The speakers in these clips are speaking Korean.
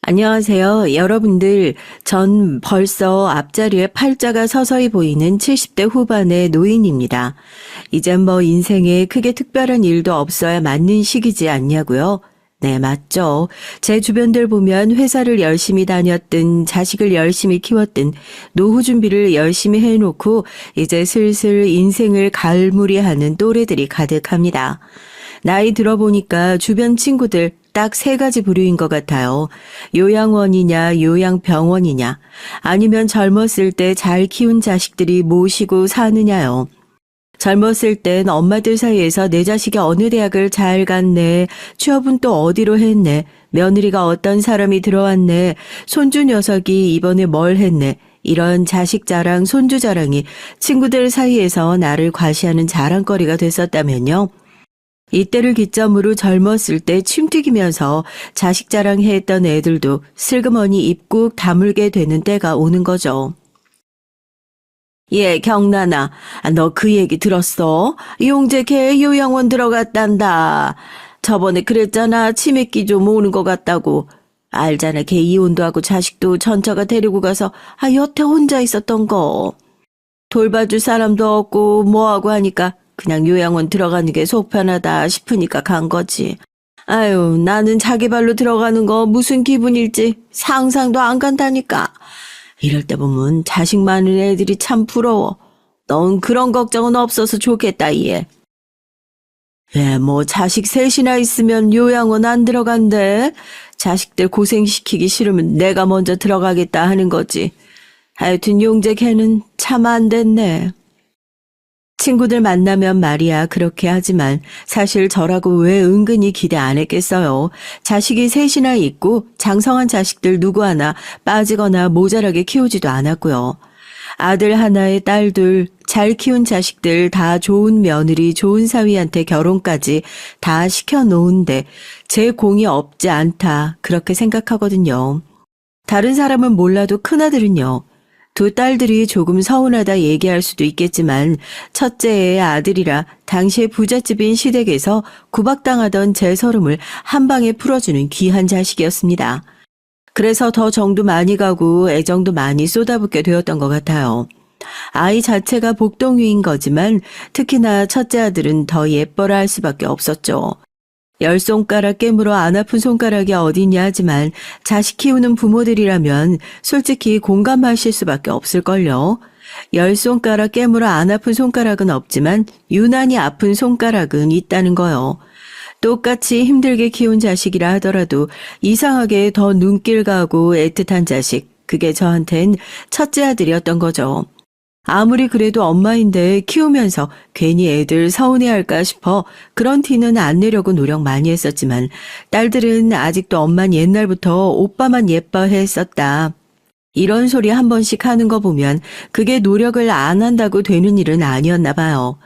안녕하세요. 여러분들, 전 벌써 앞자리에 팔자가 서서히 보이는 70대 후반의 노인입니다. 이젠 뭐 인생에 크게 특별한 일도 없어야 맞는 시기지 않냐고요? 네, 맞죠. 제 주변들 보면 회사를 열심히 다녔든 자식을 열심히 키웠든 노후 준비를 열심히 해놓고 이제 슬슬 인생을 갈무리하는 또래들이 가득합니다. 나이 들어보니까 주변 친구들 딱 세 가지 부류인 것 같아요. 요양원이냐, 요양병원이냐, 아니면 젊었을 때 잘 키운 자식들이 모시고 사느냐요. 젊었을 땐 엄마들 사이에서 내 자식이 어느 대학을 잘 갔네, 취업은 또 어디로 했네, 며느리가 어떤 사람이 들어왔네, 손주 녀석이 이번에 뭘 했네, 이런 자식 자랑, 손주 자랑이 친구들 사이에서 나를 과시하는 자랑거리가 됐었다면요. 이때를 기점으로 젊었을 때 침튀기면서 자식 자랑했던 애들도 슬그머니 입 꾹 다물게 되는 때가 오는 거죠. 예, 경란아, 너 그 얘기 들었어? 용재 걔 요양원 들어갔단다. 저번에 그랬잖아. 치매기 좀 오는 것 같다고. 알잖아. 걔 이혼도 하고 자식도 전처가 데리고 가서 여태 혼자 있었던 거. 돌봐줄 사람도 없고 뭐하고 하니까 그냥 요양원 들어가는 게 속 편하다 싶으니까 간 거지. 아유, 나는 자기 발로 들어가는 거 무슨 기분일지 상상도 안 간다니까. 이럴 때 보면 자식 많은 애들이 참 부러워. 넌 그런 걱정은 없어서 좋겠다, 얘. 예, 뭐 자식 셋이나 있으면 요양원 안 들어간대. 자식들 고생시키기 싫으면 내가 먼저 들어가겠다 하는 거지. 하여튼 용재 걔는 참 안 됐네. 친구들 만나면 말이야 그렇게 하지만 사실 저라고 왜 은근히 기대 안 했겠어요. 자식이 셋이나 있고 장성한 자식들 누구 하나 빠지거나 모자라게 키우지도 않았고요. 아들 하나에 딸 둘, 잘 키운 자식들 다 좋은 며느리, 좋은 사위한테 결혼까지 다 시켜놓은데 제 공이 없지 않다 그렇게 생각하거든요. 다른 사람은 몰라도 큰아들은요. 두 딸들이 조금 서운하다 얘기할 수도 있겠지만 첫째의 아들이라 당시의 부잣집인 시댁에서 구박당하던 제 서름을 한 방에 풀어주는 귀한 자식이었습니다. 그래서 더 정도 많이 가고 애정도 많이 쏟아붓게 되었던 것 같아요. 아이 자체가 복동이인 거지만 특히나 첫째 아들은 더 예뻐라 할 수밖에 없었죠. 10손가락 깨물어 안 아픈 손가락이 어디냐 하지만 자식 키우는 부모들이라면 솔직히 공감하실 수밖에 없을걸요. 10손가락 깨물어 안 아픈 손가락은 없지만 유난히 아픈 손가락은 있다는 거요. 똑같이 힘들게 키운 자식이라 하더라도 이상하게 더 눈길 가고 애틋한 자식, 그게 저한텐 첫째 아들이었던 거죠. 아무리 그래도 엄마인데 키우면서 괜히 애들 서운해할까 싶어 그런 티는 안 내려고 노력 많이 했었지만 딸들은 아직도 엄만 옛날부터 오빠만 예뻐했었다. 이런 소리 한 번씩 하는 거 보면 그게 노력을 안 한다고 되는 일은 아니었나 봐요.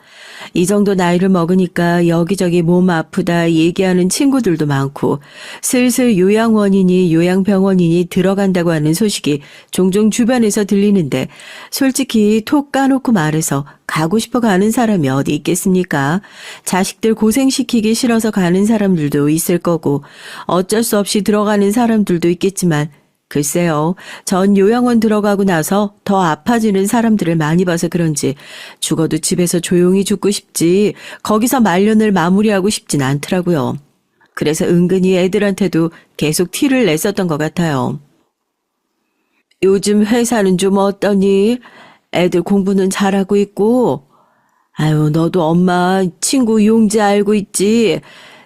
이 정도 나이를 먹으니까 여기저기 몸 아프다 얘기하는 친구들도 많고 슬슬 요양원이니 요양병원이니 들어간다고 하는 소식이 종종 주변에서 들리는데 솔직히 톡 까놓고 말해서 가고 싶어 가는 사람이 어디 있겠습니까? 자식들 고생시키기 싫어서 가는 사람들도 있을 거고 어쩔 수 없이 들어가는 사람들도 있겠지만 글쎄요, 전 요양원 들어가고 나서 더 아파지는 사람들을 많이 봐서 그런지 죽어도 집에서 조용히 죽고 싶지 거기서 말년을 마무리하고 싶진 않더라고요. 그래서 은근히 애들한테도 계속 티를 냈었던 것 같아요. 요즘 회사는 좀 어떠니? 애들 공부는 잘하고 있고? 아유, 너도 엄마 친구 용재 알고 있지?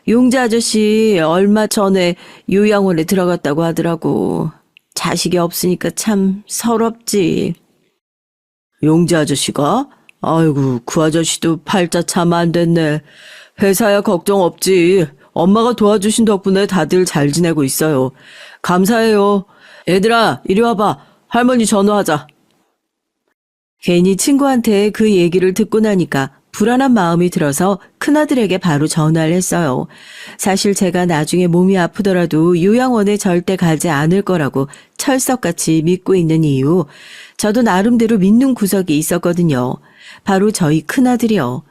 용재 아저씨 얼마 전에 요양원에 들어갔다고 하더라고. 자식이 없으니까 참 서럽지. 용재 아저씨가? 아이고, 그 아저씨도 팔자 참 안 됐네. 회사야 걱정 없지. 엄마가 도와주신 덕분에 다들 잘 지내고 있어요. 감사해요. 얘들아, 이리 와봐. 할머니 전화하자. 괜히 친구한테 그 얘기를 듣고 나니까 불안한 마음이 들어서 큰아들에게 바로 전화를 했어요. 사실 제가 나중에 몸이 아프더라도 요양원에 절대 가지 않을 거라고 철석같이 믿고 있는 이유, 저도 나름대로 믿는 구석이 있었거든요. 바로 저희 큰아들이요.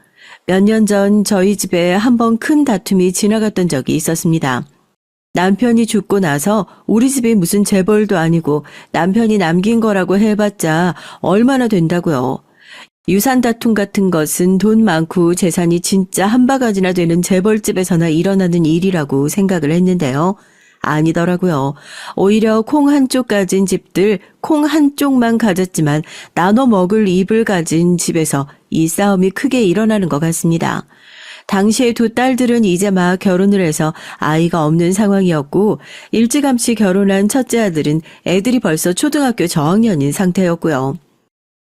몇 년 전 저희 집에 한번 큰 다툼이 지나갔던 적이 있었습니다. 남편이 죽고 나서 우리 집이 무슨 재벌도 아니고 남편이 남긴 거라고 해봤자 얼마나 된다고요. 유산 다툼 같은 것은 돈 많고 재산이 진짜 한 바가지나 되는 재벌집에서나 일어나는 일이라고 생각을 했는데요. 아니더라고요. 오히려 콩 한쪽 가진 집들, 콩 한쪽만 가졌지만 나눠 먹을 입을 가진 집에서 이 싸움이 크게 일어나는 것 같습니다. 당시에 두 딸들은 이제 막 결혼을 해서 아이가 없는 상황이었고 일찌감치 결혼한 첫째 아들은 애들이 벌써 초등학교 저학년인 상태였고요.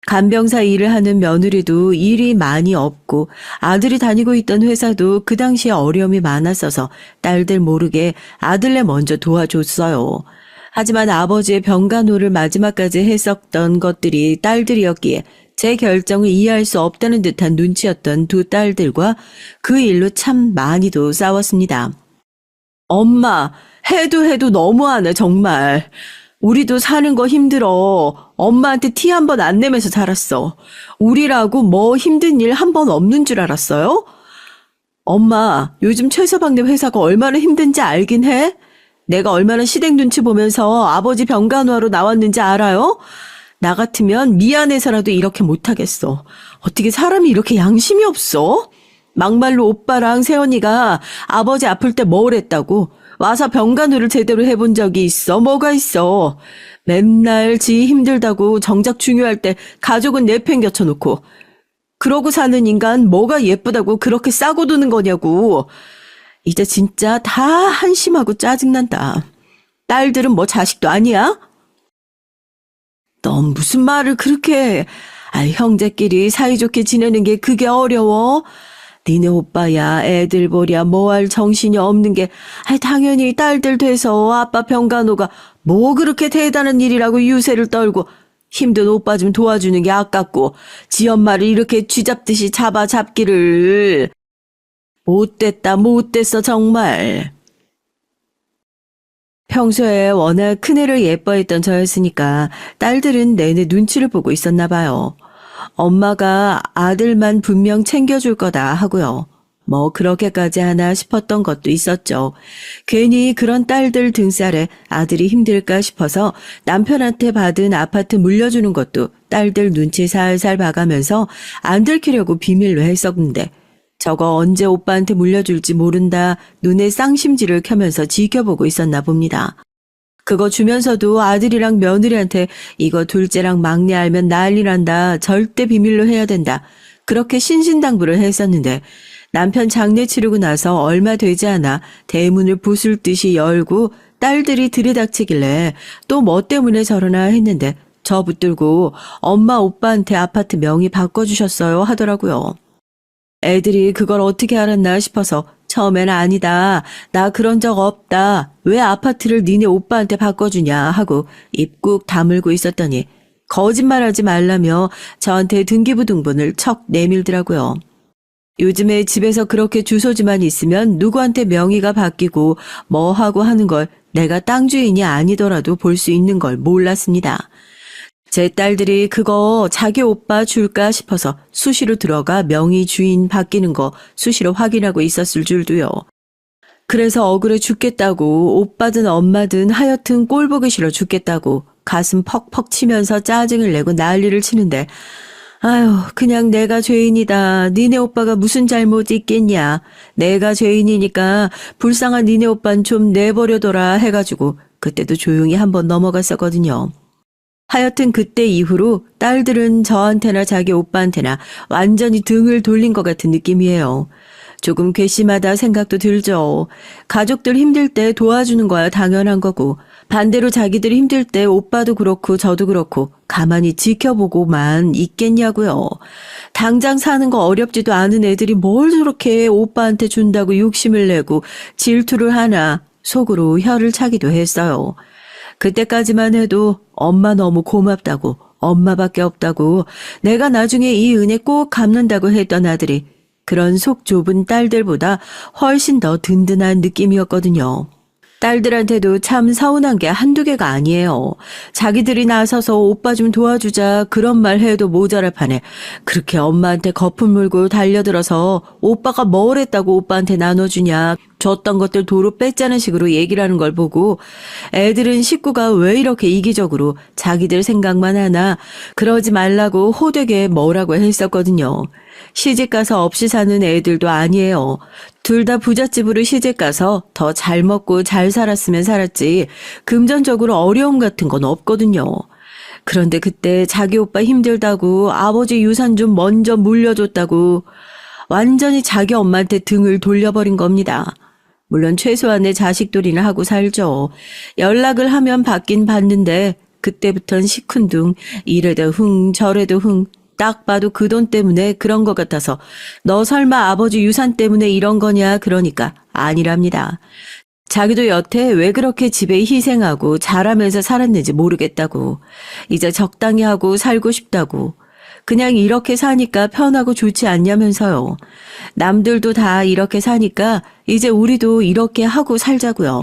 간병사 일을 하는 며느리도 일이 많이 없고 아들이 다니고 있던 회사도 그 당시에 어려움이 많았어서 딸들 모르게 아들네 먼저 도와줬어요. 하지만 아버지의 병간호를 마지막까지 했었던 것들이 딸들이었기에 제 결정을 이해할 수 없다는 듯한 눈치였던 두 딸들과 그 일로 참 많이도 싸웠습니다. 엄마, 해도 너무하네, 정말. 우리도 사는 거 힘들어. 엄마한테 티 한 번 안 내면서 자랐어. 우리라고 뭐 힘든 일 한 번 없는 줄 알았어요? 엄마, 요즘 최서방네 회사가 얼마나 힘든지 알긴 해? 내가 얼마나 시댁 눈치 보면서 아버지 병간호하러 나왔는지 알아요? 나 같으면 미안해서라도 이렇게 못하겠어. 어떻게 사람이 이렇게 양심이 없어? 막말로 오빠랑 새언니가 아버지 아플 때 뭘 했다고 와서 병간호를 제대로 해본 적이 있어? 뭐가 있어? 맨날 지 힘들다고 정작 중요할 때 가족은 내팽겨쳐 놓고 그러고 사는 인간 뭐가 예쁘다고 그렇게 싸고 두는 거냐고. 이제 진짜 다 한심하고 짜증난다. 딸들은 뭐 자식도 아니야? 넌 무슨 말을 그렇게 해. 형제끼리 사이좋게 지내는 게 그게 어려워? 니네 오빠야 애들 보랴 뭐 할 정신이 없는 게 당연히 딸들 돼서 아빠 병간호가 뭐 그렇게 대단한 일이라고 유세를 떨고 힘든 오빠 좀 도와주는 게 아깝고 지 엄마를 이렇게 쥐잡듯이 잡기를. 못됐어 정말. 평소에 워낙 큰애를 예뻐했던 저였으니까 딸들은 내내 눈치를 보고 있었나 봐요. 엄마가 아들만 분명 챙겨줄 거다 하고요. 뭐 그렇게까지 하나 싶었던 것도 있었죠. 괜히 그런 딸들 등살에 아들이 힘들까 싶어서 남편한테 받은 아파트 물려주는 것도 딸들 눈치 살살 봐가면서 안 들키려고 비밀로 했었는데 저거 언제 오빠한테 물려줄지 모른다 눈에 쌍심지를 켜면서 지켜보고 있었나 봅니다. 그거 주면서도 아들이랑 며느리한테 이거 둘째랑 막내 알면 난리 난다. 절대 비밀로 해야 된다. 그렇게 신신당부를 했었는데 남편 장례 치르고 나서 얼마 되지 않아 대문을 부술 듯이 열고 딸들이 들이닥치길래 또 뭐 때문에 저러나 했는데 저 붙들고 엄마 오빠한테 아파트 명의 바꿔주셨어요 하더라고요. 애들이 그걸 어떻게 알았나 싶어서 처음엔 아니다. 나 그런 적 없다. 왜 아파트를 니네 오빠한테 바꿔주냐 하고 입 꾹 다물고 있었더니 거짓말하지 말라며 저한테 등기부등본을 척 내밀더라고요. 요즘에 집에서 그렇게 주소지만 있으면 누구한테 명의가 바뀌고 뭐 하고 하는 걸 내가 땅 주인이 아니더라도 볼 수 있는 걸 몰랐습니다. 제 딸들이 그거 자기 오빠 줄까 싶어서 수시로 들어가 명의 주인 바뀌는 거 수시로 확인하고 있었을 줄도요. 그래서 억울해 죽겠다고 오빠든 엄마든 하여튼 꼴 보기 싫어 죽겠다고 가슴 퍽퍽 치면서 짜증을 내고 난리를 치는데 그냥 내가 죄인이다. 니네 오빠가 무슨 잘못 있겠냐. 내가 죄인이니까 불쌍한 니네 오빠는 좀 내버려둬라 해가지고 그때도 조용히 한번 넘어갔었거든요. 하여튼 그때 이후로 딸들은 저한테나 자기 오빠한테나 완전히 등을 돌린 것 같은 느낌이에요. 조금 괘씸하다 생각도 들죠. 가족들 힘들 때 도와주는 거야 당연한 거고 반대로 자기들이 힘들 때 오빠도 그렇고 저도 그렇고 가만히 지켜보고만 있겠냐고요. 당장 사는 거 어렵지도 않은 애들이 뭘 저렇게 오빠한테 준다고 욕심을 내고 질투를 하나 속으로 혀를 차기도 했어요. 그때까지만 해도 엄마 너무 고맙다고 엄마밖에 없다고 내가 나중에 이 은혜 꼭 갚는다고 했던 아들이 그런 속 좁은 딸들보다 훨씬 더 든든한 느낌이었거든요. 딸들한테도 참 서운한 게 한두 개가 아니에요. 자기들이 나서서 오빠 좀 도와주자 그런 말 해도 모자랄 판에 그렇게 엄마한테 거품 물고 달려들어서 오빠가 뭘 했다고 오빠한테 나눠주냐 줬던 것들 도로 뺐자는 식으로 얘기를 하는 걸 보고 애들은 식구가 왜 이렇게 이기적으로 자기들 생각만 하나 그러지 말라고 호되게 뭐라고 했었거든요. 시집가서 없이 사는 애들도 아니에요. 둘 다 부잣집으로 시집가서 더 잘 먹고 잘 살았으면 살았지 금전적으로 어려움 같은 건 없거든요. 그런데 그때 자기 오빠 힘들다고 아버지 유산 좀 먼저 물려줬다고 완전히 자기 엄마한테 등을 돌려버린 겁니다. 물론 최소한의 자식돌이나 하고 살죠. 연락을 하면 받긴 받는데 그때부턴 시큰둥 이래도 흥 저래도 흥 딱 봐도 그 돈 때문에 그런 것 같아서 너 설마 아버지 유산 때문에 이런 거냐 그러니까 아니랍니다. 자기도 여태 왜 그렇게 집에 희생하고 잘하면서 살았는지 모르겠다고. 이제 적당히 하고 살고 싶다고. 그냥 이렇게 사니까 편하고 좋지 않냐면서요. 남들도 다 이렇게 사니까 이제 우리도 이렇게 하고 살자고요.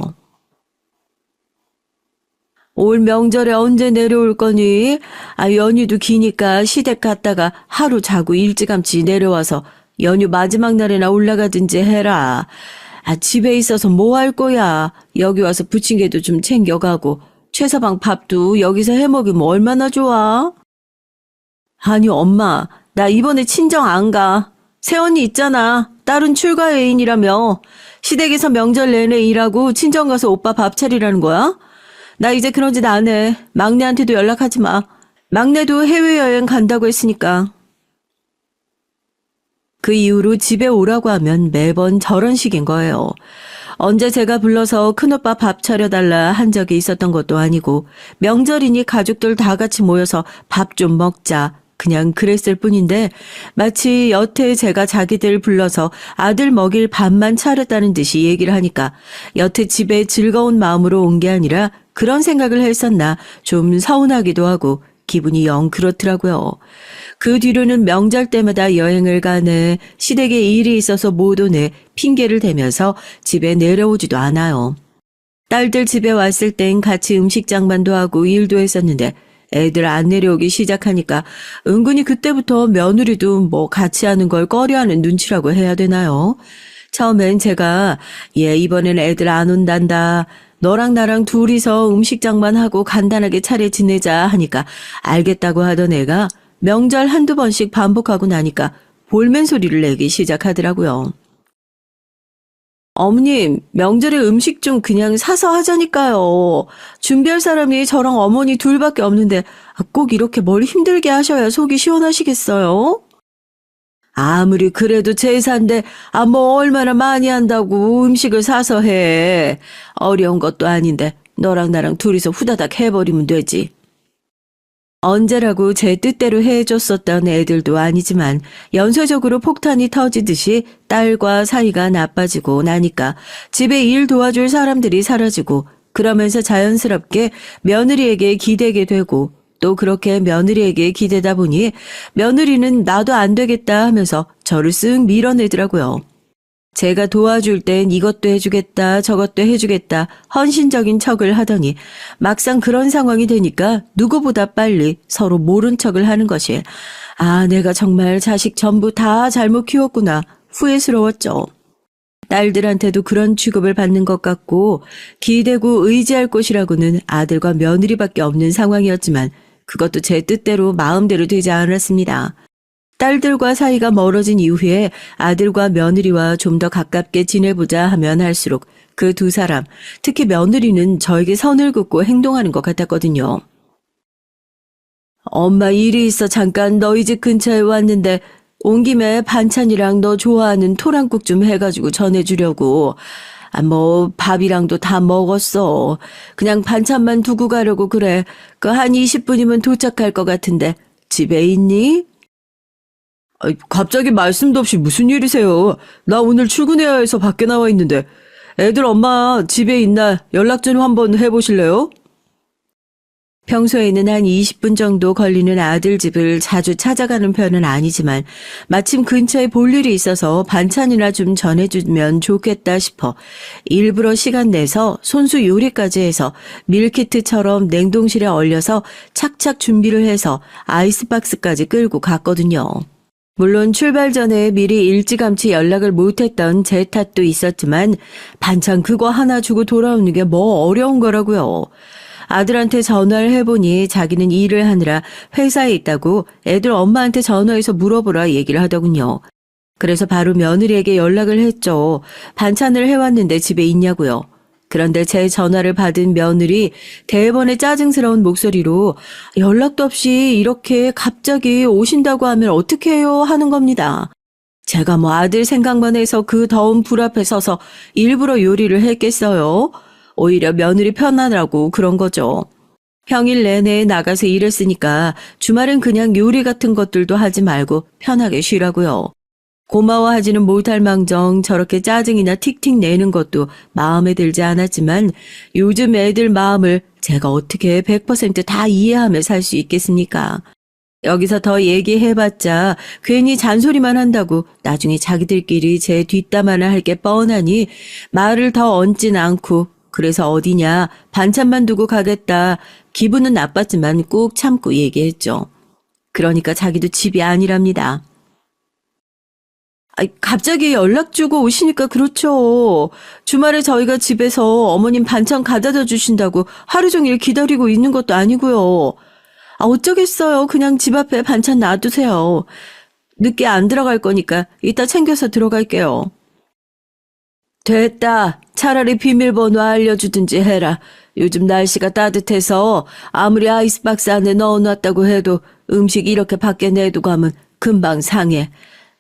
올 명절에 언제 내려올 거니? 연휴도 기니까 시댁 갔다가 하루 자고 일찌감치 내려와서 연휴 마지막 날에나 올라가든지 해라. 집에 있어서 뭐 할 거야. 여기 와서 부침개도 좀 챙겨가고 최서방 밥도 여기서 해먹으면 얼마나 좋아? 아니 엄마, 나 이번에 친정 안 가. 새언니 있잖아. 딸은 출가 애인이라며. 시댁에서 명절 내내 일하고 친정 가서 오빠 밥 차리라는 거야? 나 이제 그런 짓 안 해. 막내한테도 연락하지 마. 막내도 해외여행 간다고 했으니까. 그 이후로 집에 오라고 하면 매번 저런 식인 거예요. 언제 제가 불러서 큰오빠 밥 차려달라 한 적이 있었던 것도 아니고 명절이니 가족들 다 같이 모여서 밥 좀 먹자. 그냥 그랬을 뿐인데 마치 여태 제가 자기들 불러서 아들 먹일 밥만 차렸다는 듯이 얘기를 하니까 여태 집에 즐거운 마음으로 온 게 아니라 그런 생각을 했었나 좀 서운하기도 하고 기분이 영 그렇더라고요. 그 뒤로는 명절 때마다 여행을 가네, 시댁에 일이 있어서 못 오네 핑계를 대면서 집에 내려오지도 않아요. 딸들 집에 왔을 땐 같이 음식 장만도 하고 일도 했었는데 애들 안 내려오기 시작하니까 은근히 그때부터 며느리도 뭐 같이 하는 걸 꺼려하는 눈치라고 해야 되나요? 처음엔 제가 이번엔 애들 안 온단다. 너랑 나랑 둘이서 음식장만 하고 간단하게 차례 지내자 하니까 알겠다고 하던 애가 명절 한두 번씩 반복하고 나니까 볼멘 소리를 내기 시작하더라고요. 어머님, 명절에 음식 좀 그냥 사서 하자니까요. 준비할 사람이 저랑 어머니 둘밖에 없는데 꼭 이렇게 뭘 힘들게 하셔야 속이 시원하시겠어요? 아무리 그래도 제사인데 뭐 얼마나 많이 한다고 음식을 사서 해. 어려운 것도 아닌데 너랑 나랑 둘이서 후다닥 해버리면 되지. 언제라고 제 뜻대로 해줬었던 애들도 아니지만 연쇄적으로 폭탄이 터지듯이 딸과 사이가 나빠지고 나니까 집에 일 도와줄 사람들이 사라지고 그러면서 자연스럽게 며느리에게 기대게 되고 또 그렇게 며느리에게 기대다 보니 며느리는 나도 안 되겠다 하면서 저를 쓱 밀어내더라고요. 제가 도와줄 땐 이것도 해주겠다 저것도 해주겠다 헌신적인 척을 하더니 막상 그런 상황이 되니까 누구보다 빨리 서로 모른 척을 하는 것이 내가 정말 자식 전부 다 잘못 키웠구나 후회스러웠죠. 딸들한테도 그런 취급을 받는 것 같고 기대고 의지할 곳이라고는 아들과 며느리밖에 없는 상황이었지만 그것도 제 뜻대로 마음대로 되지 않았습니다. 딸들과 사이가 멀어진 이후에 아들과 며느리와 좀 더 가깝게 지내보자 하면 할수록 그 두 사람, 특히 며느리는 저에게 선을 긋고 행동하는 것 같았거든요. 엄마 일이 있어 잠깐 너희 집 근처에 왔는데 온 김에 반찬이랑 너 좋아하는 토랑국 좀 해가지고 전해주려고. 뭐 밥이랑도 다 먹었어. 그냥 반찬만 두고 가려고 그래. 그 한 20분이면 도착할 것 같은데 집에 있니? 갑자기 말씀도 없이 무슨 일이세요? 나 오늘 출근해야 해서 밖에 나와 있는데 애들 엄마 집에 있나 연락 좀 한번 해보실래요? 평소에는 한 20분 정도 걸리는 아들 집을 자주 찾아가는 편은 아니지만 마침 근처에 볼 일이 있어서 반찬이나 좀 전해주면 좋겠다 싶어 일부러 시간 내서 손수 요리까지 해서 밀키트처럼 냉동실에 얼려서 착착 준비를 해서 아이스박스까지 끌고 갔거든요. 물론 출발 전에 미리 일찌감치 연락을 못했던 제 탓도 있었지만 반찬 그거 하나 주고 돌아오는 게 뭐 어려운 거라고요. 아들한테 전화를 해보니 자기는 일을 하느라 회사에 있다고 애들 엄마한테 전화해서 물어보라 얘기를 하더군요. 그래서 바로 며느리에게 연락을 했죠. 반찬을 해왔는데 집에 있냐고요. 그런데 제 전화를 받은 며느리 대번에 짜증스러운 목소리로 연락도 없이 이렇게 갑자기 오신다고 하면 어떻게 해요 하는 겁니다. 제가 뭐 아들 생각만 해서 그 더운 불 앞에 서서 일부러 요리를 했겠어요? 오히려 며느리 편하라고 그런 거죠. 평일 내내 나가서 일했으니까 주말은 그냥 요리 같은 것들도 하지 말고 편하게 쉬라고요. 고마워하지는 못할 망정 저렇게 짜증이나 틱틱 내는 것도 마음에 들지 않았지만 요즘 애들 마음을 제가 어떻게 100%다 이해하며 살 수 있겠습니까? 여기서 더 얘기해봤자 괜히 잔소리만 한다고 나중에 자기들끼리 제 뒷담화를 할 게 뻔하니 말을 더 얹진 않고 그래서 어디냐 반찬만 두고 가겠다 기분은 나빴지만 꾹 참고 얘기했죠. 그러니까 자기도 집이 아니랍니다. 갑자기 연락 주고 오시니까 그렇죠. 주말에 저희가 집에서 어머님 반찬 가져다 주신다고 하루 종일 기다리고 있는 것도 아니고요. 어쩌겠어요. 그냥 집 앞에 반찬 놔두세요. 늦게 안 들어갈 거니까 이따 챙겨서 들어갈게요. 됐다. 차라리 비밀번호 알려주든지 해라. 요즘 날씨가 따뜻해서 아무리 아이스박스 안에 넣어놨다고 해도 음식 이렇게 밖에 내두고 하면 금방 상해.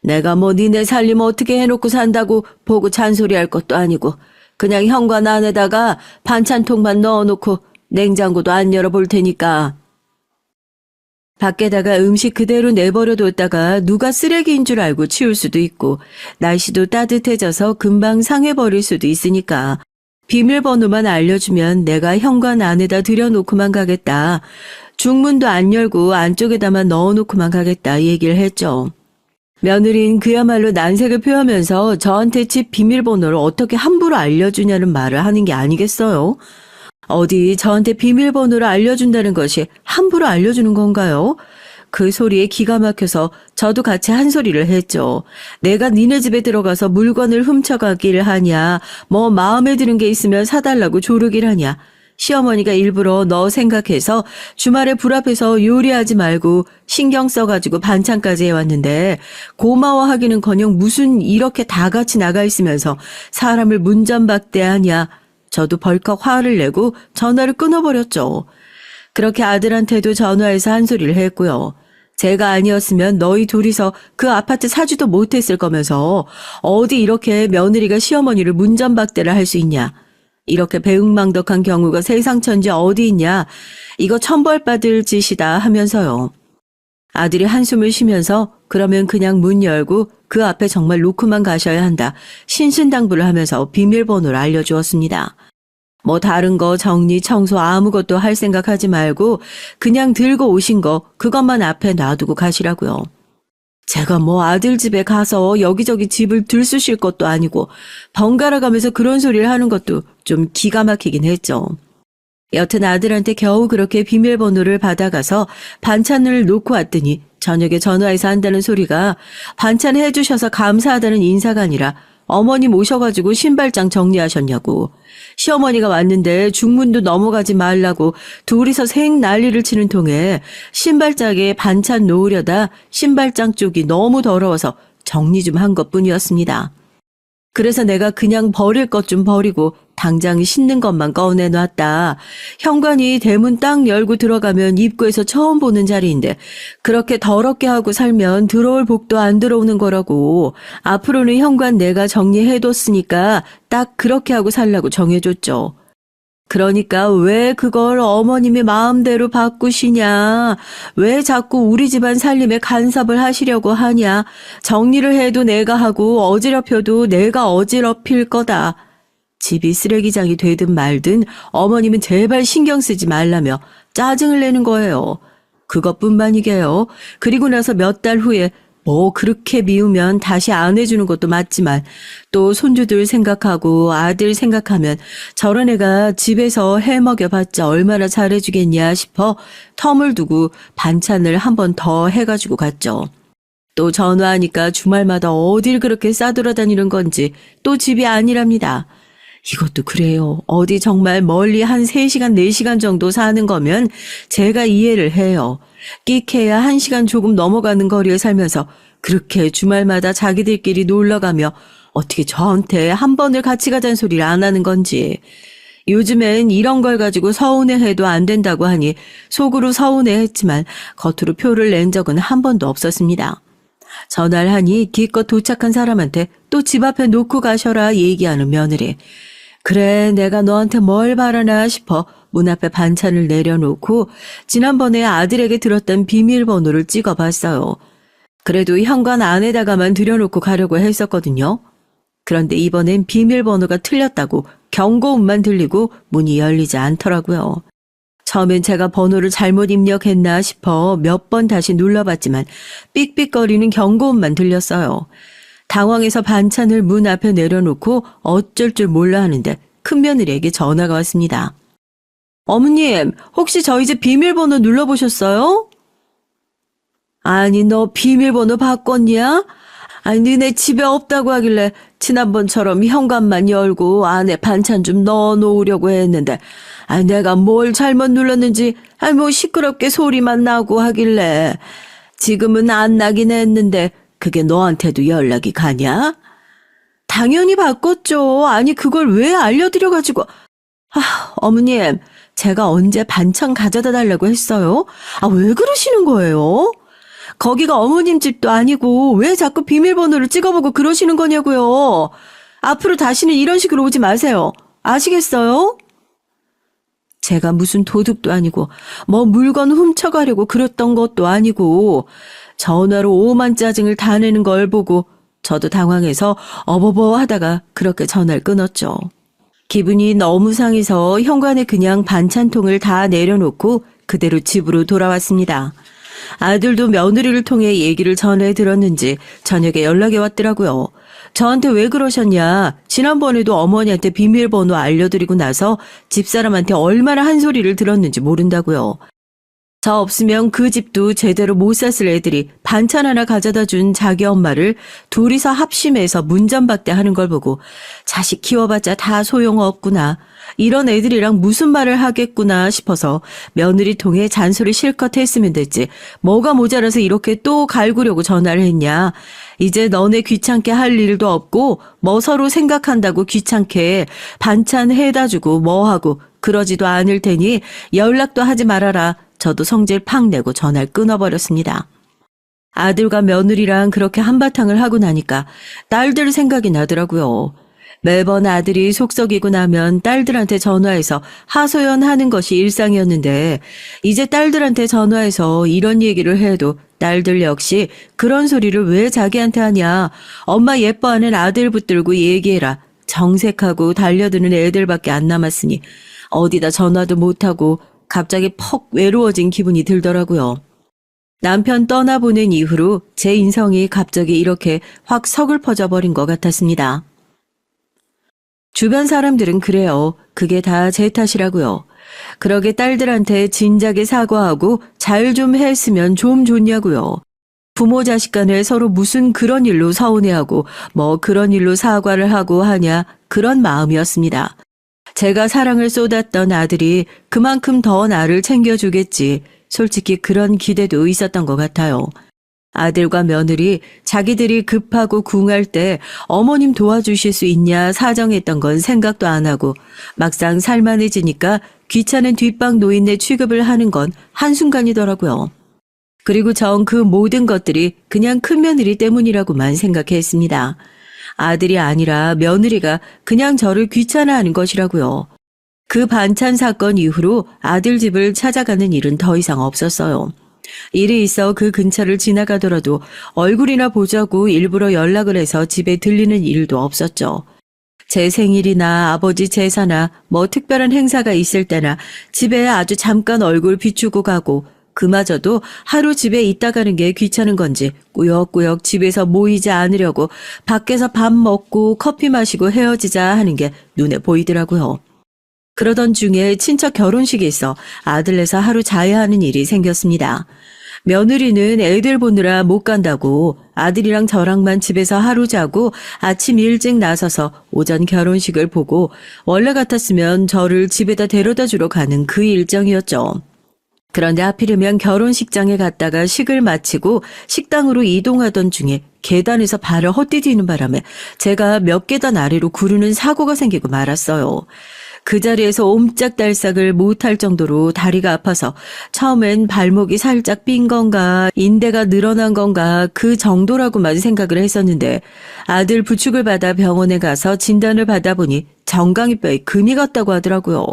내가 뭐 니네 살림 어떻게 해놓고 산다고 보고 잔소리할 것도 아니고 그냥 현관 안에다가 반찬통만 넣어놓고 냉장고도 안 열어볼 테니까. 밖에다가 음식 그대로 내버려뒀다가 누가 쓰레기인 줄 알고 치울 수도 있고 날씨도 따뜻해져서 금방 상해버릴 수도 있으니까 비밀번호만 알려주면 내가 현관 안에다 들여놓고만 가겠다. 중문도 안 열고 안쪽에다만 넣어놓고만 가겠다 얘기를 했죠. 며느린 그야말로 난색을 표하면서 저한테 집 비밀번호를 어떻게 함부로 알려주냐는 말을 하는 게 아니겠어요? 어디 저한테 비밀번호를 알려준다는 것이 함부로 알려주는 건가요? 그 소리에 기가 막혀서 저도 같이 한 소리를 했죠. 내가 니네 집에 들어가서 물건을 훔쳐가길 하냐, 뭐 마음에 드는 게 있으면 사달라고 조르길 하냐. 시어머니가 일부러 너 생각해서 주말에 불 앞에서 요리하지 말고 신경 써가지고 반찬까지 해왔는데 고마워하기는커녕 무슨 이렇게 다 같이 나가 있으면서 사람을 문전박대하냐. 저도 벌컥 화를 내고 전화를 끊어버렸죠. 그렇게 아들한테도 전화해서 한 소리를 했고요. 제가 아니었으면 너희 둘이서 그 아파트 사지도 못했을 거면서 어디 이렇게 며느리가 시어머니를 문전박대를 할 수 있냐. 이렇게 배은망덕한 경우가 세상천지 어디 있냐. 이거 천벌받을 짓이다 하면서요. 아들이 한숨을 쉬면서 그러면 그냥 문 열고 그 앞에 정말 놓고만 가셔야 한다. 신신당부를 하면서 비밀번호를 알려주었습니다. 뭐 다른 거 정리, 청소 아무것도 할 생각하지 말고 그냥 들고 오신 거 그것만 앞에 놔두고 가시라고요. 제가 뭐 아들 집에 가서 여기저기 집을 들쑤실 것도 아니고 번갈아 가면서 그런 소리를 하는 것도 좀 기가 막히긴 했죠. 여튼 아들한테 겨우 그렇게 비밀번호를 받아가서 반찬을 놓고 왔더니 저녁에 전화해서 한다는 소리가 반찬 해주셔서 감사하다는 인사가 아니라 어머니 모셔가지고 신발장 정리하셨냐고. 시어머니가 왔는데 중문도 넘어가지 말라고 둘이서 생 난리를 치는 통에 신발장에 반찬 놓으려다 신발장 쪽이 너무 더러워서 정리 좀 한 것뿐이었습니다. 그래서 내가 그냥 버릴 것 좀 버리고 당장 씻는 것만 꺼내놨다. 현관이 대문 딱 열고 들어가면 입구에서 처음 보는 자리인데 그렇게 더럽게 하고 살면 들어올 복도 안 들어오는 거라고. 앞으로는 현관 내가 정리해뒀으니까 딱 그렇게 하고 살라고 정해줬죠. 그러니까 왜 그걸 어머님이 마음대로 바꾸시냐? 왜 자꾸 우리 집안 살림에 간섭을 하시려고 하냐? 정리를 해도 내가 하고 어지럽혀도 내가 어지럽힐 거다. 집이 쓰레기장이 되든 말든 어머님은 제발 신경 쓰지 말라며 짜증을 내는 거예요. 그것뿐만이게요. 그리고 나서 몇 달 후에 뭐 그렇게 미우면 다시 안 해주는 것도 맞지만 또 손주들 생각하고 아들 생각하면 저런 애가 집에서 해먹여봤자 얼마나 잘해주겠냐 싶어 텀을 두고 반찬을 한 번 더 해가지고 갔죠. 또 전화하니까 주말마다 어딜 그렇게 싸돌아다니는 건지 또 집이 아니랍니다. 이것도 그래요. 어디 정말 멀리 한 3시간, 4시간 정도 사는 거면 제가 이해를 해요. 끽해야 1시간 조금 넘어가는 거리에 살면서 그렇게 주말마다 자기들끼리 놀러가며 어떻게 저한테 한 번을 같이 가자는 소리를 안 하는 건지. 요즘엔 이런 걸 가지고 서운해해도 안 된다고 하니 속으로 서운해했지만 겉으로 표를 낸 적은 한 번도 없었습니다. 전화를 하니 기껏 도착한 사람한테 또 집 앞에 놓고 가셔라 얘기하는 며느리. 그래, 내가 너한테 뭘 바라나 싶어 문 앞에 반찬을 내려놓고 지난번에 아들에게 들었던 비밀번호를 찍어봤어요. 그래도 현관 안에다가만 들여놓고 가려고 했었거든요. 그런데 이번엔 비밀번호가 틀렸다고 경고음만 들리고 문이 열리지 않더라고요. 처음엔 제가 번호를 잘못 입력했나 싶어 몇 번 다시 눌러봤지만 삑삑거리는 경고음만 들렸어요. 당황해서 반찬을 문 앞에 내려놓고 어쩔 줄 몰라 하는데 큰며느리에게 전화가 왔습니다. 어머님, 혹시 저희 집 비밀번호 눌러보셨어요? 아니, 너 비밀번호 바꿨냐? 아니, 너네 집에 없다고 하길래 지난번처럼 현관만 열고 안에 반찬 좀 넣어놓으려고 했는데 아니, 내가 뭘 잘못 눌렀는지 뭐 시끄럽게 소리만 나고 하길래 지금은 안 나긴 했는데 그게 너한테도 연락이 가냐? 당연히 바꿨죠. 아니, 그걸 왜 알려드려가지고. 어머님, 제가 언제 반찬 가져다 달라고 했어요? 왜 그러시는 거예요? 거기가 어머님 집도 아니고 왜 자꾸 비밀번호를 찍어보고 그러시는 거냐고요. 앞으로 다시는 이런 식으로 오지 마세요. 아시겠어요? 제가 무슨 도둑도 아니고 뭐 물건 훔쳐가려고 그랬던 것도 아니고 전화로 오만 짜증을 다 내는 걸 보고 저도 당황해서 어버버 하다가 그렇게 전화를 끊었죠. 기분이 너무 상해서 현관에 그냥 반찬통을 다 내려놓고 그대로 집으로 돌아왔습니다. 아들도 며느리를 통해 얘기를 전해 들었는지 저녁에 연락이 왔더라고요. 저한테 왜 그러셨냐. 지난번에도 어머니한테 비밀번호 알려드리고 나서 집사람한테 얼마나 한 소리를 들었는지 모른다고요. 저 없으면 그 집도 제대로 못 샀을 애들이 반찬 하나 가져다 준 자기 엄마를 둘이서 합심해서 문전박대하는 걸 보고 자식 키워봤자 다 소용없구나. 이런 애들이랑 무슨 말을 하겠구나 싶어서 며느리 통해 잔소리 실컷 했으면 됐지. 뭐가 모자라서 이렇게 또 갈구려고 전화를 했냐. 이제 너네 귀찮게 할 일도 없고 뭐 서로 생각한다고 귀찮게 반찬 해다 주고 뭐 하고 그러지도 않을 테니 연락도 하지 말아라. 저도 성질 팍 내고 전화를 끊어버렸습니다. 아들과 며느리랑 그렇게 한바탕을 하고 나니까 딸들 생각이 나더라고요. 매번 아들이 속썩이고 나면 딸들한테 전화해서 하소연하는 것이 일상이었는데 이제 딸들한테 전화해서 이런 얘기를 해도 딸들 역시 그런 소리를 왜 자기한테 하냐. 엄마 예뻐하는 아들 붙들고 얘기해라. 정색하고 달려드는 애들밖에 안 남았으니 어디다 전화도 못하고 갑자기 퍽 외로워진 기분이 들더라고요. 남편 떠나보낸 이후로 제 인성이 갑자기 이렇게 확 서글퍼져 버린 것 같았습니다. 주변 사람들은 그래요. 그게 다 제 탓이라고요. 그러게 딸들한테 진작에 사과하고 잘 좀 했으면 좀 좋냐고요. 부모 자식 간에 서로 무슨 그런 일로 서운해하고 뭐 그런 일로 사과를 하고 하냐 그런 마음이었습니다. 제가 사랑을 쏟았던 아들이 그만큼 더 나를 챙겨주겠지. 솔직히 그런 기대도 있었던 것 같아요. 아들과 며느리 자기들이 급하고 궁할 때 어머님 도와주실 수 있냐 사정했던 건 생각도 안 하고 막상 살만해지니까 귀찮은 뒷방 노인네 취급을 하는 건 한순간이더라고요. 그리고 전 그 모든 것들이 그냥 큰며느리 때문이라고만 생각했습니다. 아들이 아니라 며느리가 그냥 저를 귀찮아하는 것이라고요. 그 반찬 사건 이후로 아들 집을 찾아가는 일은 더 이상 없었어요. 일이 있어 그 근처를 지나가더라도 얼굴이나 보자고 일부러 연락을 해서 집에 들리는 일도 없었죠. 제 생일이나 아버지 제사나 뭐 특별한 행사가 있을 때나 집에 아주 잠깐 얼굴 비추고 가고 그마저도 하루 집에 있다 가는 게 귀찮은 건지 꾸역꾸역 집에서 모이지 않으려고 밖에서 밥 먹고 커피 마시고 헤어지자 하는 게 눈에 보이더라고요. 그러던 중에 친척 결혼식이 있어 아들네서 하루 자야 하는 일이 생겼습니다. 며느리는 애들 보느라 못 간다고 아들이랑 저랑만 집에서 하루 자고 아침 일찍 나서서 오전 결혼식을 보고 원래 같았으면 저를 집에다 데려다 주러 가는 그 일정이었죠. 그런데 하필이면 결혼식장에 갔다가 식을 마치고 식당으로 이동하던 중에 계단에서 발을 헛디디는 바람에 제가 몇 계단 아래로 구르는 사고가 생기고 말았어요. 그 자리에서 옴짝달싹을 못할 정도로 다리가 아파서 처음엔 발목이 살짝 삔 건가 인대가 늘어난 건가 그 정도라고만 생각을 했었는데 아들 부축을 받아 병원에 가서 진단을 받아보니 정강이뼈에 금이 갔다고 하더라고요.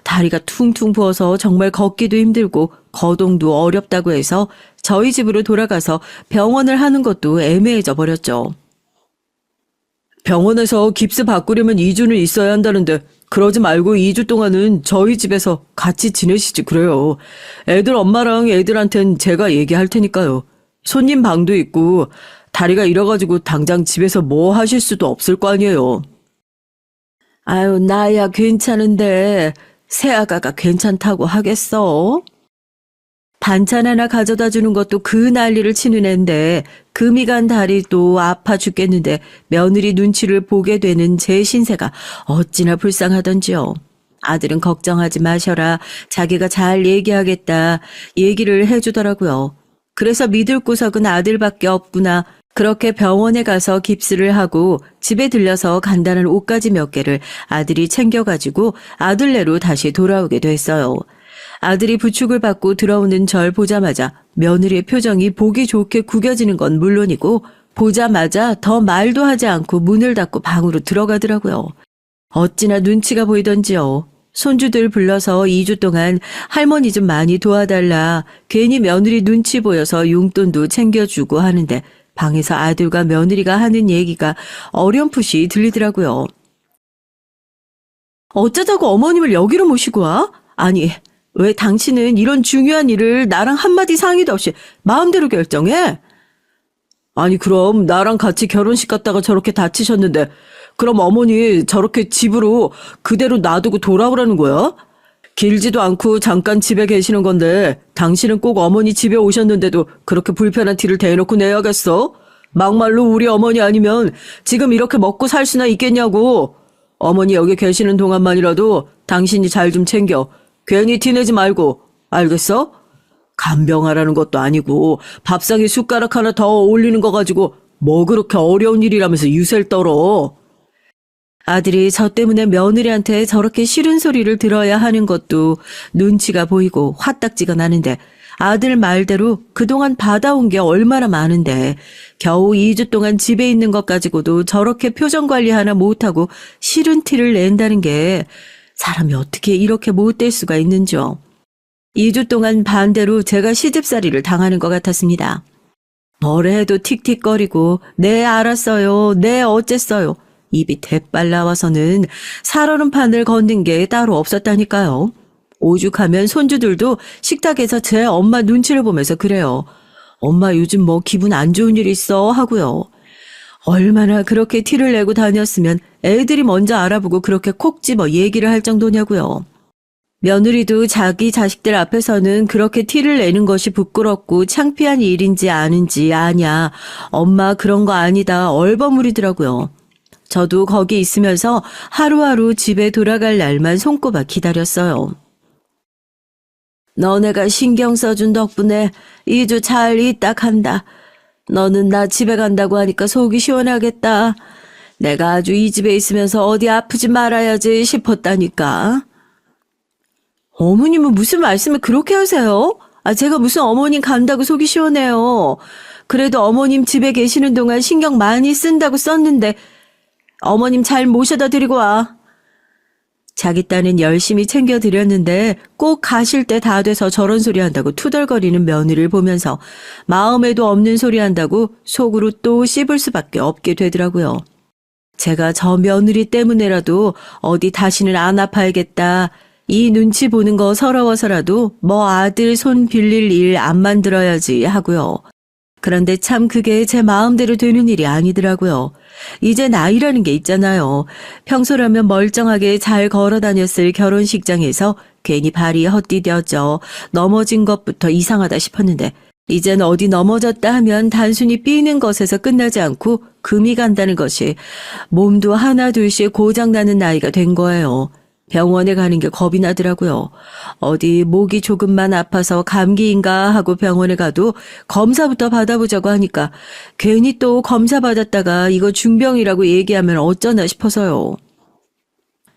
다리가 퉁퉁 부어서 정말 걷기도 힘들고 거동도 어렵다고 해서 저희 집으로 돌아가서 병원을 하는 것도 애매해져 버렸죠. 병원에서 깁스 바꾸려면 2주는 있어야 한다는데 그러지 말고 2주 동안은 저희 집에서 같이 지내시지 그래요. 애들 엄마랑 애들한텐 제가 얘기할 테니까요. 손님 방도 있고 다리가 이래가지고 당장 집에서 뭐 하실 수도 없을 거 아니에요. 아유 나야 괜찮은데 새아가가 괜찮다고 하겠어? 반찬 하나 가져다 주는 것도 그 난리를 치는 앤데 금이 간 다리도 아파 죽겠는데 며느리 눈치를 보게 되는 제 신세가 어찌나 불쌍하던지요. 아들은 걱정하지 마셔라. 자기가 잘 얘기하겠다. 얘기를 해주더라고요. 그래서 믿을 구석은 아들밖에 없구나. 그렇게 병원에 가서 깁스를 하고 집에 들려서 간단한 옷가지 몇 개를 아들이 챙겨가지고 아들네로 다시 돌아오게 됐어요. 아들이 부축을 받고 들어오는 절 보자마자 며느리의 표정이 보기 좋게 구겨지는 건 물론이고 보자마자 더 말도 하지 않고 문을 닫고 방으로 들어가더라고요. 어찌나 눈치가 보이던지요. 손주들 불러서 2주 동안 할머니 좀 많이 도와달라. 괜히 며느리 눈치 보여서 용돈도 챙겨주고 하는데 방에서 아들과 며느리가 하는 얘기가 어렴풋이 들리더라고요. 어쩌자고 어머님을 여기로 모시고 와? 아니, 왜 당신은 이런 중요한 일을 나랑 한마디 상의도 없이 마음대로 결정해? 아니 그럼 나랑 같이 결혼식 갔다가 저렇게 다치셨는데 그럼 어머니 저렇게 집으로 그대로 놔두고 돌아오라는 거야? 길지도 않고 잠깐 집에 계시는 건데 당신은 꼭 어머니 집에 오셨는데도 그렇게 불편한 티를 대놓고 내야겠어? 막말로 우리 어머니 아니면 지금 이렇게 먹고 살 수나 있겠냐고. 어머니 여기 계시는 동안만이라도 당신이 잘 좀 챙겨. 괜히 티내지 말고. 알겠어? 간병하라는 것도 아니고 밥상에 숟가락 하나 더 올리는 거 가지고 뭐 그렇게 어려운 일이라면서 유세를 떨어. 아들이 저 때문에 며느리한테 저렇게 싫은 소리를 들어야 하는 것도 눈치가 보이고 화딱지가 나는데 아들 말대로 그동안 받아온 게 얼마나 많은데 겨우 2주 동안 집에 있는 것 가지고도 저렇게 표정 관리 하나 못하고 싫은 티를 낸다는 게 사람이 어떻게 이렇게 못될 수가 있는지요. 2주 동안 반대로 제가 시집살이를 당하는 것 같았습니다. 뭘 해도 틱틱거리고 네 알았어요. 네 어쨌어요. 입이 대빨 나와서는 살얼음판을 걷는 게 따로 없었다니까요. 오죽하면 손주들도 식탁에서 제 엄마 눈치를 보면서 그래요. 엄마 요즘 뭐 기분 안 좋은 일 있어 하고요. 얼마나 그렇게 티를 내고 다녔으면 애들이 먼저 알아보고 그렇게 콕 집어 얘기를 할 정도냐고요. 며느리도 자기 자식들 앞에서는 그렇게 티를 내는 것이 부끄럽고 창피한 일인지 아는지 아냐. 엄마 그런 거 아니다 얼버무리더라고요. 저도 거기 있으면서 하루하루 집에 돌아갈 날만 손꼽아 기다렸어요. 너네가 신경 써준 덕분에 2주 잘 있다 간다. 너는 나 집에 간다고 하니까 속이 시원하겠다. 내가 아주 이 집에 있으면서 어디 아프지 말아야지 싶었다니까. 어머님은 무슨 말씀을 그렇게 하세요? 제가 무슨 어머님 간다고 속이 시원해요. 그래도 어머님 집에 계시는 동안 신경 많이 쓴다고 썼는데 어머님 잘 모셔다 드리고 와. 자기 딴은 열심히 챙겨드렸는데 꼭 가실 때 다 돼서 저런 소리 한다고 투덜거리는 며느리를 보면서 마음에도 없는 소리 한다고 속으로 또 씹을 수밖에 없게 되더라고요. 제가 저 며느리 때문에라도 어디 다시는 안 아파야겠다. 이 눈치 보는 거 서러워서라도 뭐 아들 손 빌릴 일 안 만들어야지 하고요. 그런데 참 그게 제 마음대로 되는 일이 아니더라고요. 이제 나이라는 게 있잖아요. 평소라면 멀쩡하게 잘 걸어 다녔을 결혼식장에서 괜히 발이 헛디뎌져 넘어진 것부터 이상하다 싶었는데 이젠 어디 넘어졌다 하면 단순히 삐는 것에서 끝나지 않고 금이 간다는 것이 몸도 하나 둘씩 고장나는 나이가 된 거예요. 병원에 가는 게 겁이 나더라고요. 어디 목이 조금만 아파서 감기인가 하고 병원에 가도 검사부터 받아보자고 하니까 괜히 또 검사 받았다가 이거 중병이라고 얘기하면 어쩌나 싶어서요.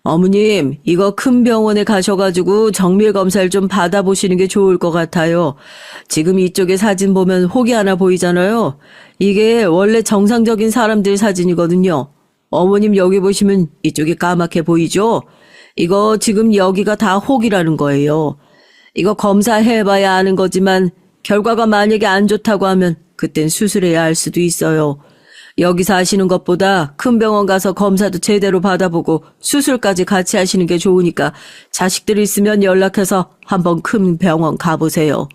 어머님, 이거 큰 병원에 가셔가지고 정밀 검사를 좀 받아보시는 게 좋을 것 같아요. 지금 이쪽에 사진 보면 혹이 하나 보이잖아요. 이게 원래 정상적인 사람들 사진이거든요. 어머님 여기 보시면 이쪽이 까맣게 보이죠? 이거 지금 여기가 다 혹이라는 거예요. 이거 검사해봐야 아는 거지만 결과가 만약에 안 좋다고 하면 그땐 수술해야 할 수도 있어요. 여기서 하시는 것보다 큰 병원 가서 검사도 제대로 받아보고 수술까지 같이 하시는 게 좋으니까 자식들 있으면 연락해서 한번 큰 병원 가보세요.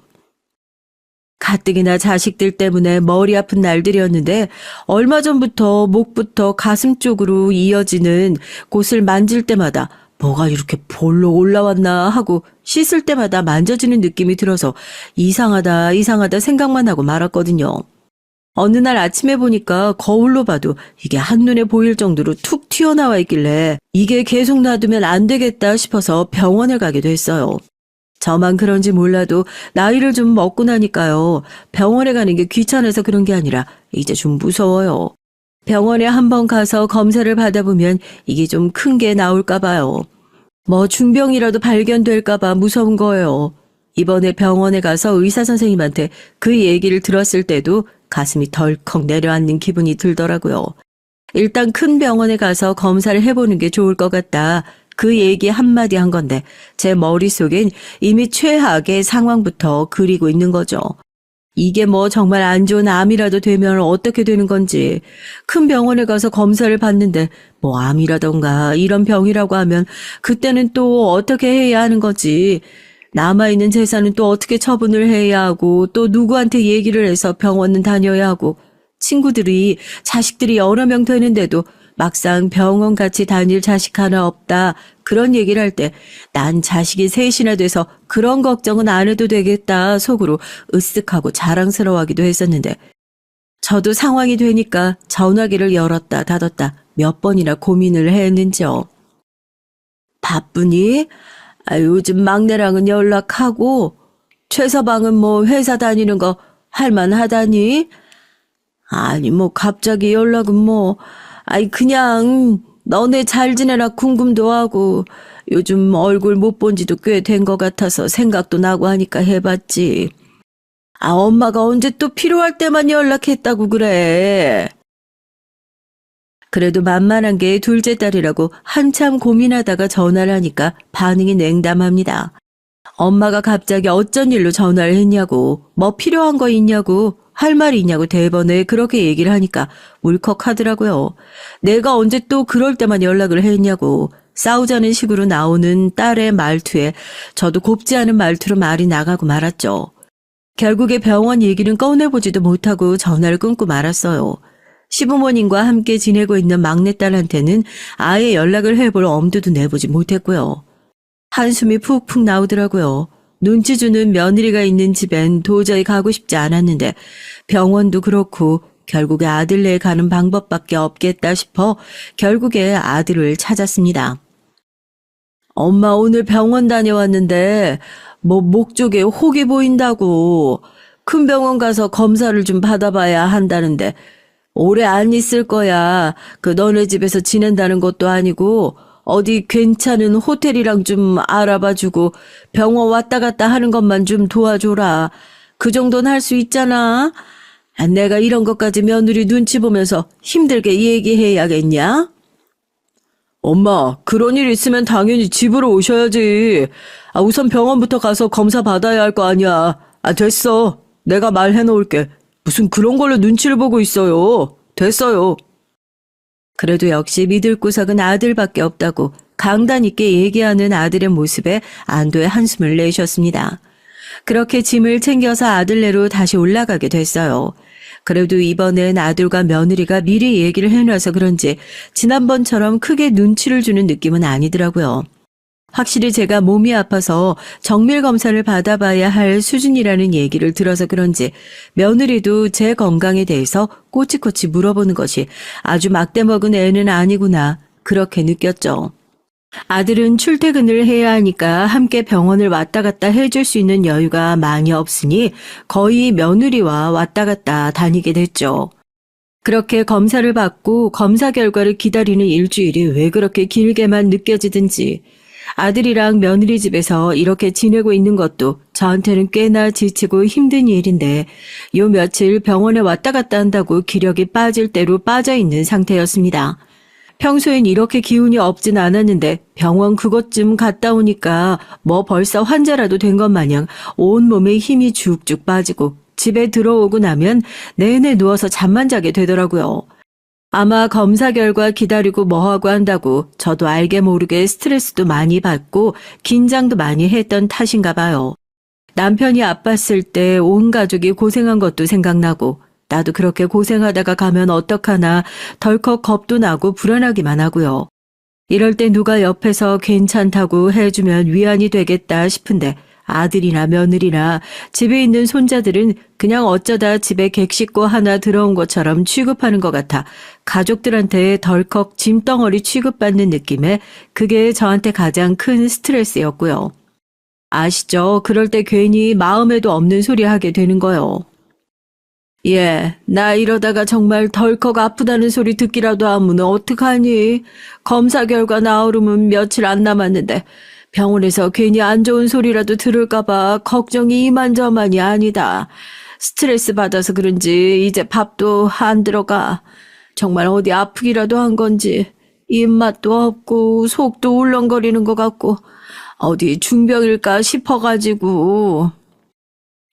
가뜩이나 자식들 때문에 머리 아픈 날들이었는데 얼마 전부터 목부터 가슴 쪽으로 이어지는 곳을 만질 때마다 뭐가 이렇게 볼록 올라왔나 하고 씻을 때마다 만져지는 느낌이 들어서 이상하다 생각만 하고 말았거든요. 어느 날 아침에 보니까 거울로 봐도 이게 한눈에 보일 정도로 툭 튀어나와 있길래 이게 계속 놔두면 안 되겠다 싶어서 병원을 가게 됐어요. 저만 그런지 몰라도 나이를 좀 먹고 나니까요. 병원에 가는 게 귀찮아서 그런 게 아니라 이제 좀 무서워요. 병원에 한번 가서 검사를 받아보면 이게 좀 큰 게 나올까 봐요. 뭐 중병이라도 발견될까 봐 무서운 거예요. 이번에 병원에 가서 의사 선생님한테 그 얘기를 들었을 때도 가슴이 덜컥 내려앉는 기분이 들더라고요. 일단 큰 병원에 가서 검사를 해보는 게 좋을 것 같다. 그 얘기 한마디 한 건데 제 머릿속엔 이미 최악의 상황부터 그리고 있는 거죠. 이게 뭐 정말 안 좋은 암이라도 되면 어떻게 되는 건지. 큰 병원에 가서 검사를 받는데 뭐 암이라던가 이런 병이라고 하면 그때는 또 어떻게 해야 하는 거지. 남아있는 재산은 또 어떻게 처분을 해야 하고 또 누구한테 얘기를 해서 병원은 다녀야 하고 친구들이 자식들이 여러 명 되는데도 막상 병원 같이 다닐 자식 하나 없다 그런 얘기를 할 때 난 자식이 셋이나 돼서 그런 걱정은 안 해도 되겠다 속으로 으쓱하고 자랑스러워하기도 했었는데 저도 상황이 되니까 전화기를 열었다 닫았다 몇 번이나 고민을 했는지요. 바쁘니? 요즘 막내랑은 연락하고 최서방은 뭐 회사 다니는 거 할만하다니? 아니 뭐 갑자기 연락은 뭐 그냥 너네 잘 지내나 궁금도 하고 요즘 얼굴 못 본 지도 꽤 된 것 같아서 생각도 나고 하니까 해봤지. 엄마가 언제 또 필요할 때만 연락했다고 그래. 그래도 만만한 게 둘째 딸이라고 한참 고민하다가 전화를 하니까 반응이 냉담합니다. 엄마가 갑자기 어쩐 일로 전화를 했냐고, 뭐 필요한 거 있냐고, 할 말이 있냐고 대번에 그렇게 얘기를 하니까 울컥하더라고요. 내가 언제 또 그럴 때만 연락을 했냐고 싸우자는 식으로 나오는 딸의 말투에 저도 곱지 않은 말투로 말이 나가고 말았죠. 결국에 병원 얘기는 꺼내보지도 못하고 전화를 끊고 말았어요. 시부모님과 함께 지내고 있는 막내딸한테는 아예 연락을 해볼 엄두도 내보지 못했고요. 한숨이 푹푹 나오더라고요. 눈치 주는 며느리가 있는 집엔 도저히 가고 싶지 않았는데 병원도 그렇고 결국에 아들네 가는 방법밖에 없겠다 싶어 결국에 아들을 찾았습니다. 엄마 오늘 병원 다녀왔는데 뭐 목 쪽에 혹이 보인다고 큰 병원 가서 검사를 좀 받아봐야 한다는데 오래 안 있을 거야. 너네 집에서 지낸다는 것도 아니고 어디 괜찮은 호텔이랑 좀 알아봐주고 병원 왔다 갔다 하는 것만 좀 도와줘라. 그 정도는 할 수 있잖아. 내가 이런 것까지 며느리 눈치 보면서 힘들게 얘기해야겠냐? 엄마, 그런 일 있으면 당연히 집으로 오셔야지. 우선 병원부터 가서 검사 받아야 할 거 아니야. 됐어. 내가 말해놓을게. 무슨 그런 걸로 눈치를 보고 있어요. 됐어요. 그래도 역시 믿을 구석은 아들밖에 없다고 강단 있게 얘기하는 아들의 모습에 안도의 한숨을 내셨습니다. 그렇게 짐을 챙겨서 아들네로 다시 올라가게 됐어요. 그래도 이번엔 아들과 며느리가 미리 얘기를 해놔서 그런지 지난번처럼 크게 눈치를 주는 느낌은 아니더라고요. 확실히 제가 몸이 아파서 정밀 검사를 받아봐야 할 수준이라는 얘기를 들어서 그런지 며느리도 제 건강에 대해서 꼬치꼬치 물어보는 것이 아주 막대먹은 애는 아니구나 그렇게 느꼈죠. 아들은 출퇴근을 해야 하니까 함께 병원을 왔다 갔다 해줄 수 있는 여유가 많이 없으니 거의 며느리와 왔다 갔다 다니게 됐죠. 그렇게 검사를 받고 검사 결과를 기다리는 일주일이 왜 그렇게 길게만 느껴지든지 아들이랑 며느리 집에서 이렇게 지내고 있는 것도 저한테는 꽤나 지치고 힘든 일인데 요 며칠 병원에 왔다 갔다 한다고 기력이 빠질 대로 빠져 있는 상태였습니다. 평소엔 이렇게 기운이 없진 않았는데 병원 그것쯤 갔다 오니까 뭐 벌써 환자라도 된 것 마냥 온몸에 힘이 죽죽 빠지고 집에 들어오고 나면 내내 누워서 잠만 자게 되더라고요. 아마 검사 결과 기다리고 뭐하고 한다고 저도 알게 모르게 스트레스도 많이 받고 긴장도 많이 했던 탓인가 봐요. 남편이 아팠을 때 온 가족이 고생한 것도 생각나고 나도 그렇게 고생하다가 가면 어떡하나 덜컥 겁도 나고 불안하기만 하고요. 이럴 때 누가 옆에서 괜찮다고 해주면 위안이 되겠다 싶은데 아들이나 며느리나 집에 있는 손자들은 그냥 어쩌다 집에 객식구 하나 들어온 것처럼 취급하는 것 같아 가족들한테 덜컥 짐덩어리 취급받는 느낌에 그게 저한테 가장 큰 스트레스였고요. 아시죠? 그럴 때 괜히 마음에도 없는 소리 하게 되는 거요. 예, 나 이러다가 정말 덜컥 아프다는 소리 듣기라도 하면 어떡하니? 검사 결과 나오려면 며칠 안 남았는데 병원에서 괜히 안 좋은 소리라도 들을까봐 걱정이 이만저만이 아니다. 스트레스 받아서 그런지 이제 밥도 안 들어가. 정말 어디 아프기라도 한 건지 입맛도 없고 속도 울렁거리는 것 같고 어디 중병일까 싶어가지고.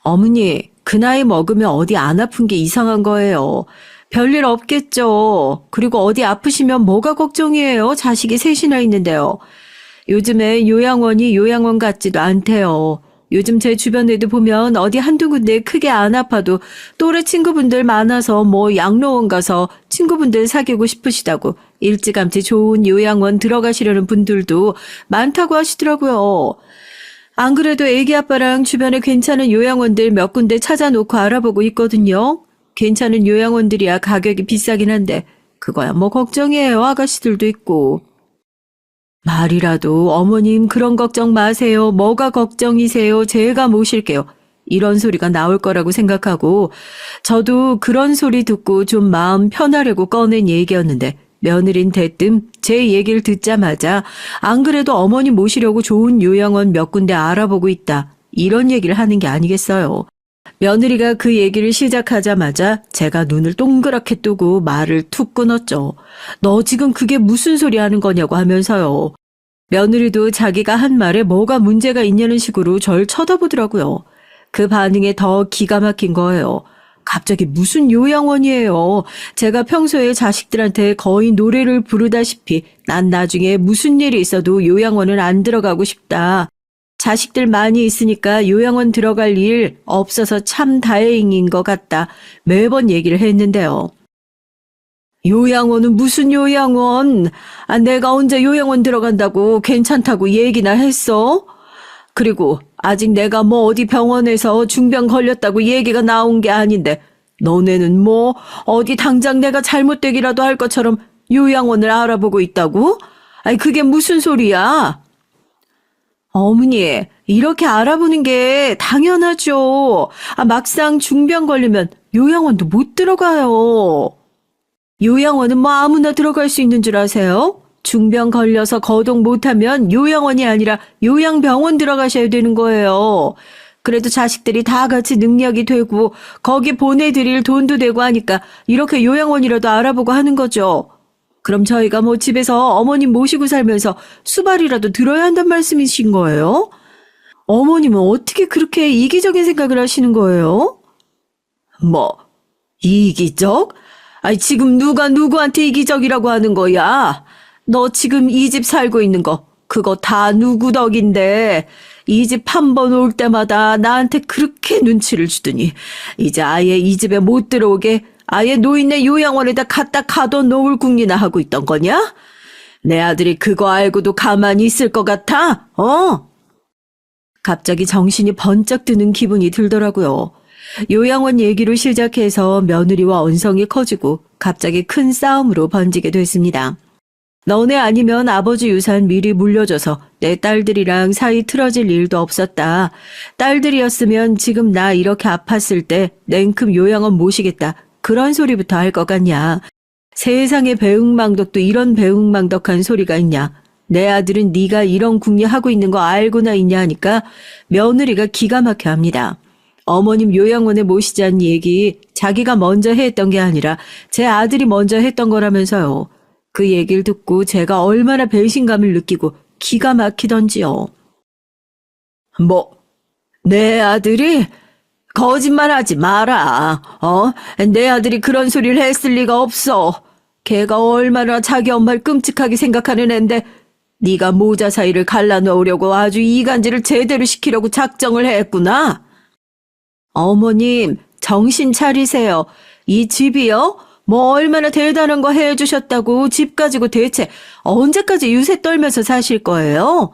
어머니, 그 나이 먹으면 어디 안 아픈 게 이상한 거예요. 별일 없겠죠. 그리고 어디 아프시면 뭐가 걱정이에요. 자식이 셋이나 있는데요. 요즘에 요양원이 요양원 같지도 않대요. 요즘 제 주변에도 보면 어디 한두 군데 크게 안 아파도 또래 친구분들 많아서 뭐 양로원 가서 친구분들 사귀고 싶으시다고 일찌감치 좋은 요양원 들어가시려는 분들도 많다고 하시더라고요. 안 그래도 애기 아빠랑 주변에 괜찮은 요양원들 몇 군데 찾아놓고 알아보고 있거든요. 괜찮은 요양원들이야 가격이 비싸긴 한데 그거야 뭐 걱정이에요. 아가씨들도 있고. 말이라도 어머님 그런 걱정 마세요. 뭐가 걱정이세요? 제가 모실게요. 이런 소리가 나올 거라고 생각하고 저도 그런 소리 듣고 좀 마음 편하려고 꺼낸 얘기였는데 며느린 대뜸 제 얘기를 듣자마자 안 그래도 어머니 모시려고 좋은 요양원 몇 군데 알아보고 있다. 이런 얘기를 하는 게 아니겠어요. 며느리가 그 얘기를 시작하자마자 제가 눈을 동그랗게 뜨고 말을 툭 끊었죠. 너 지금 그게 무슨 소리 하는 거냐고 하면서요. 며느리도 자기가 한 말에 뭐가 문제가 있냐는 식으로 절 쳐다보더라고요. 그 반응에 더 기가 막힌 거예요. 갑자기 무슨 요양원이에요. 제가 평소에 자식들한테 거의 노래를 부르다시피 난 나중에 무슨 일이 있어도 요양원은 안 들어가고 싶다. 자식들 많이 있으니까 요양원 들어갈 일 없어서 참 다행인 것 같다. 매번 얘기를 했는데요. 요양원은 무슨 요양원? 아, 내가 언제 요양원 들어간다고 괜찮다고 얘기나 했어? 그리고 아직 내가 뭐 어디 병원에서 중병 걸렸다고 얘기가 나온 게 아닌데 너네는 뭐 어디 당장 내가 잘못되기라도 할 것처럼 요양원을 알아보고 있다고? 아니 그게 무슨 소리야? 어머니, 이렇게 알아보는 게 당연하죠. 아, 막상 중병 걸리면 요양원도 못 들어가요. 요양원은 뭐 아무나 들어갈 수 있는 줄 아세요? 중병 걸려서 거동 못하면 요양원이 아니라 요양병원 들어가셔야 되는 거예요. 그래도 자식들이 다 같이 능력이 되고 거기 보내드릴 돈도 되고 하니까 이렇게 요양원이라도 알아보고 하는 거죠. 그럼 저희가 뭐 집에서 어머님 모시고 살면서 수발이라도 들어야 한단 말씀이신 거예요? 어머님은 어떻게 그렇게 이기적인 생각을 하시는 거예요? 뭐, 이기적? 아니, 지금 누가 누구한테 이기적이라고 하는 거야? 너 지금 이 집 살고 있는 거, 그거 다 누구 덕인데, 이 집 한 번 올 때마다 나한테 그렇게 눈치를 주더니, 이제 아예 이 집에 못 들어오게 아예 노인네 요양원에다 갖다 가둬 놓을 궁리나 하고 있던 거냐? 내 아들이 그거 알고도 가만히 있을 것 같아? 갑자기 정신이 번쩍 드는 기분이 들더라고요. 요양원 얘기로 시작해서 며느리와 언성이 커지고 갑자기 큰 싸움으로 번지게 됐습니다. 너네 아니면 아버지 유산 미리 물려줘서 내 딸들이랑 사이 틀어질 일도 없었다. 딸들이었으면 지금 나 이렇게 아팠을 때 냉큼 요양원 모시겠다. 그런 소리부터 할 것 같냐. 세상에 배웅망덕도 이런 배웅망덕한 소리가 있냐. 내 아들은 네가 이런 궁리하고 있는 거 알고나 있냐 하니까 며느리가 기가 막혀 합니다. 어머님 요양원에 모시자는 얘기 자기가 먼저 했던 게 아니라 제 아들이 먼저 했던 거라면서요. 그 얘기를 듣고 제가 얼마나 배신감을 느끼고 기가 막히던지요. 내 아들이? 거짓말하지 마라. 내 아들이 그런 소리를 했을 리가 없어. 걔가 얼마나 자기 엄마를 끔찍하게 생각하는 앤데 네가 모자 사이를 갈라놓으려고 아주 이간질을 제대로 시키려고 작정을 했구나. 어머님, 정신 차리세요. 이 집이요? 뭐 얼마나 대단한 거 해주셨다고 집 가지고 대체 언제까지 유세 떨면서 사실 거예요?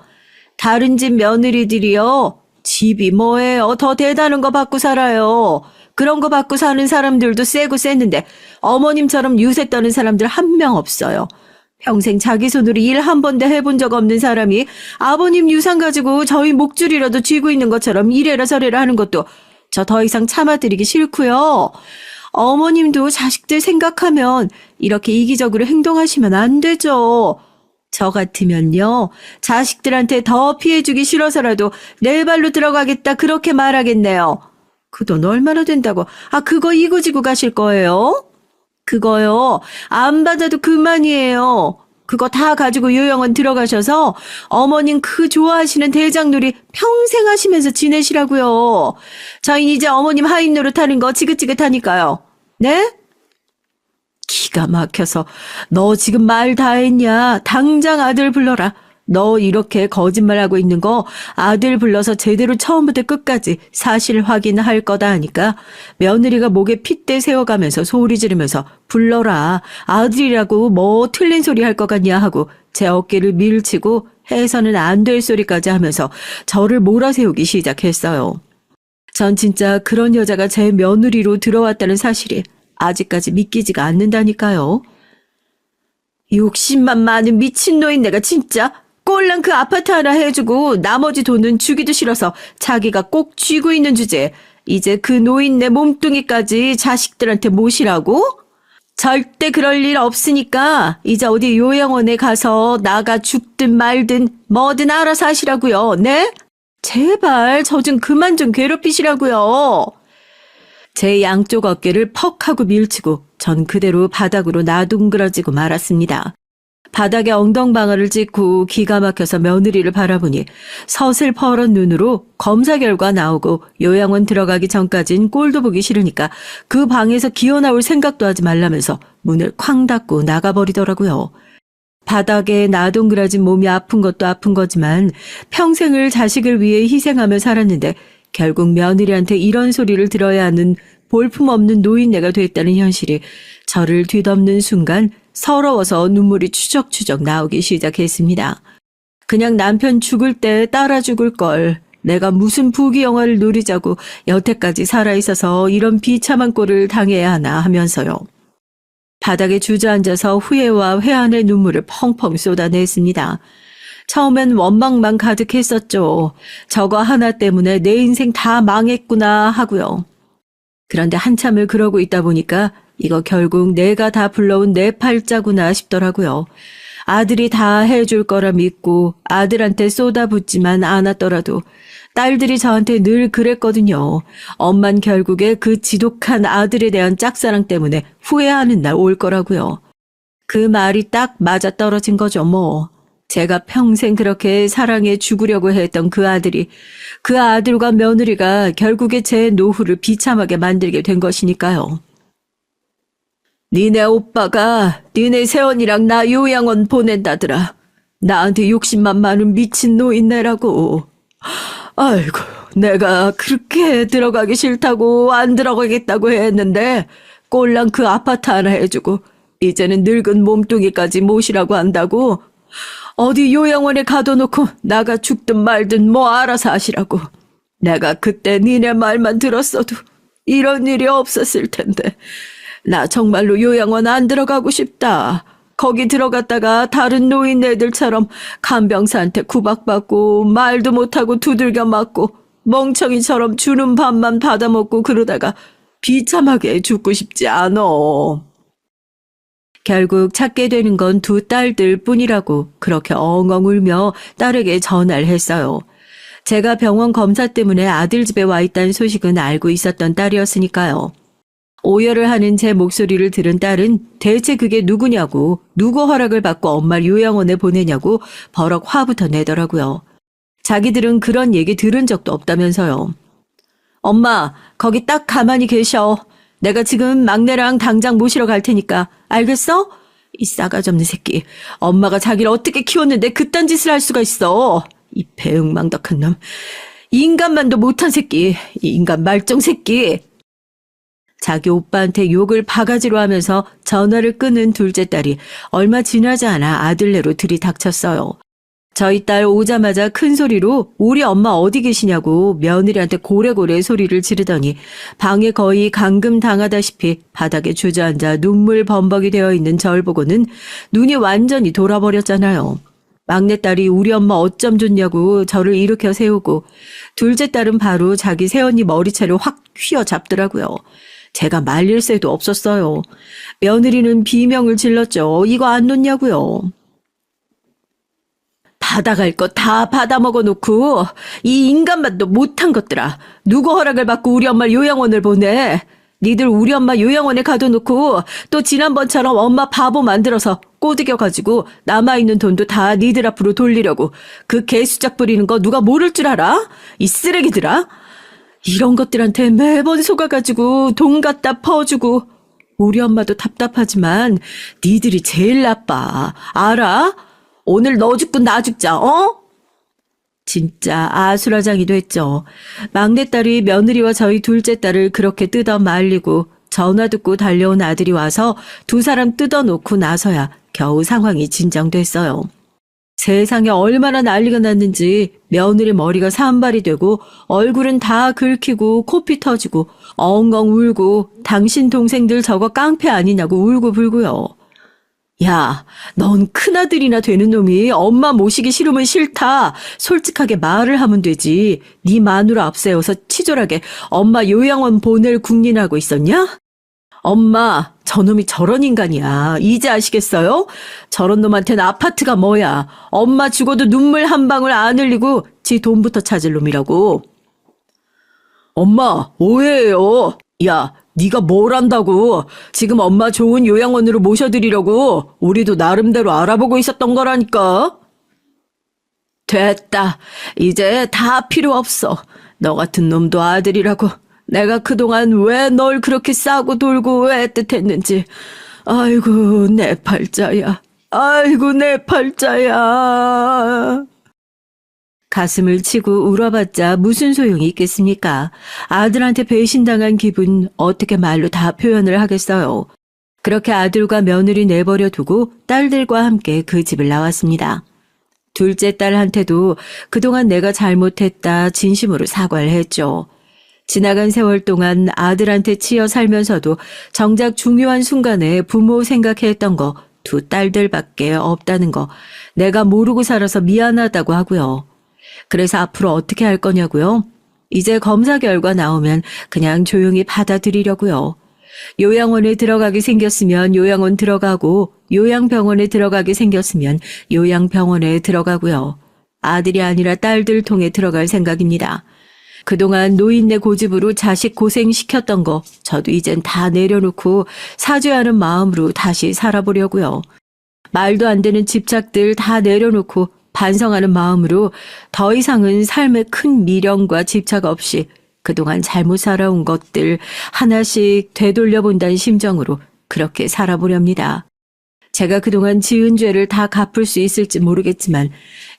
다른 집 며느리들이요. 집이 뭐예요? 더 대단한 거 받고 살아요. 그런 거 받고 사는 사람들도 세고 셌는데 어머님처럼 유세 떠는 사람들 한 명 없어요. 평생 자기 손으로 일 한 번도 해본 적 없는 사람이 아버님 유산 가지고 저희 목줄이라도 쥐고 있는 것처럼 이래라 저래라 하는 것도 저 더 이상 참아드리기 싫고요. 어머님도 자식들 생각하면 이렇게 이기적으로 행동하시면 안 되죠. 저 같으면요. 자식들한테 더 피해주기 싫어서라도 내 발로 들어가겠다 그렇게 말하겠네요. 그 돈 얼마나 된다고. 그거 이고지고 가실 거예요? 그거요. 안 받아도 그만이에요. 그거 다 가지고 요양원 들어가셔서 어머님 그 좋아하시는 대장놀이 평생 하시면서 지내시라고요. 저희는 이제 어머님 하인 노릇하는 거 지긋지긋하니까요. 네? 기가 막혀서 너 지금 말 다 했냐? 당장 아들 불러라. 너 이렇게 거짓말하고 있는 거 아들 불러서 제대로 처음부터 끝까지 사실 확인할 거다 하니까 며느리가 목에 핏대 세워가면서 소리 지르면서 불러라. 아들이라고 뭐 틀린 소리 할 것 같냐 하고 제 어깨를 밀치고 해서는 안 될 소리까지 하면서 저를 몰아세우기 시작했어요. 전 진짜 그런 여자가 제 며느리로 들어왔다는 사실이 아직까지 믿기지가 않는다니까요. 욕심만 많은 미친노인 내가 진짜 꼴랑 그 아파트 하나 해주고 나머지 돈은 주기도 싫어서 자기가 꼭 쥐고 있는 주제에 이제 그 노인네 몸뚱이까지 자식들한테 모시라고? 절대 그럴 일 없으니까 이제 어디 요양원에 가서 나가 죽든 말든 뭐든 알아서 하시라고요. 네? 제발 저 좀 그만 좀 괴롭히시라고요. 제 양쪽 어깨를 퍽 하고 밀치고 전 그대로 바닥으로 나둥그러지고 말았습니다. 바닥에 엉덩방아를 찍고 기가 막혀서 며느리를 바라보니 서슬퍼런 눈으로 검사 결과 나오고 요양원 들어가기 전까진 꼴도 보기 싫으니까 그 방에서 기어나올 생각도 하지 말라면서 문을 쾅 닫고 나가버리더라고요. 바닥에 나동그라진 몸이 아픈 것도 아픈 거지만 평생을 자식을 위해 희생하며 살았는데 결국 며느리한테 이런 소리를 들어야 하는 볼품없는 노인네가 됐다는 현실이 저를 뒤덮는 순간 서러워서 눈물이 추적추적 나오기 시작했습니다. 그냥 남편 죽을 때 따라 죽을 걸. 내가 무슨 부귀영화를 누리자고 여태까지 살아있어서 이런 비참한 꼴을 당해야 하나 하면서요. 바닥에 주저앉아서 후회와 회한의 눈물을 펑펑 쏟아냈습니다. 처음엔 원망만 가득했었죠. 저거 하나 때문에 내 인생 다 망했구나 하고요. 그런데 한참을 그러고 있다 보니까 이거 결국 내가 다 불러온 내 팔자구나 싶더라고요. 아들이 다 해줄 거라 믿고 아들한테 쏟아붓지만 않았더라도 딸들이 저한테 늘 그랬거든요. 엄만 결국에 그 지독한 아들에 대한 짝사랑 때문에 후회하는 날 올 거라고요. 그 말이 딱 맞아떨어진 거죠 뭐. 제가 평생 그렇게 사랑해 죽으려고 했던 그 아들이, 그 아들과 며느리가 결국에 제 노후를 비참하게 만들게 된 것이니까요. 니네 오빠가 니네 새언니랑 나 요양원 보낸다더라. 나한테 욕심만 많은 미친 노인네라고. 아이고, 내가 그렇게 들어가기 싫다고 안 들어가겠다고 했는데 꼴랑 그 아파트 하나 해주고 이제는 늙은 몸뚱이까지 모시라고 한다고. 어디 요양원에 가둬놓고 나가 죽든 말든 뭐 알아서 하시라고. 내가 그때 니네 말만 들었어도 이런 일이 없었을 텐데. 나 정말로 요양원 안 들어가고 싶다. 거기 들어갔다가 다른 노인네들처럼 간병사한테 구박받고 말도 못하고 두들겨 맞고 멍청이처럼 주는 밥만 받아먹고 그러다가 비참하게 죽고 싶지 않어. 결국 찾게 되는 건 두 딸들 뿐이라고 그렇게 엉엉 울며 딸에게 전화를 했어요. 제가 병원 검사 때문에 아들 집에 와 있다는 소식은 알고 있었던 딸이었으니까요. 오열을 하는 제 목소리를 들은 딸은 대체 그게 누구냐고, 누구 허락을 받고 엄마를 요양원에 보내냐고 버럭 화부터 내더라고요. 자기들은 그런 얘기 들은 적도 없다면서요. 엄마, 거기 딱 가만히 계셔. 내가 지금 막내랑 당장 모시러 갈 테니까. 알겠어? 이 싸가지 없는 새끼. 엄마가 자기를 어떻게 키웠는데 그딴 짓을 할 수가 있어. 이 배응망덕한 놈. 인간만도 못한 새끼. 이 인간 말종 새끼. 자기 오빠한테 욕을 바가지로 하면서 전화를 끊은 둘째 딸이 얼마 지나지 않아 아들네로 들이닥쳤어요. 저희 딸 오자마자 큰 소리로 우리 엄마 어디 계시냐고 며느리한테 고래고래 소리를 지르더니 방에 거의 감금당하다시피 바닥에 주저앉아 눈물 범벅이 되어 있는 절 보고는 눈이 완전히 돌아버렸잖아요. 막내딸이 우리 엄마 어쩜 좋냐고 저를 일으켜 세우고 둘째 딸은 바로 자기 새언니 머리채를 확 휘어잡더라고요. 제가 말릴 새도 없었어요. 며느리는 비명을 질렀죠. 이거 안 놓냐고요. 받아갈 거 다 받아먹어 놓고 이 인간만도 못한 것들아. 누구 허락을 받고 우리 엄마를 요양원을 보내. 니들 우리 엄마 요양원에 가둬놓고 또 지난번처럼 엄마 바보 만들어서 꼬드겨가지고 남아있는 돈도 다 니들 앞으로 돌리려고 그 개수작 부리는 거 누가 모를 줄 알아? 이 쓰레기들아. 이런 것들한테 매번 속아가지고 돈 갖다 퍼주고 우리 엄마도 답답하지만 니들이 제일 나빠. 알아? 오늘 너 죽고 나 죽자. 어? 진짜 아수라장이 됐죠. 막내딸이 며느리와 저희 둘째 딸을 그렇게 뜯어 말리고 전화 듣고 달려온 아들이 와서 두 사람 뜯어놓고 나서야 겨우 상황이 진정됐어요. 세상에 얼마나 난리가 났는지 며느리 머리가 산발이 되고 얼굴은 다 긁히고 코피 터지고 엉엉 울고 당신 동생들 저거 깡패 아니냐고 울고불고요. 야, 넌 큰아들이나 되는 놈이 엄마 모시기 싫으면 싫다. 솔직하게 말을 하면 되지. 네 마누라 앞세워서 치졸하게 엄마 요양원 보낼 궁리나고 있었냐? 엄마, 저놈이 저런 인간이야. 이제 아시겠어요? 저런 놈한테는 아파트가 뭐야. 엄마 죽어도 눈물 한 방울 안 흘리고 지 돈부터 찾을 놈이라고. 엄마, 오해예요. 야, 네가 뭘 안다고. 지금 엄마 좋은 요양원으로 모셔드리려고 우리도 나름대로 알아보고 있었던 거라니까. 됐다. 이제 다 필요 없어. 너 같은 놈도 아들이라고. 내가 그동안 왜 널 그렇게 싸고 돌고 애틋했는지. 아이고 내 팔자야. 아이고 내 팔자야. 가슴을 치고 울어봤자 무슨 소용이 있겠습니까? 아들한테 배신당한 기분 어떻게 말로 다 표현을 하겠어요. 그렇게 아들과 며느리 내버려 두고 딸들과 함께 그 집을 나왔습니다. 둘째 딸한테도 그동안 내가 잘못했다 진심으로 사과를 했죠. 지나간 세월 동안 아들한테 치여 살면서도 정작 중요한 순간에 부모 생각했던 거 두 딸들밖에 없다는 거 내가 모르고 살아서 미안하다고 하고요. 그래서 앞으로 어떻게 할 거냐고요? 이제 검사 결과 나오면 그냥 조용히 받아들이려고요. 요양원에 들어가게 생겼으면 요양원 들어가고 요양병원에 들어가게 생겼으면 요양병원에 들어가고요. 아들이 아니라 딸들 통해 들어갈 생각입니다. 그동안 노인네 고집으로 자식 고생시켰던 거 저도 이젠 다 내려놓고 사죄하는 마음으로 다시 살아보려고요. 말도 안 되는 집착들 다 내려놓고 반성하는 마음으로 더 이상은 삶에 큰 미련과 집착 없이 그동안 잘못 살아온 것들 하나씩 되돌려본다는 심정으로 그렇게 살아보렵니다. 제가 그동안 지은 죄를 다 갚을 수 있을지 모르겠지만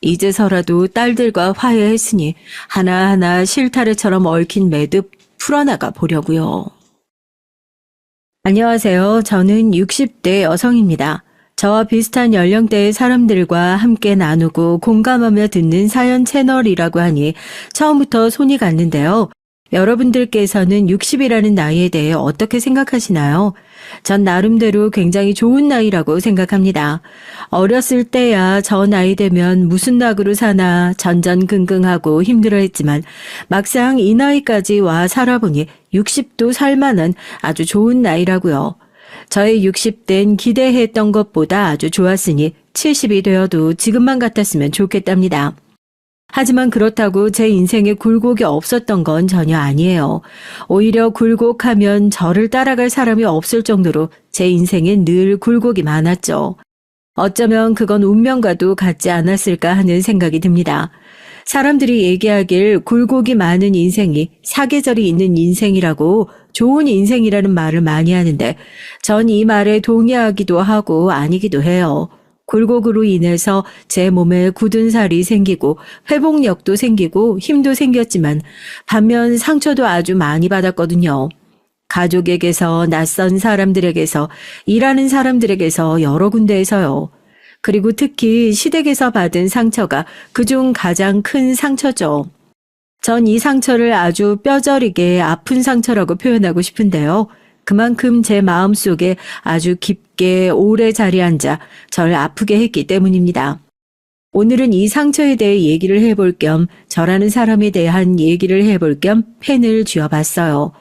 이제서라도 딸들과 화해했으니 하나하나 실타래처럼 얽힌 매듭 풀어나가 보려고요. 안녕하세요. 저는 60대 여성입니다. 저와 비슷한 연령대의 사람들과 함께 나누고 공감하며 듣는 사연 채널이라고 하니 처음부터 손이 갔는데요. 여러분들께서는 60이라는 나이에 대해 어떻게 생각하시나요? 전 나름대로 굉장히 좋은 나이라고 생각합니다. 어렸을 때야 저 나이 되면 무슨 낙으로 사나 전전긍긍하고 힘들어했지만 막상 이 나이까지 와 살아보니 60도 살만한 아주 좋은 나이라고요. 저의 60대는 기대했던 것보다 아주 좋았으니 70이 되어도 지금만 같았으면 좋겠답니다. 하지만 그렇다고 제 인생에 굴곡이 없었던 건 전혀 아니에요. 오히려 굴곡하면 저를 따라갈 사람이 없을 정도로 제 인생엔 늘 굴곡이 많았죠. 어쩌면 그건 운명과도 같지 않았을까 하는 생각이 듭니다. 사람들이 얘기하길 굴곡이 많은 인생이 사계절이 있는 인생이라고 좋은 인생이라는 말을 많이 하는데 전 이 말에 동의하기도 하고 아니기도 해요. 굴곡으로 인해서 제 몸에 굳은 살이 생기고 회복력도 생기고 힘도 생겼지만 반면 상처도 아주 많이 받았거든요. 가족에게서, 낯선 사람들에게서, 일하는 사람들에게서 여러 군데에서요. 그리고 특히 시댁에서 받은 상처가 그중 가장 큰 상처죠. 전 이 상처를 아주 뼈저리게 아픈 상처라고 표현하고 싶은데요. 그만큼 제 마음속에 아주 깊게 오래 자리에 앉아 절 아프게 했기 때문입니다. 오늘은 이 상처에 대해 얘기를 해볼 겸 저라는 사람에 대한 얘기를 해볼 겸 펜을 쥐어봤어요.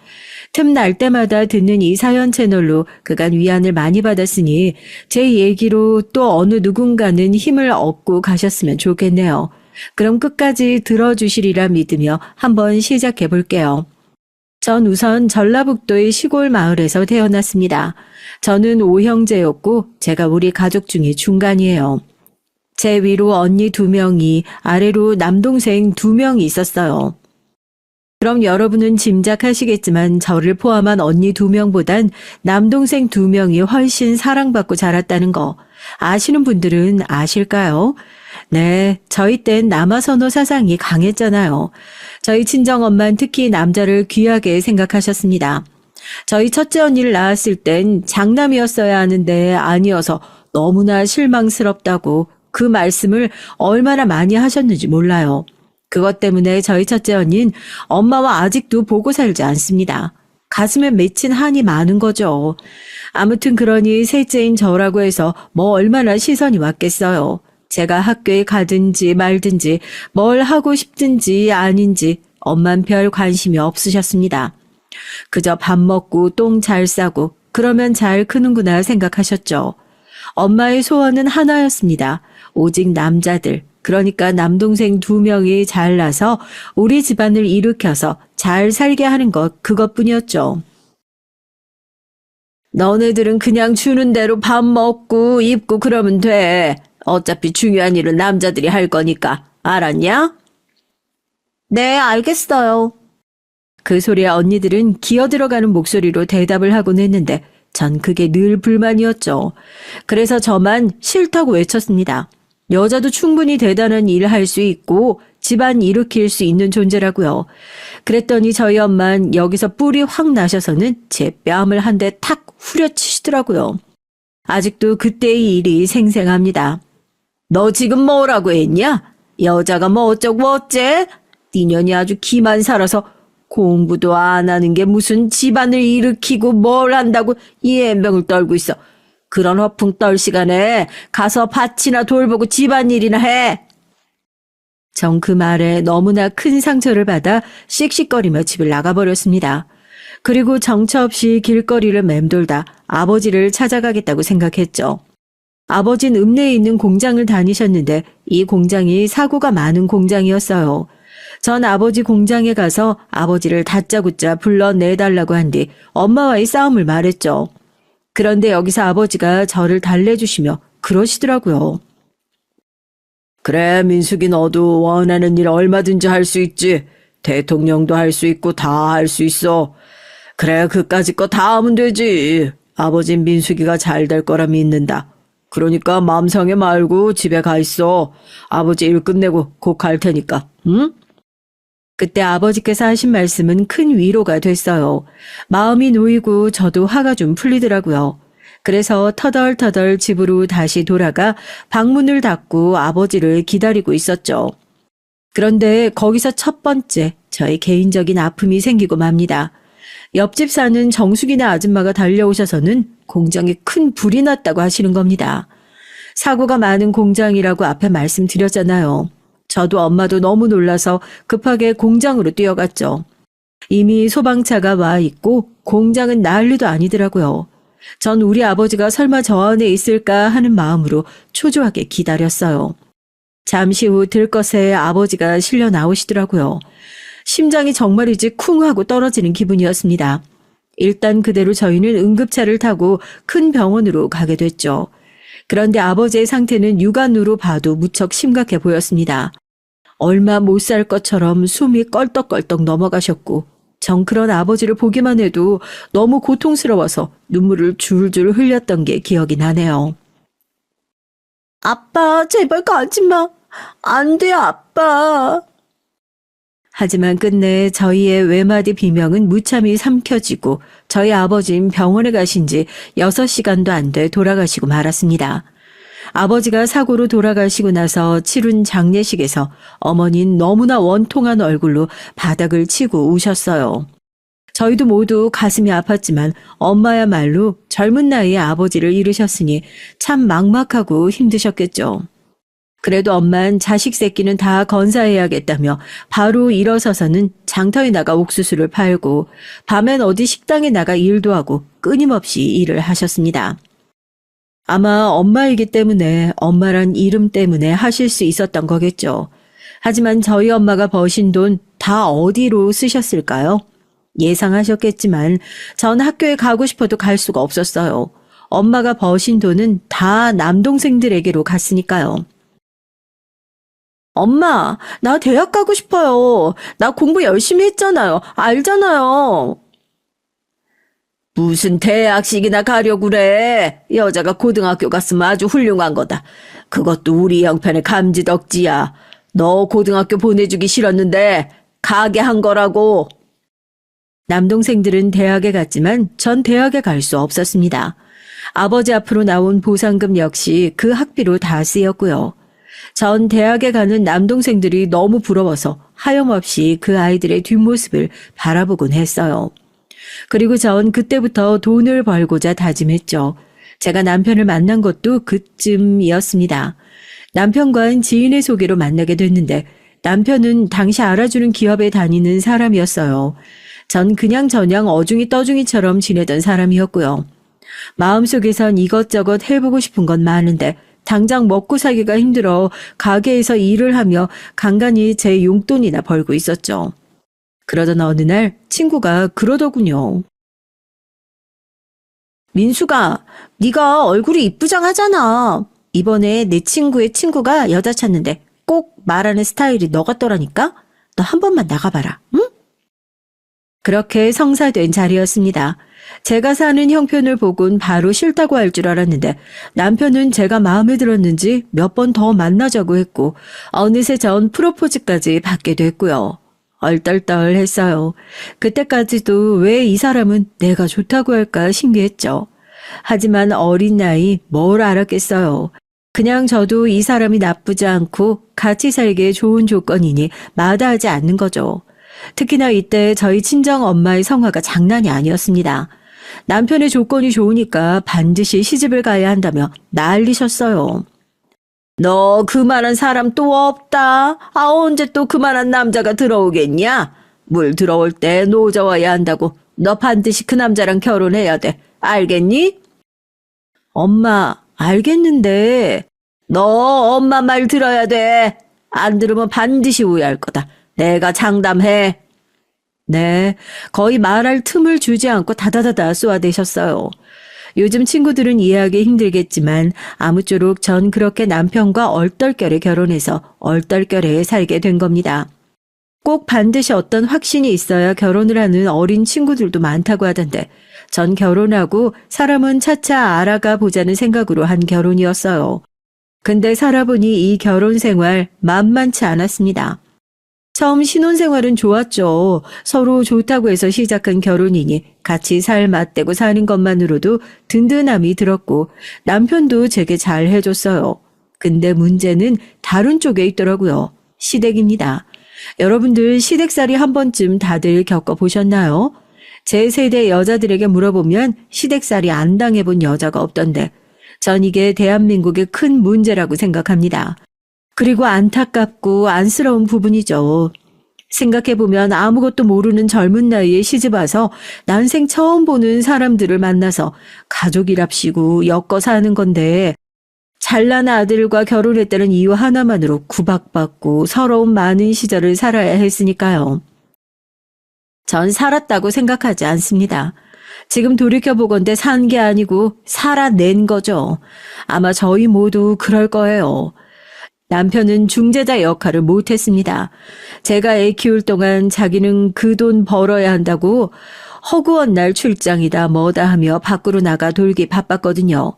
틈날 때마다 듣는 이 사연 채널로 그간 위안을 많이 받았으니 제 얘기로 또 어느 누군가는 힘을 얻고 가셨으면 좋겠네요. 그럼 끝까지 들어주시리라 믿으며 한번 시작해 볼게요. 전 우선 전라북도의 시골 마을에서 태어났습니다. 저는 5형제였고 제가 우리 가족 중에 중간이에요. 제 위로 언니 2명이, 아래로 남동생 2명이 있었어요. 그럼 여러분은 짐작하시겠지만 저를 포함한 언니 2명보단 남동생 2명이 훨씬 사랑받고 자랐다는 거 아시는 분들은 아실까요? 네, 저희 땐 남아선호 사상이 강했잖아요. 저희 친정엄마는 특히 남자를 귀하게 생각하셨습니다. 저희 첫째 언니를 낳았을 땐 장남이었어야 하는데 아니어서 너무나 실망스럽다고 그 말씀을 얼마나 많이 하셨는지 몰라요. 그것 때문에 저희 첫째 언니는 엄마와 아직도 보고 살지 않습니다. 가슴에 맺힌 한이 많은 거죠. 아무튼 그러니 셋째인 저라고 해서 뭐 얼마나 시선이 왔겠어요. 제가 학교에 가든지 말든지 뭘 하고 싶든지 아닌지 엄만 별 관심이 없으셨습니다. 그저 밥 먹고 똥 잘 싸고 그러면 잘 크는구나 생각하셨죠. 엄마의 소원은 하나였습니다. 오직 남자들, 그러니까 남동생 2명이 잘나서 우리 집안을 일으켜서 잘 살게 하는 것 그것뿐이었죠. 너네들은 그냥 주는 대로 밥 먹고 입고 그러면 돼. 어차피 중요한 일은 남자들이 할 거니까. 알았냐? 네, 알겠어요. 그 소리에 언니들은 기어들어가는 목소리로 대답을 하곤 했는데 전 그게 늘 불만이었죠. 그래서 저만 싫다고 외쳤습니다. 여자도 충분히 대단한 일을 할 수 있고 집안 일으킬 수 있는 존재라고요. 그랬더니 저희 엄만 여기서 뿔이 확 나셔서는 제 뺨을 한 대 탁 후려치시더라고요. 아직도 그때의 일이 생생합니다. 너 지금 뭐라고 했냐? 여자가 뭐 어쩌고 어째? 니년이 아주 기만 살아서 공부도 안 하는 게 무슨 집안을 일으키고 뭘 한다고 이엠병을 떨고 있어. 그런 허풍 떨 시간에 가서 밭이나 돌보고 집안일이나 해. 전 그 말에 너무나 큰 상처를 받아 씩씩거리며 집을 나가버렸습니다. 그리고 정처 없이 길거리를 맴돌다 아버지를 찾아가겠다고 생각했죠. 아버지는 읍내에 있는 공장을 다니셨는데 이 공장이 사고가 많은 공장이었어요. 전 아버지 공장에 가서 아버지를 다짜고짜 불러내달라고 한 뒤 엄마와의 싸움을 말했죠. 그런데 여기서 아버지가 저를 달래주시며 그러시더라고요. 그래, 민숙이 너도 원하는 일 얼마든지 할 수 있지. 대통령도 할 수 있고 다 할 수 있어. 그래, 그까짓 거 다 하면 되지. 아버진 민숙이가 잘 될 거라 믿는다. 그러니까 마음 상해 말고 집에 가 있어. 아버지 일 끝내고 곧 갈 테니까, 응? 그때 아버지께서 하신 말씀은 큰 위로가 됐어요. 마음이 놓이고 저도 화가 좀 풀리더라고요. 그래서 터덜터덜 집으로 다시 돌아가 방문을 닫고 아버지를 기다리고 있었죠. 그런데 거기서 첫 번째 저의 개인적인 아픔이 생기고 맙니다. 옆집 사는 정숙이네 아줌마가 달려오셔서는 공장에 큰 불이 났다고 하시는 겁니다. 사고가 많은 공장이라고 앞에 말씀드렸잖아요. 저도 엄마도 너무 놀라서 급하게 공장으로 뛰어갔죠. 이미 소방차가 와 있고 공장은 난리도 아니더라고요. 전 우리 아버지가 설마 저 안에 있을까 하는 마음으로 초조하게 기다렸어요. 잠시 후 들것에 아버지가 실려 나오시더라고요. 심장이 정말이지 쿵 하고 떨어지는 기분이었습니다. 일단 그대로 저희는 응급차를 타고 큰 병원으로 가게 됐죠. 그런데 아버지의 상태는 육안으로 봐도 무척 심각해 보였습니다. 얼마 못 살 것처럼 숨이 껄떡껄떡 넘어가셨고 전 그런 아버지를 보기만 해도 너무 고통스러워서 눈물을 줄줄 흘렸던 게 기억이 나네요. 아빠, 제발 가지 마. 안 돼, 아빠. 하지만 끝내 저희의 외마디 비명은 무참히 삼켜지고 저희 아버지는 병원에 가신 지 6시간도 안 돼 돌아가시고 말았습니다. 아버지가 사고로 돌아가시고 나서 치룬 장례식에서 어머니는 너무나 원통한 얼굴로 바닥을 치고 우셨어요. 저희도 모두 가슴이 아팠지만 엄마야말로 젊은 나이에 아버지를 잃으셨으니 참 막막하고 힘드셨겠죠. 그래도 엄만 자식 새끼는 다 건사해야겠다며 바로 일어서서는 장터에 나가 옥수수를 팔고 밤엔 어디 식당에 나가 일도 하고 끊임없이 일을 하셨습니다. 아마 엄마이기 때문에 엄마란 이름 때문에 하실 수 있었던 거겠죠. 하지만 저희 엄마가 버신 돈 다 어디로 쓰셨을까요? 예상하셨겠지만 전 학교에 가고 싶어도 갈 수가 없었어요. 엄마가 버신 돈은 다 남동생들에게로 갔으니까요. 엄마, 나 대학 가고 싶어요. 나 공부 열심히 했잖아요. 알잖아요. 무슨 대학식이나 가려고 그래. 여자가 고등학교 갔으면 아주 훌륭한 거다. 그것도 우리 형편의 감지덕지야. 너 고등학교 보내주기 싫었는데 가게 한 거라고. 남동생들은 대학에 갔지만 전 대학에 갈 수 없었습니다. 아버지 앞으로 나온 보상금 역시 그 학비로 다 쓰였고요. 전 대학에 가는 남동생들이 너무 부러워서 하염없이 그 아이들의 뒷모습을 바라보곤 했어요. 그리고 전 그때부터 돈을 벌고자 다짐했죠. 제가 남편을 만난 것도 그쯤이었습니다. 남편과는 지인의 소개로 만나게 됐는데 남편은 당시 알아주는 기업에 다니는 사람이었어요. 전 그냥저냥 어중이 떠중이처럼 지내던 사람이었고요. 마음속에선 이것저것 해보고 싶은 건 많은데 당장 먹고 살기가 힘들어 가게에서 일을 하며 간간히 제 용돈이나 벌고 있었죠. 그러던 어느 날 친구가 그러더군요. 민수가 네가 얼굴이 이쁘장하잖아. 이번에 내 친구의 친구가 여자 찾는데 꼭 말하는 스타일이 너 같더라니까. 너 한 번만 나가봐라. 응? 그렇게 성사된 자리였습니다. 제가 사는 형편을 보곤 바로 싫다고 할 줄 알았는데 남편은 제가 마음에 들었는지 몇 번 더 만나자고 했고 어느새 전 프로포즈까지 받게 됐고요. 얼떨떨했어요. 그때까지도 왜 이 사람은 내가 좋다고 할까 신기했죠. 하지만 어린 나이 뭘 알았겠어요. 그냥 저도 이 사람이 나쁘지 않고 같이 살기에 좋은 조건이니 마다하지 않는 거죠. 특히나 이때 저희 친정 엄마의 성화가 장난이 아니었습니다. 남편의 조건이 좋으니까 반드시 시집을 가야 한다며 난리셨어요. 너 그만한 사람 또 없다. 아 언제 또 그만한 남자가 들어오겠냐? 물 들어올 때 노져와야 한다고. 너 반드시 그 남자랑 결혼해야 돼. 알겠니? 엄마 알겠는데 너 엄마 말 들어야 돼. 안 들으면 반드시 후회할 거다. 내가 장담해. 네, 거의 말할 틈을 주지 않고 다다다다 쏘아대셨어요. 요즘 친구들은 이해하기 힘들겠지만 아무쪼록 전 그렇게 남편과 얼떨결에 결혼해서 얼떨결에 살게 된 겁니다. 꼭 반드시 어떤 확신이 있어야 결혼을 하는 어린 친구들도 많다고 하던데 전 결혼하고 사람은 차차 알아가 보자는 생각으로 한 결혼이었어요. 근데 살아보니 이 결혼 생활 만만치 않았습니다. 처음 신혼생활은 좋았죠. 서로 좋다고 해서 시작한 결혼이니 같이 살 맞대고 사는 것만으로도 든든함이 들었고 남편도 제게 잘 해줬어요. 근데 문제는 다른 쪽에 있더라고요. 시댁입니다. 여러분들 시댁살이 한 번쯤 다들 겪어보셨나요? 제 세대 여자들에게 물어보면 시댁살이 안 당해본 여자가 없던데 전 이게 대한민국의 큰 문제라고 생각합니다. 그리고 안타깝고 안쓰러운 부분이죠. 생각해보면 아무것도 모르는 젊은 나이에 시집와서 난생 처음 보는 사람들을 만나서 가족이랍시고 엮어 사는 건데 잘난 아들과 결혼했다는 이유 하나만으로 구박받고 서러운 많은 시절을 살아야 했으니까요. 전 살았다고 생각하지 않습니다. 지금 돌이켜보건대 산 게 아니고 살아낸 거죠. 아마 저희 모두 그럴 거예요. 남편은 중재자 역할을 못했습니다. 제가 애 키울 동안 자기는 그 돈 벌어야 한다고 허구한 날 출장이다 뭐다 하며 밖으로 나가 돌기 바빴거든요.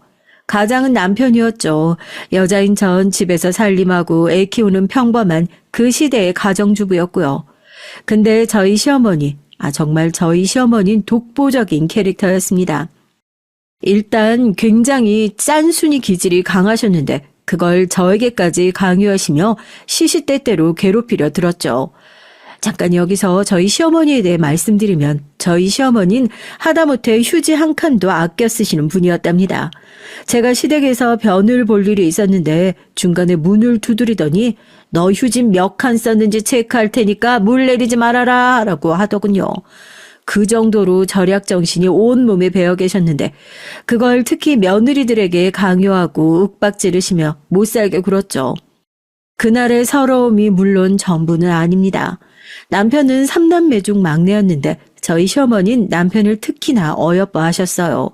가장은 남편이었죠. 여자인 전 집에서 살림하고 애 키우는 평범한 그 시대의 가정주부였고요. 근데 저희 시어머니, 정말 저희 시어머니는 독보적인 캐릭터였습니다. 일단 굉장히 짠순이 기질이 강하셨는데 그걸 저에게까지 강요하시며 시시때때로 괴롭히려 들었죠. 잠깐 여기서 저희 시어머니에 대해 말씀드리면 저희 시어머니는 하다못해 휴지 한 칸도 아껴 쓰시는 분이었답니다. 제가 시댁에서 변을 볼 일이 있었는데 중간에 문을 두드리더니 너 휴지 몇 칸 썼는지 체크할 테니까 물 내리지 말아라 라고 하더군요. 그 정도로 절약 정신이 온몸에 배어 계셨는데 그걸 특히 며느리들에게 강요하고 윽박지르시며 못살게 굴었죠. 그날의 서러움이 물론 전부는 아닙니다. 남편은 3남매 중 막내였는데 저희 시어머니는 남편을 특히나 어여뻐하셨어요.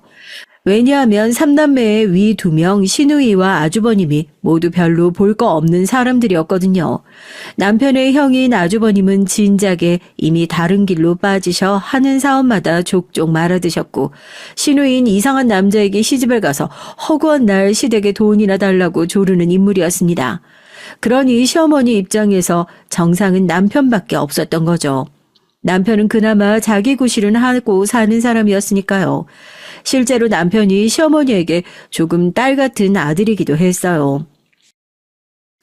왜냐하면 3남매의 위 2명 시누이와 아주버님이 모두 별로 볼 거 없는 사람들이었거든요. 남편의 형인 아주버님은 진작에 이미 다른 길로 빠지셔 하는 사업마다 족족 말아드셨고 시누이인 이상한 남자에게 시집을 가서 허구한 날 시댁에 돈이나 달라고 조르는 인물이었습니다. 그러니 시어머니 입장에서 정상은 남편밖에 없었던 거죠. 남편은 그나마 자기 구실은 하고 사는 사람이었으니까요. 실제로 남편이 시어머니에게 조금 딸 같은 아들이기도 했어요.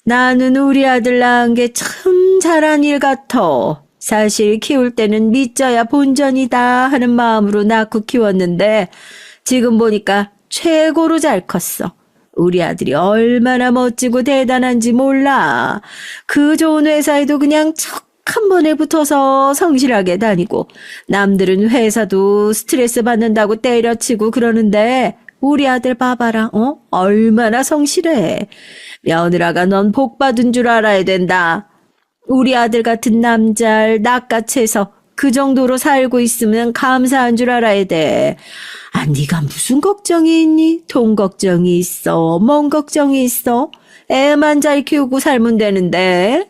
나는 우리 아들 낳은 게 참 잘한 일 같아. 사실 키울 때는 믿져야 본전이다 하는 마음으로 낳고 키웠는데 지금 보니까 최고로 잘 컸어. 우리 아들이 얼마나 멋지고 대단한지 몰라. 그 좋은 회사에도 그냥 척 한 번에 붙어서 성실하게 다니고 남들은 회사도 스트레스 받는다고 때려치고 그러는데 우리 아들 봐봐라. 얼마나 성실해. 며느라가 넌 복 받은 줄 알아야 된다. 우리 아들 같은 남자를 낚아채서 그 정도로 살고 있으면 감사한 줄 알아야 돼. 네가 무슨 걱정이 있니? 돈 걱정이 있어. 뭔 걱정이 있어? 애만 잘 키우고 살면 되는데.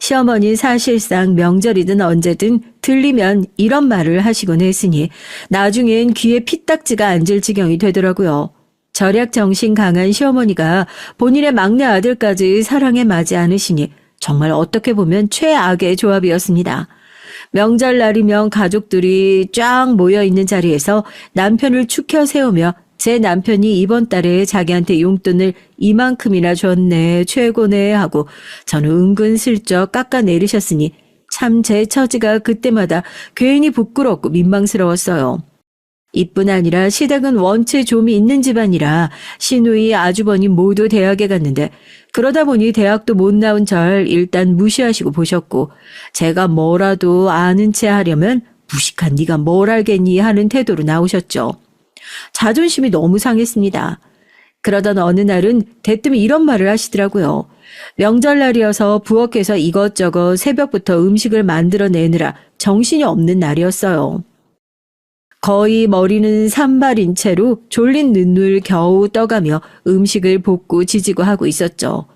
시어머니 사실상 명절이든 언제든 들리면 이런 말을 하시곤 했으니 나중엔 귀에 피딱지가 앉을 지경이 되더라고요. 절약 정신 강한 시어머니가 본인의 막내 아들까지 사랑에 맞지 않으시니 정말 어떻게 보면 최악의 조합이었습니다. 명절날이면 가족들이 쫙 모여있는 자리에서 남편을 축혀 세우며 제 남편이 이번 달에 자기한테 용돈을 이만큼이나 줬네, 최고네 하고 저는 은근슬쩍 깎아내리셨으니 참 제 처지가 그때마다 괜히 부끄럽고 민망스러웠어요. 이뿐 아니라 시댁은 원체 좀이 있는 집안이라 시누이 아주버님 모두 대학에 갔는데 그러다 보니 대학도 못 나온 절 일단 무시하시고 보셨고 제가 뭐라도 아는 체 하려면 무식한 네가 뭘 알겠니 하는 태도로 나오셨죠. 자존심이 너무 상했습니다. 그러던 어느 날은 대뜸 이런 말을 하시더라고요. 명절날이어서 부엌에서 이것저것 새벽부터 음식을 만들어내느라 정신이 없는 날이었어요. 거의 머리는 산발인 채로 졸린 눈을 겨우 떠가며 음식을 볶고 지지고 하고 있었죠.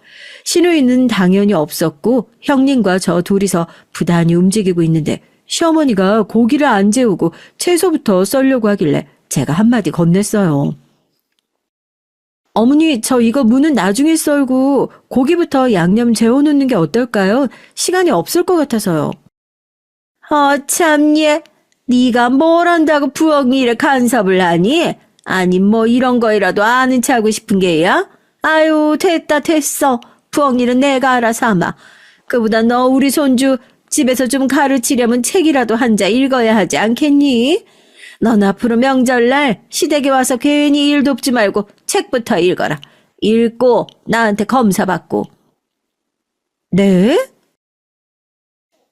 시누이는 당연히 없었고 형님과 저 둘이서 부단히 움직이고 있는데 시어머니가 고기를 안 재우고 채소부터 썰려고 하길래 제가 한마디 건넸어요. 어머니, 저 이거 무는 나중에 썰고 고기부터 양념 재워놓는 게 어떨까요? 시간이 없을 것 같아서요. 참, 예. 네가 뭘 안다고 부엌 일에 간섭을 하니? 아니, 뭐 이런 거이라도 아는 체 하고 싶은 게야? 아유, 됐다, 됐어. 부엌 일은 내가 알아서 하마. 그보다 너 우리 손주 집에서 좀 가르치려면 책이라도 한 자 읽어야 하지 않겠니? 넌 앞으로 명절날 시댁에 와서 괜히 일 돕지 말고 책부터 읽어라. 읽고 나한테 검사받고. 네?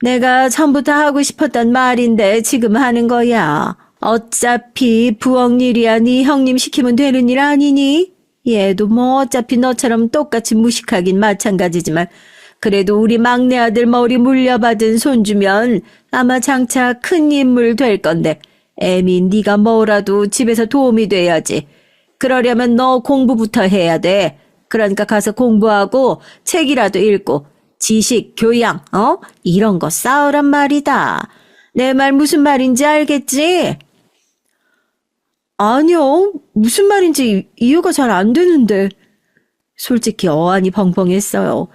내가 처음부터 하고 싶었던 말인데 지금 하는 거야. 어차피 부엌 일이야 네 형님 시키면 되는 일 아니니? 얘도 뭐 어차피 너처럼 똑같이 무식하긴 마찬가지지만 그래도 우리 막내 아들 머리 물려받은 손주면 아마 장차 큰 인물 될 건데 애미 네가 뭐라도 집에서 도움이 돼야지. 그러려면 너 공부부터 해야 돼. 그러니까 가서 공부하고 책이라도 읽고 지식, 교양, 이런 거 쌓으란 말이다. 내 말 무슨 말인지 알겠지? 아니요. 무슨 말인지 이해가 잘 안 되는데. 솔직히 어안이 벙벙했어요.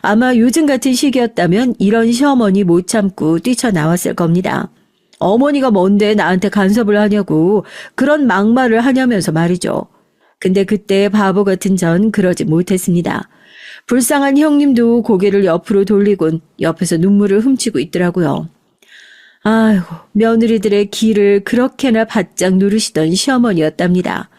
아마 요즘 같은 시기였다면 이런 시어머니 못 참고 뛰쳐나왔을 겁니다. 어머니가 뭔데 나한테 간섭을 하냐고 그런 막말을 하냐면서 말이죠. 근데 그때 바보 같은 전 그러지 못했습니다. 불쌍한 형님도 고개를 옆으로 돌리곤 옆에서 눈물을 훔치고 있더라고요. 아이고, 며느리들의 기를 그렇게나 바짝 누르시던 시어머니였답니다.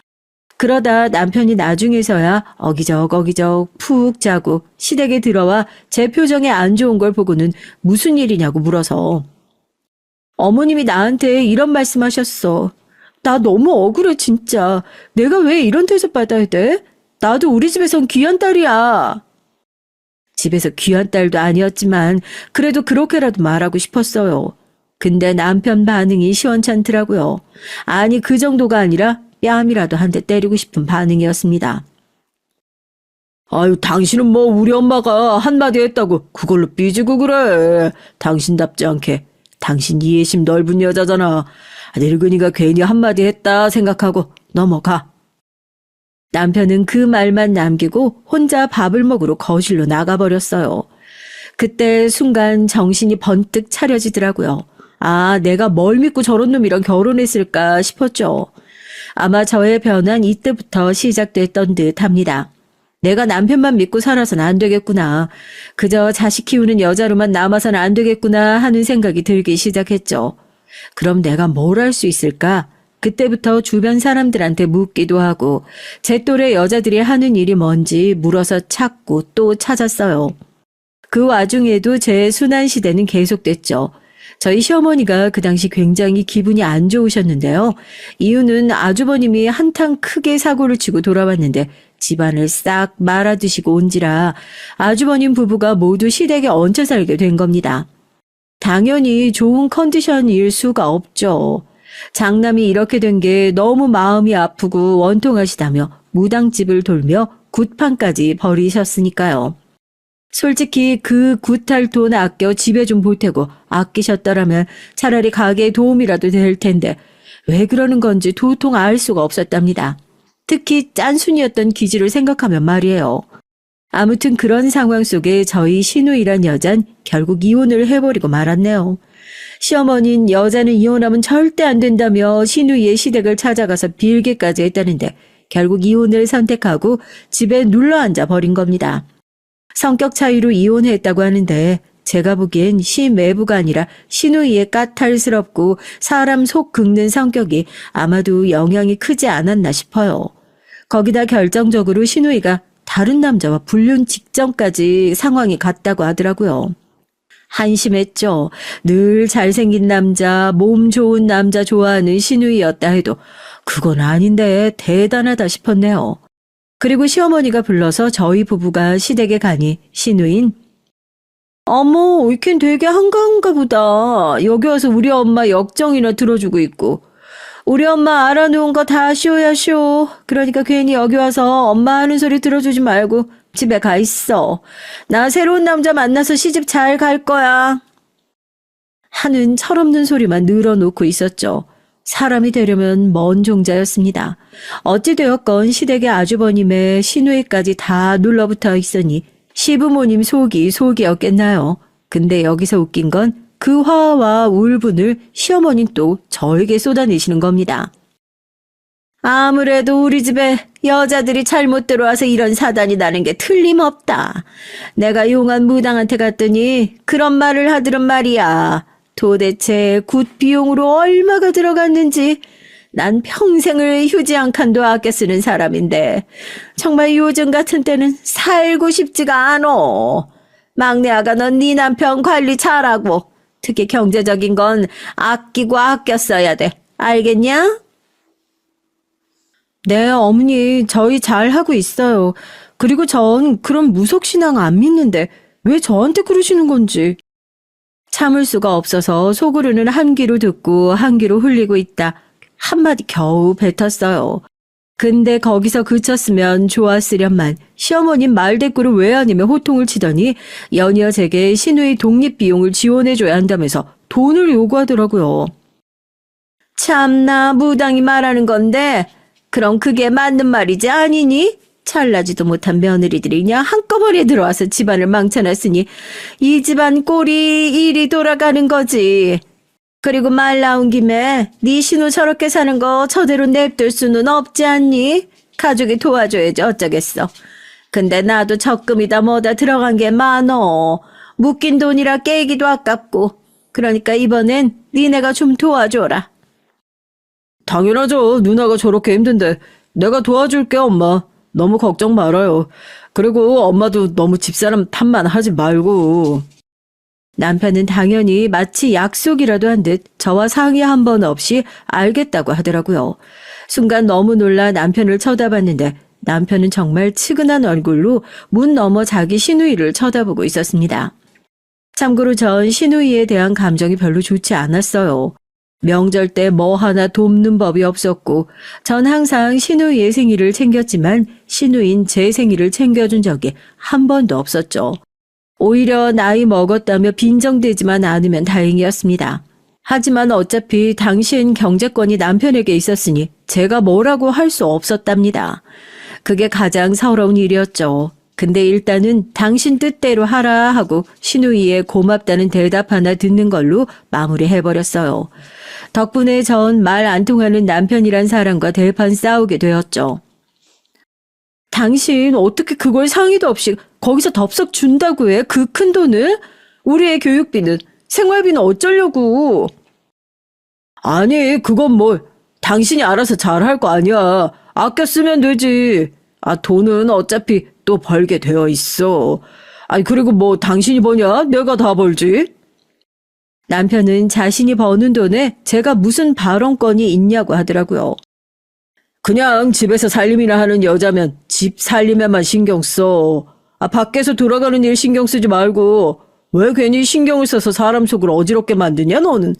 그러다 남편이 나중에서야 어기적 푹 자고 시댁에 들어와 제 표정에 안 좋은 걸 보고는 무슨 일이냐고 물어서 어머님이 나한테 이런 말씀하셨어. 나 너무 억울해 진짜. 내가 왜 이런 대접 받아야 돼? 나도 우리 집에선 귀한 딸이야. 집에서 귀한 딸도 아니었지만 그래도 그렇게라도 말하고 싶었어요. 근데 남편 반응이 시원찮더라고요. 아니 그 정도가 아니라 뺨이라도 한 대 때리고 싶은 반응이었습니다. 아유 당신은 뭐 우리 엄마가 한마디 했다고 그걸로 삐지고 그래. 당신답지 않게. 당신 이해심 넓은 여자잖아. 늙은이가 괜히 한마디 했다 생각하고 넘어가. 남편은 그 말만 남기고 혼자 밥을 먹으러 거실로 나가버렸어요. 그때 순간 정신이 번뜩 차려지더라고요. 아, 내가 뭘 믿고 저런 놈이랑 결혼했을까 싶었죠. 아마 저의 변화는 이때부터 시작됐던 듯 합니다. 내가 남편만 믿고 살아선 안 되겠구나. 그저 자식 키우는 여자로만 남아선 안 되겠구나 하는 생각이 들기 시작했죠. 그럼 내가 뭘 할 수 있을까? 그때부터 주변 사람들한테 묻기도 하고 제 또래 여자들이 하는 일이 뭔지 물어서 찾고 또 찾았어요. 그 와중에도 제 순환 시대는 계속됐죠. 저희 시어머니가 그 당시 굉장히 기분이 안 좋으셨는데요. 이유는 아주버님이 한탕 크게 사고를 치고 돌아왔는데 집안을 싹 말아드시고 온지라 아주버님 부부가 모두 시댁에 얹혀 살게 된 겁니다. 당연히 좋은 컨디션일 수가 없죠. 장남이 이렇게 된 게 너무 마음이 아프고 원통하시다며 무당집을 돌며 굿판까지 벌이셨으니까요. 솔직히 그 굿할 돈 아껴 집에 좀 보태고 아끼셨더라면 차라리 가게에 도움이라도 될 텐데 왜 그러는 건지 도통 알 수가 없었답니다. 특히 짠순이였던 기지를 생각하면 말이에요. 아무튼 그런 상황 속에 저희 신우이란 여잔 결국 이혼을 해버리고 말았네요. 시어머니는 여자는 이혼하면 절대 안 된다며 신우이의 시댁을 찾아가서 빌게까지 했다는데 결국 이혼을 선택하고 집에 눌러앉아 버린 겁니다. 성격 차이로 이혼했다고 하는데 제가 보기엔 시매부가 아니라 신우이의 까탈스럽고 사람 속 긁는 성격이 아마도 영향이 크지 않았나 싶어요. 거기다 결정적으로 신우이가 다른 남자와 불륜 직전까지 상황이 갔다고 하더라고요. 한심했죠. 늘 잘생긴 남자, 몸 좋은 남자 좋아하는 신우이였다 해도 그건 아닌데 대단하다 싶었네요. 그리고 시어머니가 불러서 저희 부부가 시댁에 가니 신우인 어머, 이캔 되게 한가한가 보다. 여기 와서 우리 엄마 역정이나 들어주고 있고. 우리 엄마 알아놓은 거 다 쇼야 쇼. 그러니까 괜히 여기 와서 엄마 하는 소리 들어주지 말고 집에 가 있어. 나 새로운 남자 만나서 시집 잘 갈 거야. 하는 철없는 소리만 늘어놓고 있었죠. 사람이 되려면 먼 종자였습니다. 어찌되었건 시댁의 아주버님의 시누이까지 다 눌러붙어 있으니 시부모님 속이 속이었겠나요. 근데 여기서 웃긴 건 그 화와 울분을 시어머니는 또 저에게 쏟아내시는 겁니다. 아무래도 우리 집에 여자들이 잘못 들어와서 이런 사단이 나는 게 틀림없다. 내가 용한 무당한테 갔더니 그런 말을 하더란 말이야. 도대체 굿 비용으로 얼마가 들어갔는지. 난 평생을 휴지 한 칸도 아껴 쓰는 사람인데 정말 요즘 같은 때는 살고 싶지가 않어. 막내 아가 넌 네 남편 관리 잘하고 특히 경제적인 건 아끼고 아껴 써야 돼. 알겠냐? 네, 어머니, 저희 잘하고 있어요. 그리고 전 그런 무속신앙 안 믿는데 왜 저한테 그러시는 건지. 참을 수가 없어서 속으로는 한 귀로 듣고 한 귀로 흘리고 있다. 한마디 겨우 뱉었어요. 근데 거기서 그쳤으면 좋았으련만 시어머님 말대꾸를 왜 아니면 호통을 치더니 연이어 제게 시누이 독립비용을 지원해줘야 한다면서 돈을 요구하더라고요. 참나 무당이 말하는 건데 그럼 그게 맞는 말이지 아니니? 잘나지도 못한 며느리들이 그냥 한꺼번에 들어와서 집안을 망쳐놨으니 이 집안 꼴이 이리 돌아가는 거지. 그리고 말 나온 김에 네 신우 저렇게 사는 거 저대로 냅둘 수는 없지 않니? 가족이 도와줘야지 어쩌겠어. 근데 나도 적금이다 뭐다 들어간 게 많어. 묶인 돈이라 깨기도 아깝고. 그러니까 이번엔 니네가 좀 도와줘라. 당연하죠. 누나가 저렇게 힘든데 내가 도와줄게 엄마. 너무 걱정 말아요. 그리고 엄마도 너무 집사람 탓만 하지 말고. 남편은 당연히 마치 약속이라도 한 듯 저와 상의 한 번 없이 알겠다고 하더라고요. 순간 너무 놀라 남편을 쳐다봤는데 남편은 정말 측은한 얼굴로 문 너머 자기 시누이를 쳐다보고 있었습니다. 참고로 전 시누이에 대한 감정이 별로 좋지 않았어요. 명절 때 뭐 하나 돕는 법이 없었고 전 항상 시누이의 생일을 챙겼지만 시누이인 제 생일을 챙겨준 적이 한 번도 없었죠. 오히려 나이 먹었다며 빈정대지만 않으면 다행이었습니다. 하지만 어차피 당시엔 경제권이 남편에게 있었으니 제가 뭐라고 할 수 없었답니다. 그게 가장 서러운 일이었죠. 근데 일단은 당신 뜻대로 하라 하고 시누이의 고맙다는 대답 하나 듣는 걸로 마무리해버렸어요. 덕분에 전 말 안 통하는 남편이란 사람과 대판 싸우게 되었죠. 당신 어떻게 그걸 상의도 없이 거기서 덥석 준다고 해? 그 큰 돈을? 우리의 교육비는, 생활비는 어쩌려고? 아니 그건 뭐 당신이 알아서 잘할 거 아니야. 아껴 쓰면 되지. 돈은 어차피 또 벌게 되어 있어. 아니 그리고 뭐 당신이 버냐? 내가 다 벌지. 남편은 자신이 버는 돈에 제가 무슨 발언권이 있냐고 하더라고요. 그냥 집에서 살림이나 하는 여자면 집 살림에만 신경 써. 밖에서 돌아가는 일 신경 쓰지 말고 왜 괜히 신경을 써서 사람 속을 어지럽게 만드냐 너는.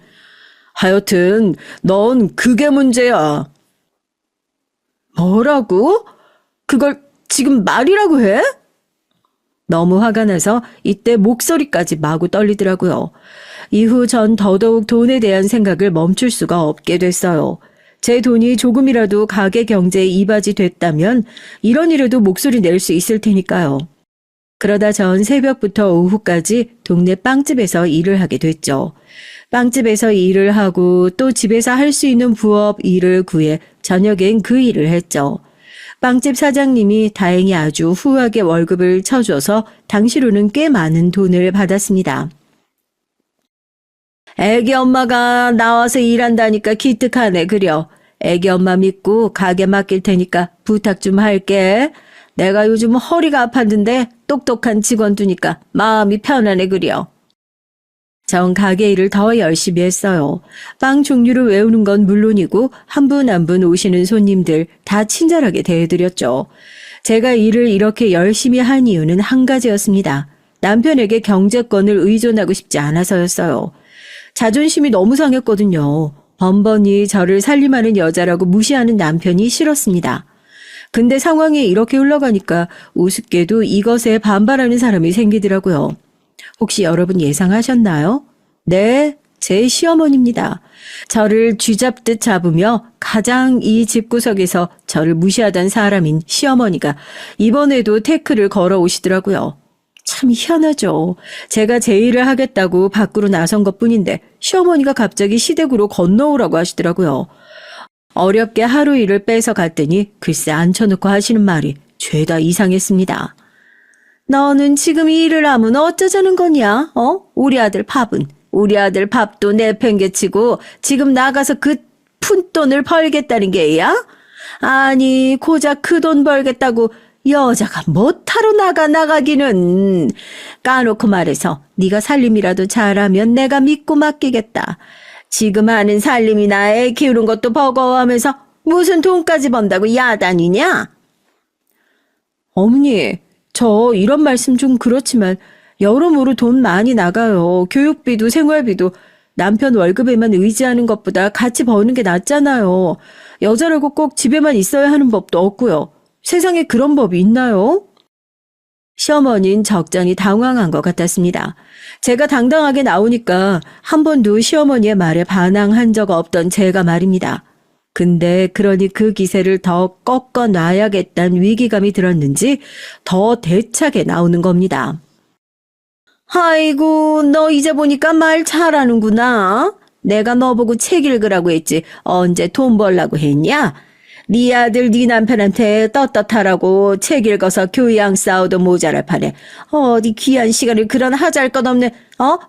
하여튼 넌 그게 문제야. 뭐라고? 그걸 지금 말이라고 해? 너무 화가 나서 이때 목소리까지 마구 떨리더라고요. 이후 전 더더욱 돈에 대한 생각을 멈출 수가 없게 됐어요. 제 돈이 조금이라도 가게 경제에 이바지 됐다면 이런 일에도 목소리 낼 수 있을 테니까요. 그러다 전 새벽부터 오후까지 동네 빵집에서 일을 하게 됐죠. 빵집에서 일을 하고 또 집에서 할 수 있는 부업 일을 구해 저녁엔 그 일을 했죠. 빵집 사장님이 다행히 아주 후하게 월급을 쳐줘서 당시로는 꽤 많은 돈을 받았습니다. 애기 엄마가 나와서 일한다니까 기특하네 그려. 애기 엄마 믿고 가게 맡길 테니까 부탁 좀 할게. 내가 요즘 허리가 아팠는데 똑똑한 직원 두니까 마음이 편하네 그려. 전 가게 일을 더 열심히 했어요. 빵 종류를 외우는 건 물론이고 한 분 한 분 오시는 손님들 다 친절하게 대해드렸죠. 제가 일을 이렇게 열심히 한 이유는 한 가지였습니다. 남편에게 경제권을 의존하고 싶지 않아서였어요. 자존심이 너무 상했거든요. 번번이 저를 살림하는 여자라고 무시하는 남편이 싫었습니다. 근데 상황이 이렇게 흘러가니까 우습게도 이것에 반발하는 사람이 생기더라고요. 혹시 여러분 예상하셨나요? 네, 제 시어머니입니다. 저를 쥐잡듯 잡으며 가장 이 집구석에서 저를 무시하던 사람인 시어머니가 이번에도 태클을 걸어오시더라고요. 참 희한하죠. 제가 제 일을 하겠다고 밖으로 나선 것뿐인데 시어머니가 갑자기 시댁으로 건너오라고 하시더라고요. 어렵게 하루 일을 뺏어 갔더니 글쎄 앉혀놓고 하시는 말이 죄다 이상했습니다. 너는 지금 이 일을 하면 어쩌자는 거냐? 우리 아들 밥도 내팽개치고 지금 나가서 그 푼돈을 벌겠다는 게야? 아니 고작 그 돈 벌겠다고 여자가 못하러 나가기는. 까놓고 말해서 네가 살림이라도 잘하면 내가 믿고 맡기겠다. 지금 하는 살림이나 애 키우는 것도 버거워하면서 무슨 돈까지 번다고 야단이냐? 어머니, 저 이런 말씀 좀 그렇지만 여러모로 돈 많이 나가요. 교육비도 생활비도 남편 월급에만 의지하는 것보다 같이 버는 게 낫잖아요. 여자라고 꼭 집에만 있어야 하는 법도 없고요. 세상에 그런 법이 있나요? 시어머니는 적잖이 당황한 것 같았습니다. 제가 당당하게 나오니까 한 번도 시어머니의 말에 반항한 적 없던 제가 말입니다. 근데 그러니 그 기세를 더 꺾어놔야겠다는 위기감이 들었는지 더 대차게 나오는 겁니다. 아이고, 너 이제 보니까 말 잘하는구나. 내가 너 보고 책 읽으라고 했지 언제 돈 벌라고 했냐? 네 아들 네 남편한테 떳떳하라고 책 읽어서 교양 쌓아도 모자랄 판에 어디 귀한 시간을 그런 하잘것없는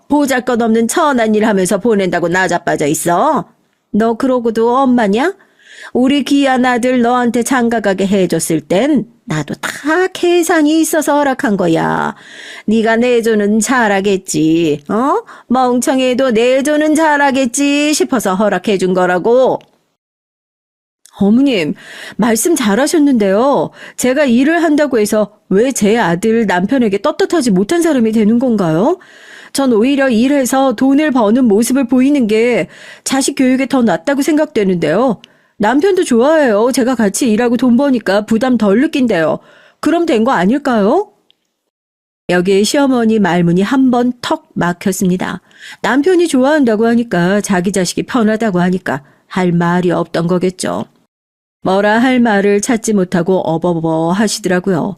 보잘것없는 천한 일 하면서 보낸다고 나자빠져 있어. 너 그러고도 엄마냐? 우리 귀한 아들 너한테 장가가게 해줬을 땐 나도 다 계산이 있어서 허락한 거야. 네가 내조는 잘하겠지. 멍청해도 내조는 잘하겠지 싶어서 허락해준 거라고. 어머님, 말씀 잘하셨는데요. 제가 일을 한다고 해서 왜 제 아들 남편에게 떳떳하지 못한 사람이 되는 건가요? 전 오히려 일해서 돈을 버는 모습을 보이는 게 자식 교육에 더 낫다고 생각되는데요. 남편도 좋아해요. 제가 같이 일하고 돈 버니까 부담 덜 느낀대요. 그럼 된 거 아닐까요? 여기에 시어머니 말문이 한 번 턱 막혔습니다. 남편이 좋아한다고 하니까 자기 자식이 편하다고 하니까 할 말이 없던 거겠죠. 뭐라 할 말을 찾지 못하고 어버버 하시더라고요.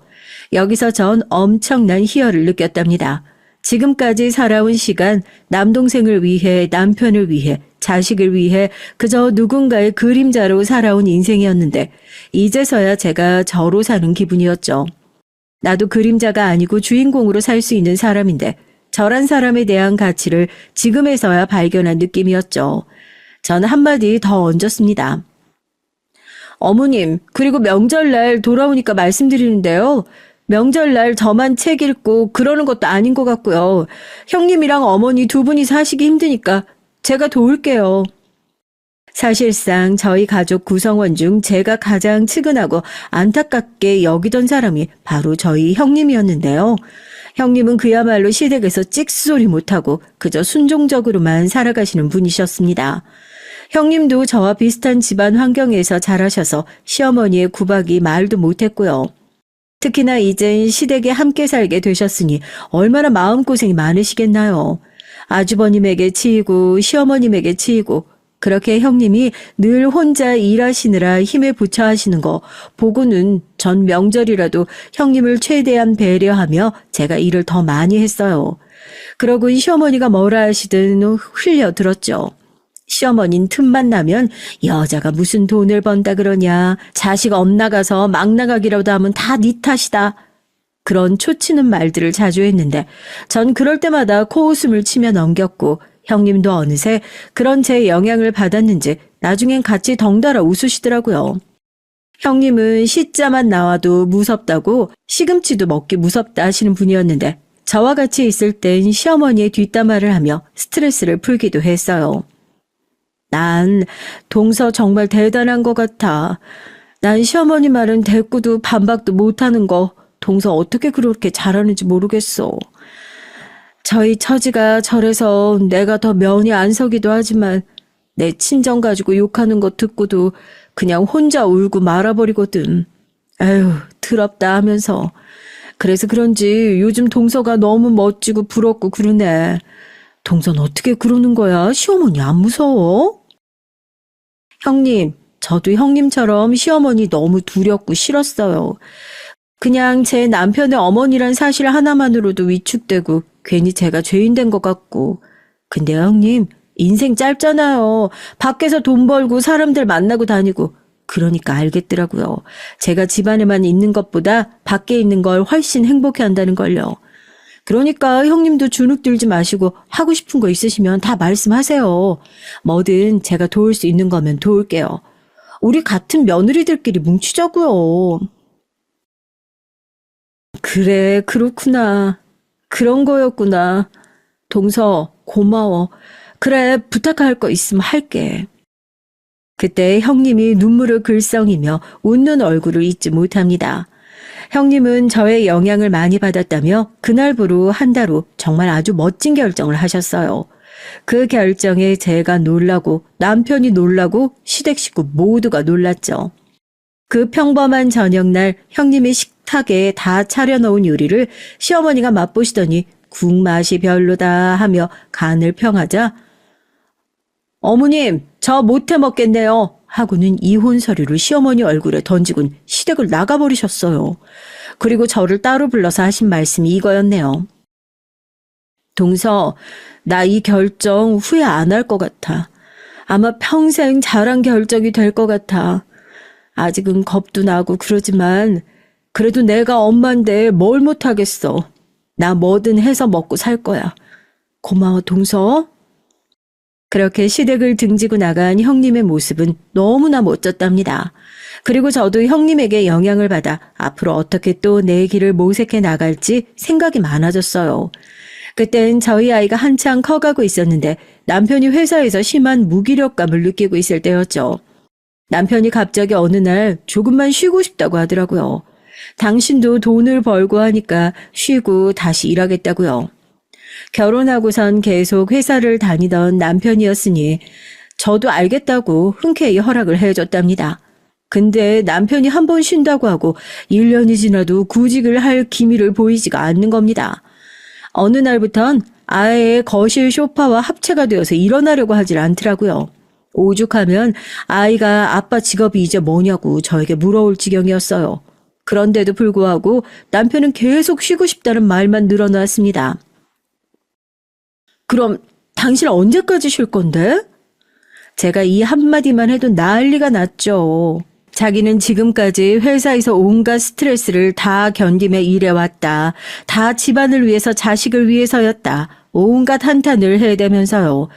여기서 전 엄청난 희열을 느꼈답니다. 지금까지 살아온 시간 남동생을 위해 남편을 위해 자식을 위해 그저 누군가의 그림자로 살아온 인생이었는데 이제서야 제가 저로 사는 기분이었죠. 나도 그림자가 아니고 주인공으로 살 수 있는 사람인데 저란 사람에 대한 가치를 지금에서야 발견한 느낌이었죠. 전 한마디 더 얹었습니다. 어머님, 그리고 명절날 돌아오니까 말씀드리는데요. 명절날 저만 책 읽고 그러는 것도 아닌 것 같고요. 형님이랑 어머니 두 분이 사시기 힘드니까 제가 도울게요. 사실상 저희 가족 구성원 중 제가 가장 측은하고 안타깝게 여기던 사람이 바로 저희 형님이었는데요. 형님은 그야말로 시댁에서 찍소리 못하고 그저 순종적으로만 살아가시는 분이셨습니다. 형님도 저와 비슷한 집안 환경에서 자라셔서 시어머니의 구박이 말도 못했고요. 특히나 이젠 시댁에 함께 살게 되셨으니 얼마나 마음고생이 많으시겠나요. 아주버님에게 치이고 시어머님에게 치이고 그렇게 형님이 늘 혼자 일하시느라 힘에 부처 하시는 거 보고는 전 명절이라도 형님을 최대한 배려하며 제가 일을 더 많이 했어요. 그러고 시어머니가 뭐라 하시든 흘려들었죠. 시어머니는 틈만 나면 여자가 무슨 돈을 번다 그러냐, 자식 엇나가서 막 나가기라도 하면 다 네 탓이다. 그런 초치는 말들을 자주 했는데 전 그럴 때마다 코웃음을 치며 넘겼고 형님도 어느새 그런 제 영향을 받았는지 나중엔 같이 덩달아 웃으시더라고요. 형님은 시자만 나와도 무섭다고 시금치도 먹기 무섭다 하시는 분이었는데 저와 같이 있을 땐 시어머니의 뒷담화를 하며 스트레스를 풀기도 했어요. 난 동서 정말 대단한 것 같아. 난 시어머니 말은 대꾸도 반박도 못하는 거 동서 어떻게 그렇게 잘하는지 모르겠어. 저희 처지가 저래서 내가 더 면이 안 서기도 하지만 내 친정 가지고 욕하는 거 듣고도 그냥 혼자 울고 말아버리거든. 에휴, 더럽다 하면서. 그래서 그런지 요즘 동서가 너무 멋지고 부럽고 그러네. 동선 어떻게 그러는 거야? 시어머니 안 무서워? 형님, 저도 형님처럼 시어머니 너무 두렵고 싫었어요. 그냥 제 남편의 어머니란 사실 하나만으로도 위축되고 괜히 제가 죄인 된 것 같고. 근데 형님, 인생 짧잖아요. 밖에서 돈 벌고 사람들 만나고 다니고. 그러니까 알겠더라고요. 제가 집안에만 있는 것보다 밖에 있는 걸 훨씬 행복해 한다는 걸요. 그러니까 형님도 주눅 들지 마시고 하고 싶은 거 있으시면 다 말씀하세요. 뭐든 제가 도울 수 있는 거면 도울게요. 우리 같은 며느리들끼리 뭉치자고요. 그래, 그렇구나. 그런 거였구나. 동서, 고마워. 그래, 부탁할 거 있으면 할게. 그때 형님이 눈물을 글썽이며 웃는 얼굴을 잊지 못합니다. 형님은 저의 영향을 많이 받았다며 그날부로 한 달 후 정말 아주 멋진 결정을 하셨어요. 그 결정에 제가 놀라고 남편이 놀라고 시댁 식구 모두가 놀랐죠. 그 평범한 저녁날 형님이 식탁에 다 차려놓은 요리를 시어머니가 맛보시더니 국맛이 별로다 하며 간을 평하자 어머님, 저 못해 먹겠네요. 하고는 이혼 서류를 시어머니 얼굴에 던지곤 시댁을 나가버리셨어요. 그리고 저를 따로 불러서 하신 말씀이 이거였네요. 동서, 나 이 결정 후회 안 할 것 같아. 아마 평생 잘한 결정이 될 것 같아. 아직은 겁도 나고 그러지만 그래도 내가 엄마인데 뭘 못하겠어. 나 뭐든 해서 먹고 살 거야. 고마워, 동서. 그렇게 시댁을 등지고 나간 형님의 모습은 너무나 멋졌답니다. 그리고 저도 형님에게 영향을 받아 앞으로 어떻게 또 내 길을 모색해 나갈지 생각이 많아졌어요. 그땐 저희 아이가 한창 커가고 있었는데 남편이 회사에서 심한 무기력감을 느끼고 있을 때였죠. 남편이 갑자기 어느 날 조금만 쉬고 싶다고 하더라고요. 당신도 돈을 벌고 하니까 쉬고 다시 일하겠다고요. 결혼하고선 계속 회사를 다니던 남편이었으니 저도 알겠다고 흔쾌히 허락을 해줬답니다. 근데 남편이 한 번 쉰다고 하고 1년이 지나도 구직을 할 기미를 보이지가 않는 겁니다. 어느 날부턴 아예 거실 소파와 합체가 되어서 일어나려고 하질 않더라고요. 오죽하면 아이가 아빠 직업이 이제 뭐냐고 저에게 물어올 지경이었어요. 그런데도 불구하고 남편은 계속 쉬고 싶다는 말만 늘어놨습니다. 그럼 당신 언제까지 쉴 건데? 제가 이 한마디만 해도 난리가 났죠. 자기는 지금까지 회사에서 온갖 스트레스를 다 견디며 일해왔다. 다 집안을 위해서 자식을 위해서였다. 온갖 한탄을 해대면서요.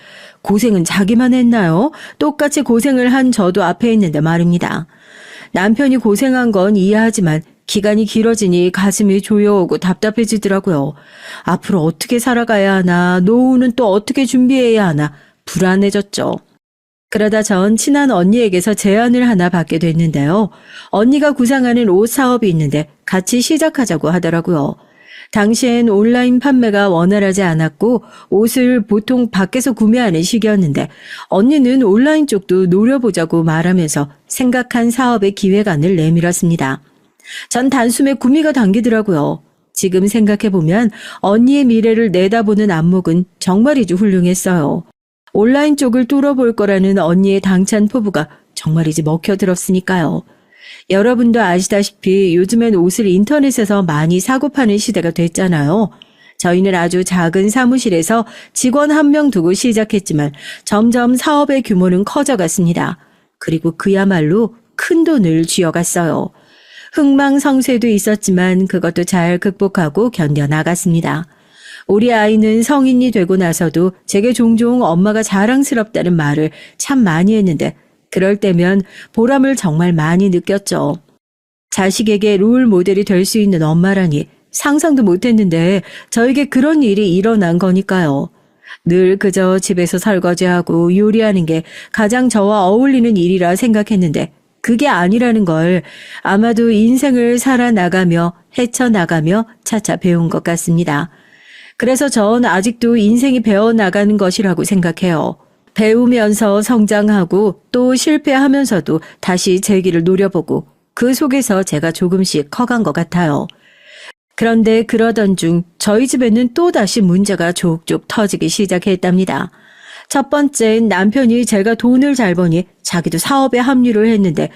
고생은 자기만 했나요? 똑같이 고생을 한 저도 앞에 있는데 말입니다. 남편이 고생한 건 이해하지만 기간이 길어지니 가슴이 조여오고 답답해지더라고요. 앞으로 어떻게 살아가야 하나, 노후는 또 어떻게 준비해야 하나 불안해졌죠. 그러다 전 친한 언니에게서 제안을 하나 받게 됐는데요. 언니가 구상하는 옷 사업이 있는데 같이 시작하자고 하더라고요. 당시엔 온라인 판매가 원활하지 않았고 옷을 보통 밖에서 구매하는 시기였는데 언니는 온라인 쪽도 노려보자고 말하면서 생각한 사업의 기획안을 내밀었습니다. 전 단숨에 구미가 당기더라고요. 지금 생각해보면 언니의 미래를 내다보는 안목은 정말이지 훌륭했어요. 온라인 쪽을 뚫어볼 거라는 언니의 당찬 포부가 정말이지 먹혀들었으니까요. 여러분도 아시다시피 요즘엔 옷을 인터넷에서 많이 사고 파는 시대가 됐잖아요. 저희는 아주 작은 사무실에서 직원 1명 두고 시작했지만 점점 사업의 규모는 커져갔습니다. 그리고 그야말로 큰 돈을 쥐어갔어요. 흥망성쇠도 있었지만 그것도 잘 극복하고 견뎌나갔습니다. 우리 아이는 성인이 되고 나서도 제게 종종 엄마가 자랑스럽다는 말을 참 많이 했는데 그럴 때면 보람을 정말 많이 느꼈죠. 자식에게 롤 모델이 될 수 있는 엄마라니 상상도 못했는데 저에게 그런 일이 일어난 거니까요. 늘 그저 집에서 설거지하고 요리하는 게 가장 저와 어울리는 일이라 생각했는데 그게 아니라는 걸 아마도 인생을 살아나가며 헤쳐나가며 차차 배운 것 같습니다. 그래서 전 아직도 인생이 배워나가는 것이라고 생각해요. 배우면서 성장하고 또 실패하면서도 다시 제 길을 노려보고 그 속에서 제가 조금씩 커간 것 같아요. 그런데 그러던 중 저희 집에는 또다시 문제가 족족 터지기 시작했답니다. 첫 번째는 남편이 제가 돈을 잘 버니 자기도 사업에 합류를 했는데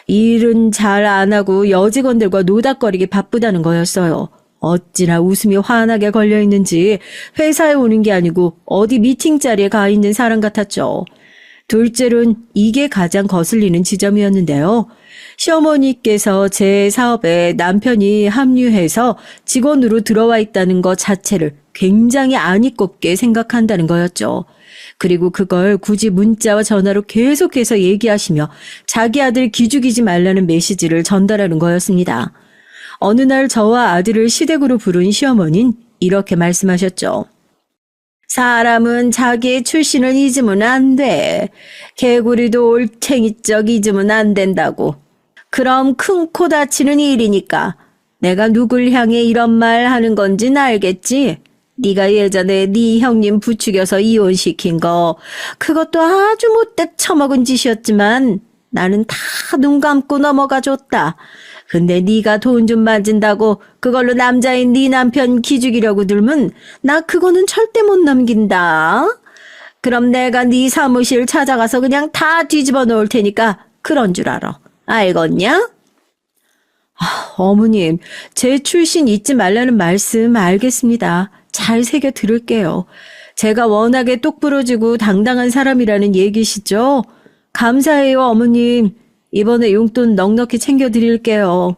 일은 잘 안 하고 여직원들과 노닥거리기 바쁘다는 거였어요. 어찌나 웃음이 환하게 걸려있는지 회사에 오는 게 아니고 어디 미팅 자리에 가 있는 사람 같았죠. 둘째로는 이게 가장 거슬리는 지점이었는데요. 시어머니께서 제 사업에 남편이 합류해서 직원으로 들어와 있다는 것 자체를 굉장히 안이꼽게 생각한다는 거였죠. 그리고 그걸 굳이 문자와 전화로 계속해서 얘기하시며 자기 아들 기죽이지 말라는 메시지를 전달하는 거였습니다. 어느 날 저와 아들을 시댁으로 부른 시어머니는 이렇게 말씀하셨죠. 사람은 자기의 출신을 잊으면 안 돼. 개구리도 올챙이적 잊으면 안 된다고. 그럼 큰 코 다치는 일이니까 내가 누굴 향해 이런 말 하는 건진 알겠지? 네가 예전에 네 형님 부추겨서 이혼시킨 거 그것도 아주 못돼 처먹은 짓이었지만 나는 다 눈 감고 넘어가 줬다. 근데 네가 돈 좀 만진다고 그걸로 남자인 네 남편 기죽이려고 들면 나 그거는 절대 못 넘긴다. 그럼 내가 네 사무실 찾아가서 그냥 다 뒤집어 놓을 테니까 그런 줄 알아. 알겠냐? 어머님, 제 출신 잊지 말라는 말씀 알겠습니다. 잘 새겨 들을게요. 제가 워낙에 똑부러지고 당당한 사람이라는 얘기시죠? 감사해요, 어머님. 이번에 용돈 넉넉히 챙겨드릴게요.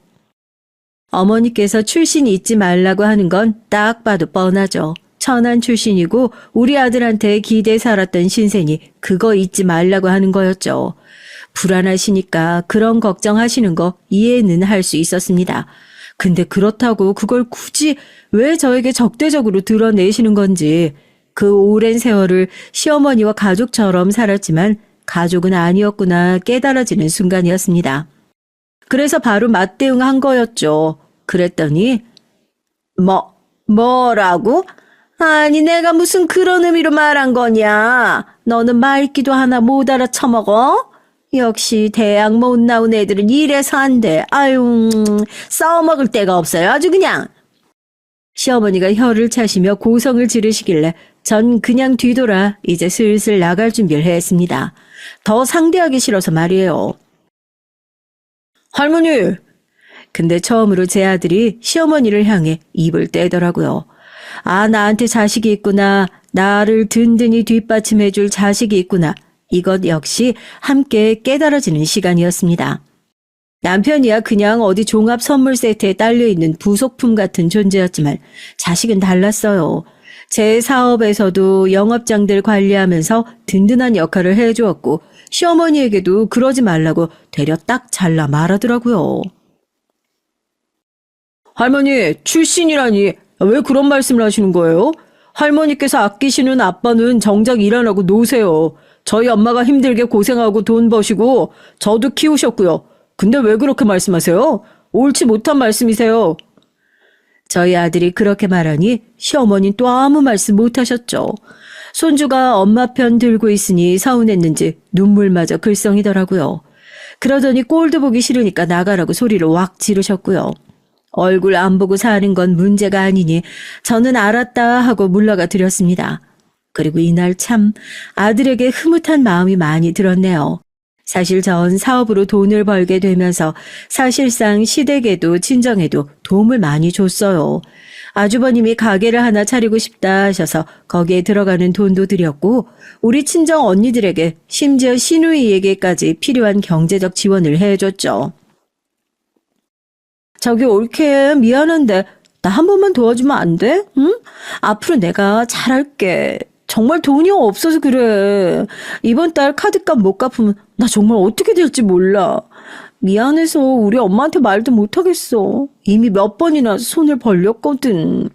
어머니께서 출신 잊지 말라고 하는 건 딱 봐도 뻔하죠. 천안 출신이고 우리 아들한테 기대 살았던 신세니 그거 잊지 말라고 하는 거였죠. 불안하시니까 그런 걱정하시는 거 이해는 할 수 있었습니다. 근데 그렇다고 그걸 굳이 왜 저에게 적대적으로 드러내시는 건지, 그 오랜 세월을 시어머니와 가족처럼 살았지만 가족은 아니었구나 깨달아지는 순간이었습니다. 그래서 바로 맞대응한 거였죠. 그랬더니 뭐라고? 아니 내가 무슨 그런 의미로 말한 거냐? 너는 말귀도 하나 못 알아쳐먹어? 역시 대학 못 나온 애들은 이래서 안 돼. 아유, 싸워먹을 데가 없어요. 아주 그냥. 시어머니가 혀를 차시며 고성을 지르시길래 전 그냥 뒤돌아 이제 슬슬 나갈 준비를 했습니다. 더 상대하기 싫어서 말이에요. 할머니! 근데 처음으로 제 아들이 시어머니를 향해 입을 떼더라고요. 아, 나한테 자식이 있구나. 나를 든든히 뒷받침해줄 자식이 있구나. 이것 역시 함께 깨달아지는 시간이었습니다. 남편이야 그냥 어디 종합 선물 세트에 딸려있는 부속품 같은 존재였지만 자식은 달랐어요. 제 사업에서도 영업장들 관리하면서 든든한 역할을 해주었고 시어머니에게도 그러지 말라고 되려 딱 잘라 말하더라고요. 할머니, 출신이라니 왜 그런 말씀을 하시는 거예요? 할머니께서 아끼시는 아빠는 정작 일 안 하고 노세요. 저희 엄마가 힘들게 고생하고 돈 버시고 저도 키우셨고요. 근데 왜 그렇게 말씀하세요? 옳지 못한 말씀이세요. 저희 아들이 그렇게 말하니 시어머니는 또 아무 말씀 못하셨죠. 손주가 엄마 편 들고 있으니 서운했는지 눈물마저 글썽이더라고요. 그러더니 꼴도 보기 싫으니까 나가라고 소리를 왁 지르셨고요. 얼굴 안 보고 사는 건 문제가 아니니 저는 알았다 하고 물러가 드렸습니다. 그리고 이날 참 아들에게 흐뭇한 마음이 많이 들었네요. 사실 전 사업으로 돈을 벌게 되면서 사실상 시댁에도 친정에도 도움을 많이 줬어요. 아주버님이 가게를 하나 차리고 싶다 하셔서 거기에 들어가는 돈도 드렸고 우리 친정 언니들에게 심지어 시누이에게까지 필요한 경제적 지원을 해줬죠. 저기 올케 미안한데 나 한 번만 도와주면 안 돼? 응? 앞으로 내가 잘할게. 정말 돈이 없어서 그래. 이번 달 카드값 못 갚으면 나 정말 어떻게 될지 몰라. 미안해서 우리 엄마한테 말도 못하겠어. 이미 몇 번이나 손을 벌렸거든.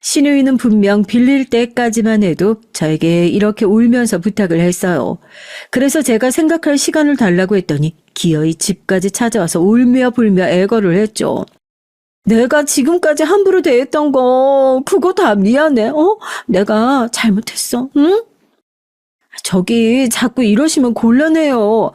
시누이는 분명 빌릴 때까지만 해도 저에게 이렇게 울면서 부탁을 했어요. 그래서 제가 생각할 시간을 달라고 했더니 기어이 집까지 찾아와서 울며 불며 애걸을 했죠. 내가 지금까지 함부로 대했던 거 그거 다 미안해. 내가 잘못했어. 응? 저기 자꾸 이러시면 곤란해요.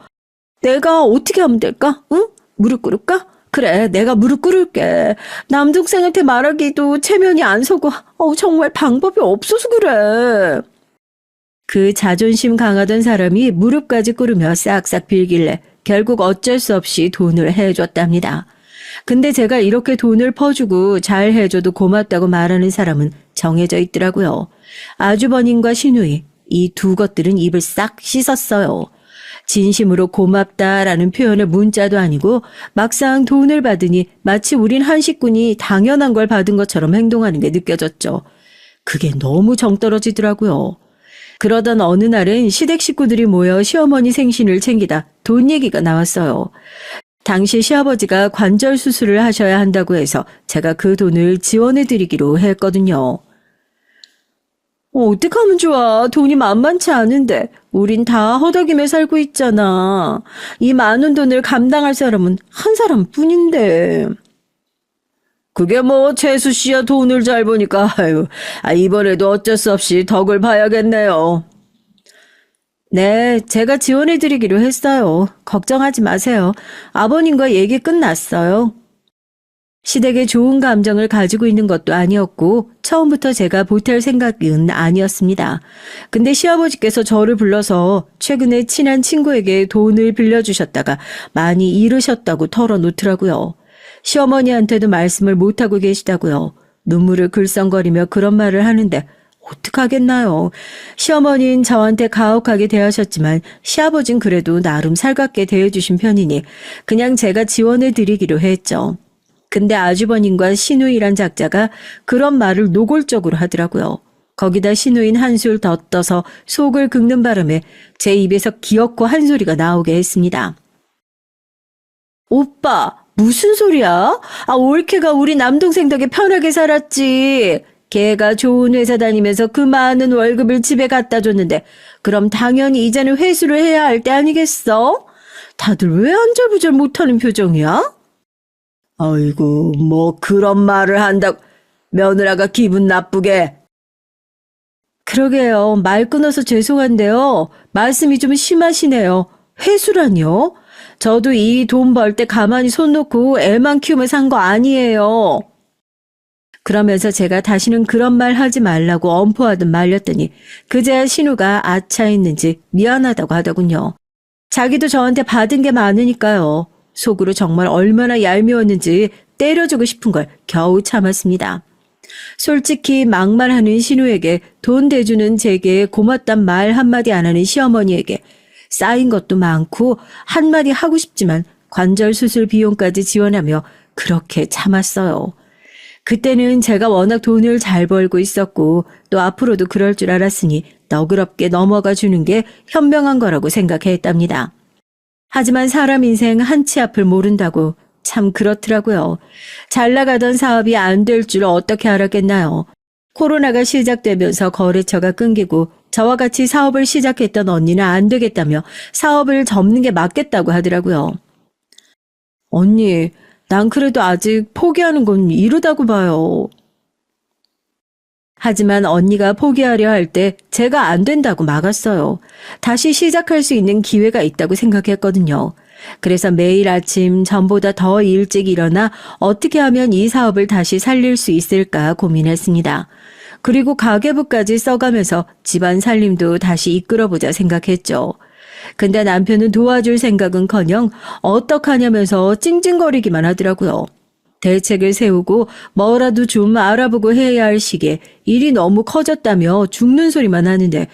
내가 어떻게 하면 될까? 응? 무릎 꿇을까? 그래, 내가 무릎 꿇을게. 남동생한테 말하기도 체면이 안 서고, 정말 방법이 없어서 그래. 그 자존심 강하던 사람이 무릎까지 꿇으며 싹싹 빌길래 결국 어쩔 수 없이 돈을 해줬답니다. 근데 제가 이렇게 돈을 퍼주고 잘 해줘도 고맙다고 말하는 사람은 정해져 있더라고요. 아주버님과 시누이, 이 두 것들은 입을 싹 씻었어요. 진심으로 고맙다라는 표현의 문자도 아니고 막상 돈을 받으니 마치 우린 한 식군이 당연한 걸 받은 것처럼 행동하는 게 느껴졌죠. 그게 너무 정떨어지더라고요. 그러던 어느 날은 시댁 식구들이 모여 시어머니 생신을 챙기다 돈 얘기가 나왔어요. 당시 시아버지가 관절 수술을 하셔야 한다고 해서 제가 그 돈을 지원해 드리기로 했거든요. 어떡하면 좋아. 돈이 만만치 않은데. 우린 다 허덕이며 살고 있잖아. 이 많은 돈을 감당할 사람은 한 사람뿐인데. 그게 뭐 재수 씨야 돈을 잘 보니까 이번에도 어쩔 수 없이 덕을 봐야겠네요. 네, 제가 지원해드리기로 했어요. 걱정하지 마세요. 아버님과 얘기 끝났어요. 시댁에 좋은 감정을 가지고 있는 것도 아니었고 처음부터 제가 보탤 생각은 아니었습니다. 근데 시아버지께서 저를 불러서 최근에 친한 친구에게 돈을 빌려주셨다가 많이 잃으셨다고 털어놓더라고요. 시어머니한테도 말씀을 못하고 계시다고요. 눈물을 글썽거리며 그런 말을 하는데 어떡하겠나요? 시어머니는 저한테 가혹하게 대하셨지만 시아버진 그래도 나름 살갑게 대해주신 편이니 그냥 제가 지원해드리기로 했죠. 근데 아주버님과 시누이란 작자가 그런 말을 노골적으로 하더라고요. 거기다 시누이는 한술 더 떠서 속을 긁는 바람에 제 입에서 기어코 한 소리가 나오게 했습니다. 오빠, 무슨 소리야? 올케가 우리 남동생 덕에 편하게 살았지. 걔가 좋은 회사 다니면서 그 많은 월급을 집에 갖다 줬는데 그럼 당연히 이제는 회수를 해야 할 때 아니겠어? 다들 왜 안절부절 못하는 표정이야? 아이고, 뭐 그런 말을 한다고 며느라가 기분 나쁘게. 그러게요. 말 끊어서 죄송한데요. 말씀이 좀 심하시네요. 회수라니요? 저도 이 돈 벌 때 가만히 손 놓고 애만 키우며 산 거 아니에요. 그러면서 제가 다시는 그런 말 하지 말라고 엄포하듯 말렸더니 그제야 신우가 아차했는지 미안하다고 하더군요. 자기도 저한테 받은 게 많으니까요. 속으로 정말 얼마나 얄미웠는지 때려주고 싶은 걸 겨우 참았습니다. 솔직히 막말하는 신우에게 돈 대주는 제게 고맙단 말 한마디 안 하는 시어머니에게 쌓인 것도 많고 한마디 하고 싶지만 관절 수술 비용까지 지원하며 그렇게 참았어요. 그때는 제가 워낙 돈을 잘 벌고 있었고 또 앞으로도 그럴 줄 알았으니 너그럽게 넘어가 주는 게 현명한 거라고 생각했답니다. 하지만 사람 인생 한치 앞을 모른다고 참 그렇더라고요. 잘 나가던 사업이 안 될 줄 어떻게 알았겠나요. 코로나가 시작되면서 거래처가 끊기고 저와 같이 사업을 시작했던 언니는 안 되겠다며 사업을 접는 게 맞겠다고 하더라고요. 언니, 난 그래도 아직 포기하는 건 이르다고 봐요. 하지만 언니가 포기하려 할 때 제가 안 된다고 막았어요. 다시 시작할 수 있는 기회가 있다고 생각했거든요. 그래서 매일 아침 전보다 더 일찍 일어나 어떻게 하면 이 사업을 다시 살릴 수 있을까 고민했습니다. 그리고 가계부까지 써가면서 집안 살림도 다시 이끌어보자 생각했죠. 근데 남편은 도와줄 생각은커녕 어떡하냐면서 찡찡거리기만 하더라고요. 대책을 세우고 뭐라도 좀 알아보고 해야 할 시기에 일이 너무 커졌다며 죽는 소리만 하는데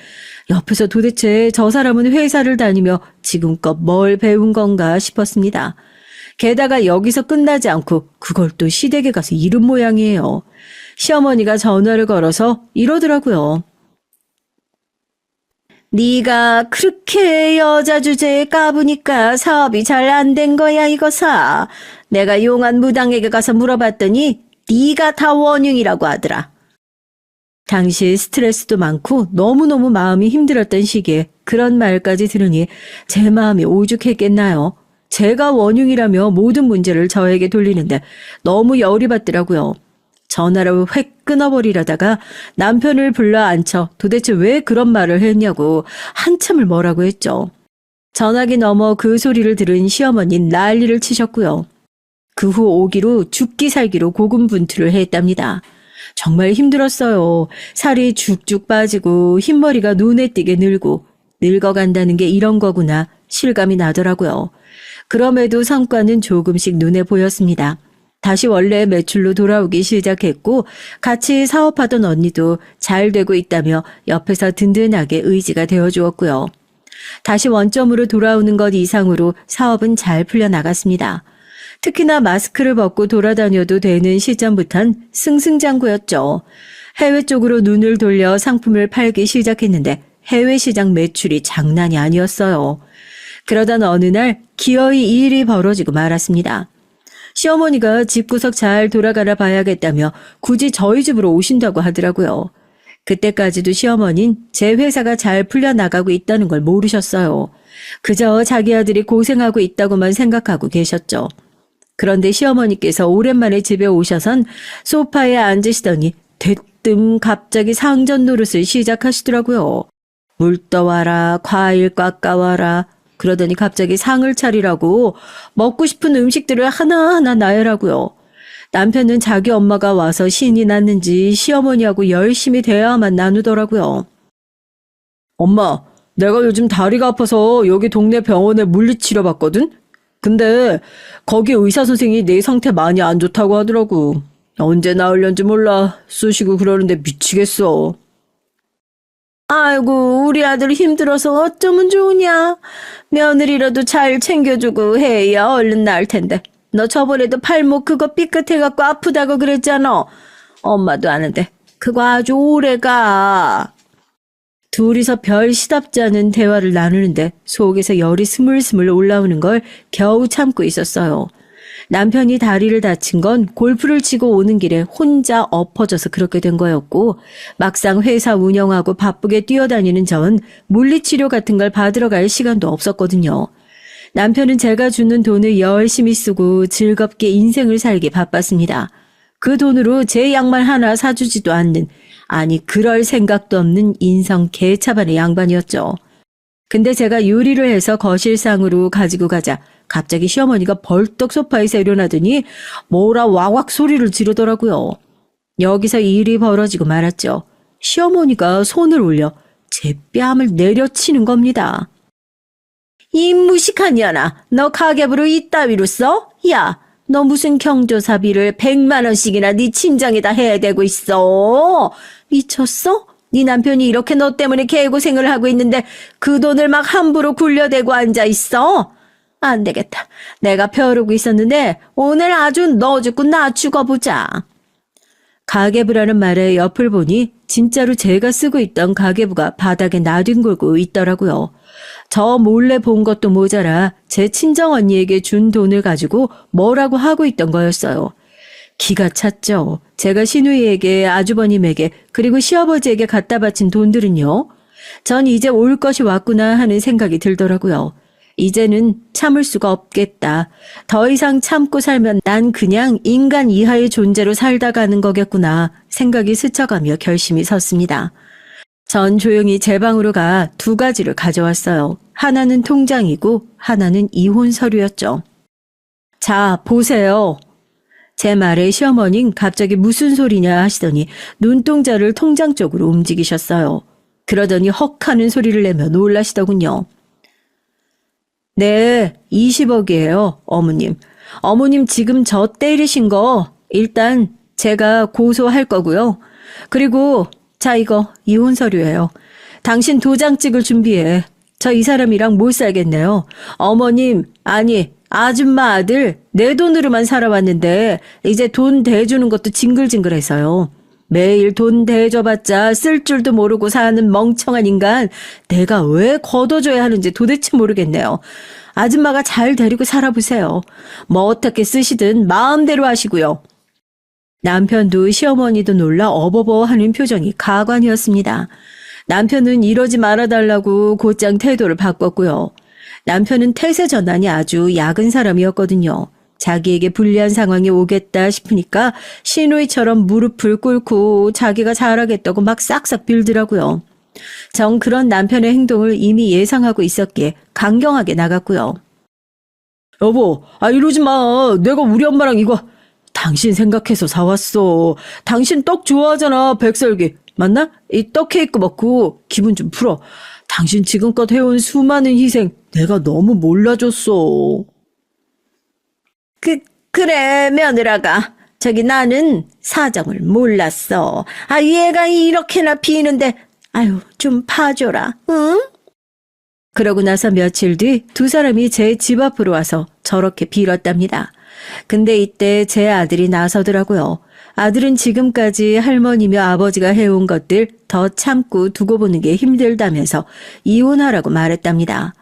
옆에서 도대체 저 사람은 회사를 다니며 지금껏 뭘 배운 건가 싶었습니다. 게다가 여기서 끝나지 않고 그걸 또 시댁에 가서 이른 모양이에요. 시어머니가 전화를 걸어서 이러더라고요. 네가 그렇게 여자 주제에 까부니까 사업이 잘 안 된 거야 이거사. 내가 용한 무당에게 가서 물어봤더니 네가 다 원흉이라고 하더라. 당시 스트레스도 많고 너무너무 마음이 힘들었던 시기에 그런 말까지 들으니 제 마음이 오죽했겠나요. 제가 원흉이라며 모든 문제를 저에게 돌리는데 너무 열이 받더라고요. 전화를 획 끊어버리려다가 남편을 불러 앉혀 도대체 왜 그런 말을 했냐고 한참을 뭐라고 했죠. 전화기 넘어 그 소리를 들은 시어머니는 난리를 치셨고요. 그 후 오기로 죽기 살기로 고군분투를 했답니다. 정말 힘들었어요. 살이 죽죽 빠지고 흰머리가 눈에 띄게 늘고 늙어간다는 게 이런 거구나 실감이 나더라고요. 그럼에도 성과는 조금씩 눈에 보였습니다. 다시 원래 매출로 돌아오기 시작했고 같이 사업하던 언니도 잘 되고 있다며 옆에서 든든하게 의지가 되어주었고요. 다시 원점으로 돌아오는 것 이상으로 사업은 잘 풀려나갔습니다. 특히나 마스크를 벗고 돌아다녀도 되는 시점부턴 승승장구였죠. 해외 쪽으로 눈을 돌려 상품을 팔기 시작했는데 해외 시장 매출이 장난이 아니었어요. 그러던 어느 날 기어이 일이 벌어지고 말았습니다. 시어머니가 집구석 잘 돌아가나 봐야겠다며 굳이 저희 집으로 오신다고 하더라고요. 그때까지도 시어머니는 제 회사가 잘 풀려나가고 있다는 걸 모르셨어요. 그저 자기 아들이 고생하고 있다고만 생각하고 계셨죠. 그런데 시어머니께서 오랜만에 집에 오셔선 소파에 앉으시더니 대뜸 갑자기 상전 노릇을 시작하시더라고요. 물 떠와라, 과일 깎아와라, 그러더니 갑자기 상을 차리라고 먹고 싶은 음식들을 하나하나 나열하고요. 남편은 자기 엄마가 와서 신이 났는지 시어머니하고 열심히 대화만 나누더라고요. 엄마, 내가 요즘 다리가 아파서 여기 동네 병원에 물리치료 받거든? 근데 거기 의사 선생님이 내 상태 많이 안 좋다고 하더라고. 언제 나으련지 몰라. 쑤시고 그러는데 미치겠어. 아이고, 우리 아들 힘들어서 어쩌면 좋으냐. 며느리라도 잘 챙겨주고 해야 얼른 나을 텐데. 너 저번에도 팔목 그거 삐끗해갖고 아프다고 그랬잖아. 엄마도 아는데 그거 아주 오래가. 둘이서 별 시답지 않은 대화를 나누는데 속에서 열이 스물스물 올라오는 걸 겨우 참고 있었어요. 남편이 다리를 다친 건 골프를 치고 오는 길에 혼자 엎어져서 그렇게 된 거였고 막상 회사 운영하고 바쁘게 뛰어다니는 전 물리치료 같은 걸 받으러 갈 시간도 없었거든요. 남편은 제가 주는 돈을 열심히 쓰고 즐겁게 인생을 살기 바빴습니다. 그 돈으로 제 양말 하나 사주지도 않는, 아니 그럴 생각도 없는 인성 개차반의 양반이었죠. 근데 제가 요리를 해서 거실상으로 가지고 가자 갑자기 시어머니가 벌떡 소파에서 일어나더니 뭐라 와왁 소리를 지르더라고요. 여기서 일이 벌어지고 말았죠. 시어머니가 손을 올려 제 뺨을 내려치는 겁니다. 이 무식한 년아, 너 가계부를 이따위로 써? 야, 너 무슨 경조사비를 100만 원씩이나 네 친정에다 해야 되고 있어? 미쳤어? 네 남편이 이렇게 너 때문에 개고생을 하고 있는데 그 돈을 막 함부로 굴려대고 앉아있어? 안 되겠다. 내가 벼르고 있었는데 오늘 아주 너 죽고 나 죽어보자. 가계부라는 말에 옆을 보니 진짜로 제가 쓰고 있던 가계부가 바닥에 나뒹굴고 있더라고요. 저 몰래 본 것도 모자라 제 친정 언니에게 준 돈을 가지고 뭐라고 하고 있던 거였어요. 기가 찼죠. 제가 시누이에게, 아주버님에게, 그리고 시아버지에게 갖다 바친 돈들은요. 전 이제 올 것이 왔구나 하는 생각이 들더라고요. 이제는 참을 수가 없겠다. 더 이상 참고 살면 난 그냥 인간 이하의 존재로 살다 가는 거겠구나 생각이 스쳐가며 결심이 섰습니다. 전 조용히 제 방으로 가 2가지를 가져왔어요. 하나는 통장이고 하나는 이혼 서류였죠. 자, 보세요. 제 말에 시어머니는 갑자기 무슨 소리냐 하시더니 눈동자를 통장 쪽으로 움직이셨어요. 그러더니 헉 하는 소리를 내며 놀라시더군요. 네, 20억이에요, 어머님. 어머님 지금 저 때리신 거 일단 제가 고소할 거고요. 그리고 자, 이거 이혼 서류예요. 당신 도장 찍을 준비해. 저 이 사람이랑 못 살겠네요. 어머님, 아니 아줌마 아들 내 돈으로만 살아왔는데 이제 돈 대주는 것도 징글징글해서요. 매일 돈 대줘봤자 쓸 줄도 모르고 사는 멍청한 인간 내가 왜 걷어줘야 하는지 도대체 모르겠네요. 아줌마가 잘 데리고 살아보세요. 뭐 어떻게 쓰시든 마음대로 하시고요. 남편도 시어머니도 놀라 어버버하는 표정이 가관이었습니다. 남편은 이러지 말아달라고 곧장 태도를 바꿨고요. 남편은 태세 전환이 아주 약은 사람이었거든요. 자기에게 불리한 상황이 오겠다 싶으니까 시누이처럼 무릎을 꿇고 자기가 잘하겠다고 막 싹싹 빌더라고요. 전 그런 남편의 행동을 이미 예상하고 있었기에 강경하게 나갔고요. 여보, 이러지 마. 내가 우리 엄마랑 이거 당신 생각해서 사왔어. 당신 떡 좋아하잖아, 백설기. 맞나? 이 떡 케이크 먹고 기분 좀 풀어. 당신 지금껏 해온 수많은 희생 내가 너무 몰라줬어. 그래, 며느라가. 저기 나는 사정을 몰랐어. 얘가 이렇게나 비는데, 아유, 좀 봐줘라, 응? 그러고 나서 며칠 뒤 두 사람이 제 집 앞으로 와서 저렇게 빌었답니다. 근데 이때 제 아들이 나서더라고요. 아들은 지금까지 할머니며 아버지가 해온 것들 더 참고 두고 보는 게 힘들다면서 이혼하라고 말했답니다.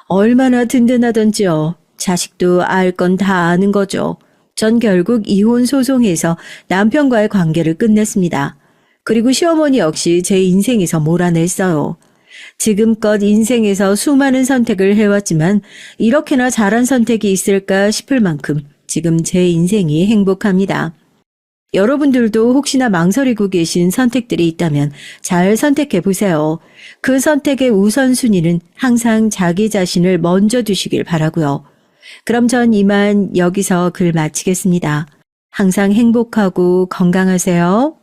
얼마나 든든하던지요. 자식도 알 건 다 아는 거죠. 전 결국 이혼 소송에서 남편과의 관계를 끝냈습니다. 그리고 시어머니 역시 제 인생에서 몰아냈어요. 지금껏 인생에서 수많은 선택을 해왔지만 이렇게나 잘한 선택이 있을까 싶을 만큼 지금 제 인생이 행복합니다. 여러분들도 혹시나 망설이고 계신 선택들이 있다면 잘 선택해 보세요. 그 선택의 우선순위는 항상 자기 자신을 먼저 두시길 바라고요. 그럼 전 이만 여기서 글 마치겠습니다. 항상 행복하고 건강하세요.